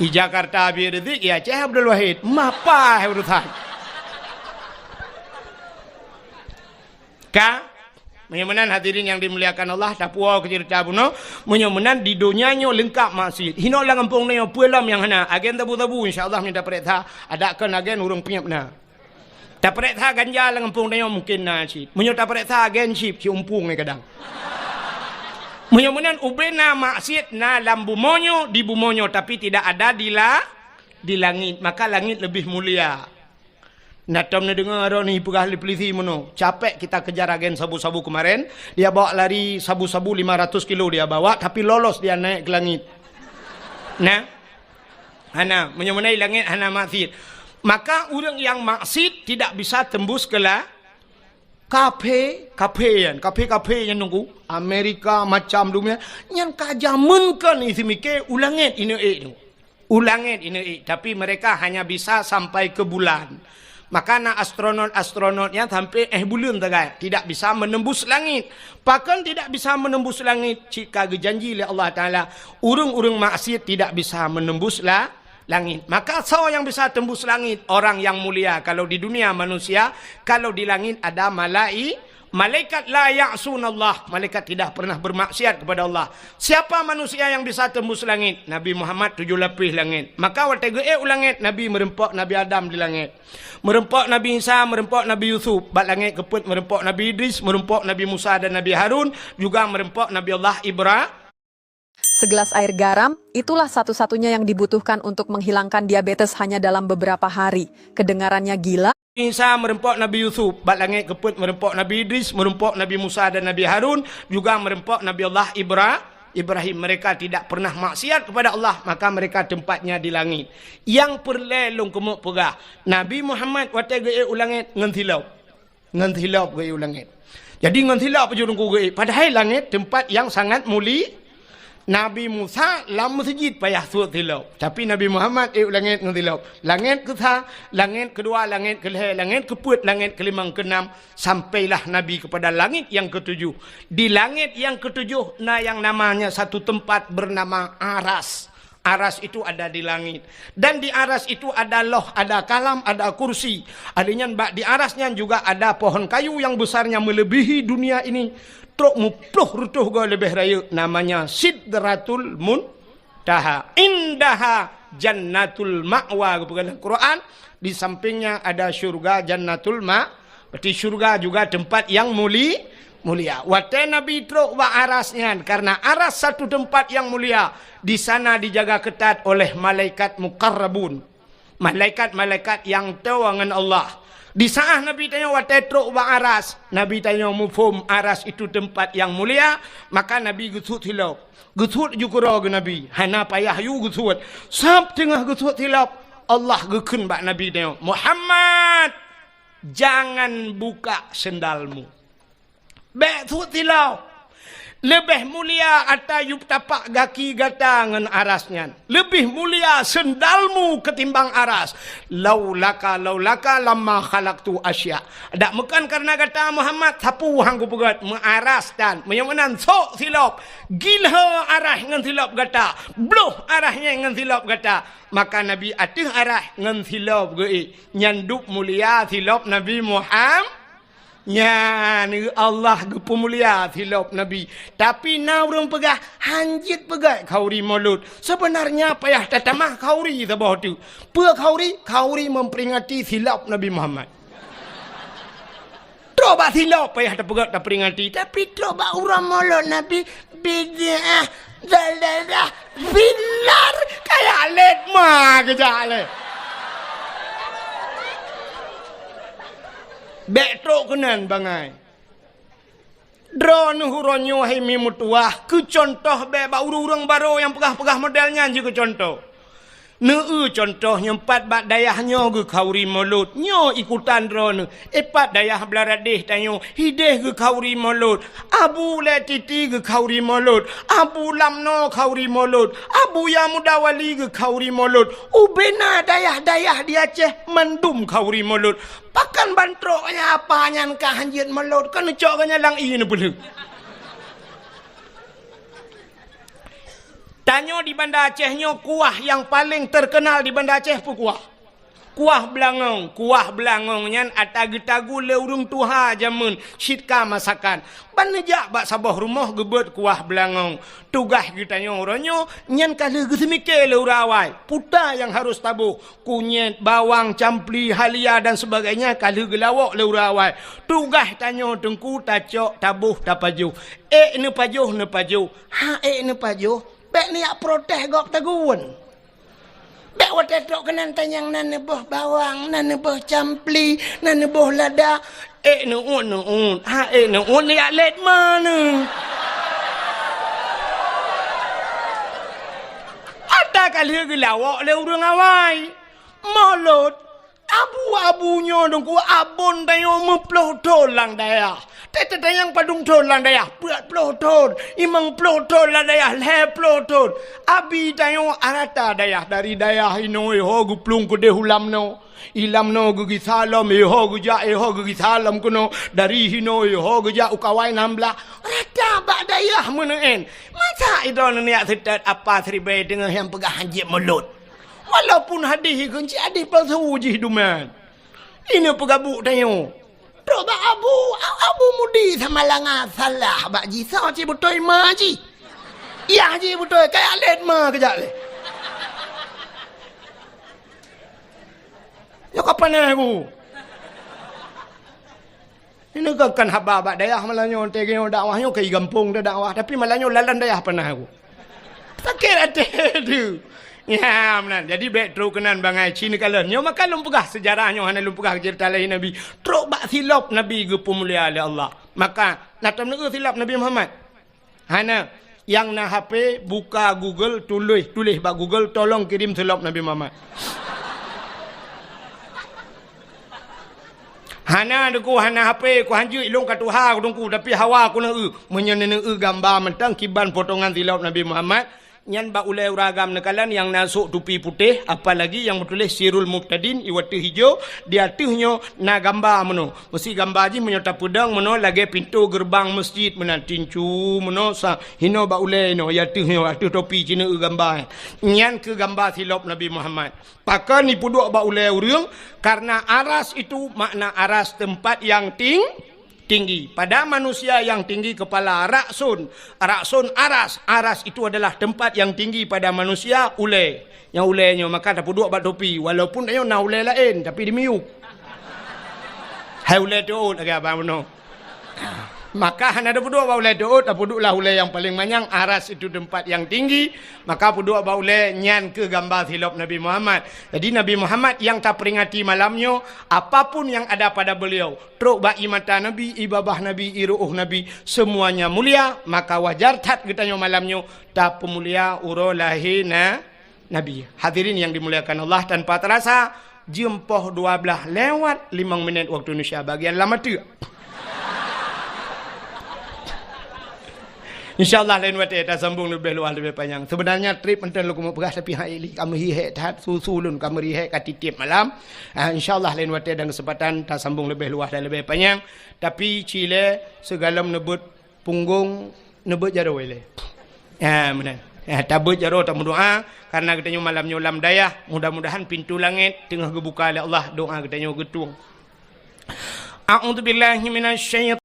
di Jakarta Habib Rizik ya Ceh Abdul Wahid mapa urusan ka menyemenan hadirin yang dimuliakan Allah tapua kecerita buno menyemenan di dunianya lengkap masjid hino lang kampung nyo puelam yang hana agen tabu insyaallah minta perintah adakan agen urung piap na ta perintah ganja lang kampung nyo mungkin na sip menyo ta perintah agen sip si umpung ni kadang menyemenan ubena masjid na lam bumonyo di bumonyo tapi tidak ada di langit maka langit lebih mulia. Natam ni dengar ni pegah polisi mono. Capek kita kejar agen sabu-sabu kemarin. Dia bawa lari sabu-sabu 500 kilo dia bawa tapi lolos dia naik ke langit. Nah. Hana menyemenai langit hana maksud. Maka orang yang maksud tidak bisa tembus ke kafe yang nunggu Amerika macam dunia yang kajamunkan isi mikir ulangit ini tapi mereka hanya bisa sampai ke bulan. Makanya astronotnya sampai bulan tidak bisa menembus langit. Bahkan tidak bisa menembus langit jika janji oleh Allah Ta'ala urung-urung maksiat tidak bisa menembus langit. Maka yang bisa tembus langit orang yang mulia. Kalau di dunia manusia, kalau di langit ada malaikat la ya'sunallah. Malaikat tidak pernah bermaksiat kepada Allah. Siapa manusia yang bisa tembus langit? Nabi Muhammad 7 lapis langit. Maka waktu langit Nabi merempok Nabi Adam di langit. Merempok Nabi Isa, merempok Nabi Yusuf. Bat langit keput merempok Nabi Idris, merempok Nabi Musa dan Nabi Harun, juga merempok Nabi Allah Ibrahim. Segelas air garam, itulah satu-satunya yang dibutuhkan untuk menghilangkan diabetes hanya dalam beberapa hari. Kedengarannya gila? Isa merempok Nabi Yusuf, bat langit keput merempok Nabi Idris, merempok Nabi Musa dan Nabi Harun, juga merempok Nabi Allah Ibrahim. Mereka tidak pernah maksiat kepada Allah, maka mereka tempatnya di langit. Yang perlelong kemuk pegah Nabi Muhammad waktu ulangit ngentilaup ulangit. Jadi ngentilaup jurung padahal langit tempat yang sangat mulia. Nabi Musa lam masjid payah suat tilau. Tapi Nabi Muhammad langit ngetilau. Langit ke-3, langit kedua, langit ke-5, langit ke-4, langit ke-5, ke-6 sampailah Nabi kepada langit yang ke-7. Di langit yang ke-7 yang namanya satu tempat bernama Aras. Aras itu ada di langit. Dan di aras itu ada loh, ada kalam, ada kursi. Adanya di arasnya juga ada pohon kayu yang besarnya melebihi dunia ini. Truk mupluh rutuh go lebih raya, namanya Sidratul Muntaha. Indaha Jannatul Ma'wa bukan Quran. Di sampingnya ada syurga Jannatul Ma. Berarti syurga juga tempat yang mulia. Waktu Nabi truk wa arasnya, karena aras satu tempat yang mulia. Di sana dijaga ketat oleh malaikat muqarrabun. Malaikat-malaikat yang tawangan Allah. Di saat Nabi tanya waktu truk wa aras, Nabi tanya mufhum aras itu tempat yang mulia, maka Nabi gusut hilap. Gusut jukura ke Nabi. Hana payah yu gusut. Sab tengah gusut hilap, Allah gekun bak Nabi tanya, Muhammad, jangan buka sendalmu. Bek sut hilap. Lebih mulia ata yuk tapak gaki gatangan arasnya. Lebih mulia sendalmu ketimbang aras. Laulaka lamma khalaqtu asya. Dak mekan karena kata Muhammad sapu hangku pegat mengaras dan menyamanan sok silap. Gilha arah ngan silap gata. Bluh arahnya ngan silap gata. Maka Nabi atih arah ngan silap ge. Nyanduk mulia silap Nabi Muhammad. Ni Allah gepu mulia silap Nabi. Tapi naurung pegah hanjit pegah kauri mulut. Sebenarnya payah tatamah kauri sabah tu. Kauri memperingati silap Nabi Muhammad. Coba silap payah terpegat tak peringati. Tapi coba urang mulut Nabi bid'ah dalalah binar kayak let mah kejale. Betrok kenan bangai. Drone huronyo hai mi mutuah. Ke contoh be ba urang baru yang pegah-pegah modelnya juga contoh. Contoh nyempat bak dayahnya ke kauri mulut. Nyo ikutan drone. Epat dayah belaradih tanyo. Hideh ke kauri mulut. Abu letiti ke kauri mulut. Abu lamno kauri mulut. Abu yang mudawali ke kauri mulut. Ubena dayah-dayah di Aceh mendum kauri mulut. Pakan bantroknya apa nyan kahanjit mulut. Kan coknya lang ini boleh. Tanya di Banda Acehnya kuah yang paling terkenal di Banda Aceh pun kuah. Kuah belangong. Kuah belangongnya atagu-tagu leurung tuha jamun. Sitka masakan. Banejak bak sabah rumah gebet kuah belangong. Tugas kita orangnya nyan kala gesemike leurawai. Puta yang harus tabuh. Kunyit, bawang, campli, halia dan sebagainya kala gelawak leurawai. Tugas tanya tengku tacok tabuh tapaju. Ne pajuh. Ne pajuh. Bek ni ak protes gok taguan. Bek waktu tok kenan tanyang nan boh bawang, nan boh campli, nan boh lada. Ne ni ak let mana. Ada kali gelawak le urang awai. Mulut Abu-abunya dong ku abon tayo meploh tolang daya. Tete tayang padung tolang daya. Buat ploh ton. Imang ploh ton lah daya. Le ploh ton. Abi tayo arata daya. Dari daya hino ho guplung ku dehulam no. Ilam no gugi salam ho guja ho gugi salam kuno. Dari hino ho guja ukawai nambla. Rata bak daya meneen. Masa itu niat setat apa seribai dengan yang pegah hanjit mulut. Walaupun hadis kunci hadis pasal uji hiduman. Ini pegabuk tayo. Coba abu mudi sama langa salah bak ji sa ci betul ma ji. Ya ji betul kayak let ma kejap le. Ya kapan aku? Ini kan haba bak dayah malanyo tegenyo dakwahnya kai gampung dah dakwah tapi malanyo lalan dayah pernah aku. Sakit hati tu. Ya, benar. Jadi baik teruk kenan bangai Cina kalian. Nyo makan lumpugah sejarahnya hana lumpugah cerita lain Nabi. Teruk bak silap Nabi ge pemulia oleh Allah. Maka natam nak silap Nabi Muhammad. Hana yang na HP buka Google tulis bak Google tolong kirim silap Nabi Muhammad. Hana deku hana HP ku hanju ilung ka tuha ku dongku tapi hawa ku na menyen gambar mentang kiban potongan silap Nabi Muhammad. Nyan ba ulai uragam nekalan yang nasuk tupi putih apalagi yang bertulis Sirul Muqtadin iwatu hijau di atasnya na gambar meno mesti gambar ji menyota pedang meno lagi pintu gerbang masjid mena tincu meno sa hino ba ulai no ya tuhnya atu topi Cina gambar nyan ke gambar silap Nabi Muhammad pakai ni puduk ba ulai urang karena aras itu makna aras tempat yang tinggi. Pada manusia yang tinggi kepala raksun aras itu adalah tempat yang tinggi pada manusia ulai. Yang ulainya maka tak duduk bat topi walaupun dia nak ulai lain tapi dimiuk. Hai ulai tu lagi apa mano. Maka hana ada puduk ba ulai tu tak puduklah ulai yang paling manyang aras itu tempat yang tinggi maka puduk ba ulai nyan ke gambar silap Nabi Muhammad. Jadi Nabi Muhammad yang tak peringati malamnya apapun yang ada pada beliau truk ba imata Nabi ibabah Nabi iruh Nabi semuanya mulia maka wajar tat getanya malamnya tak pemulia uro lahina Nabi. Hadirin yang dimuliakan Allah tanpa terasa jempoh 12 lewat 5 minit waktu Indonesia bagian lama tu. InsyaAllah lain waktu kita sambung lebih luas lebih panjang. Sebenarnya trip enten lu kamu pergi tapi hari kami hihe tat susulun kami hihe katitip malam. InsyaAllah lain waktu dan kesempatan kita sambung lebih luas dan lebih panjang. Tapi Chile segala menebut punggung nebut jaro wele. Benar. Tabut jaro tak berdoa karena katanya malamnya ulam dayah. Mudah-mudahan pintu langit tengah kebuka oleh Allah doa katanya getung. A'udzubillahi minasyaitan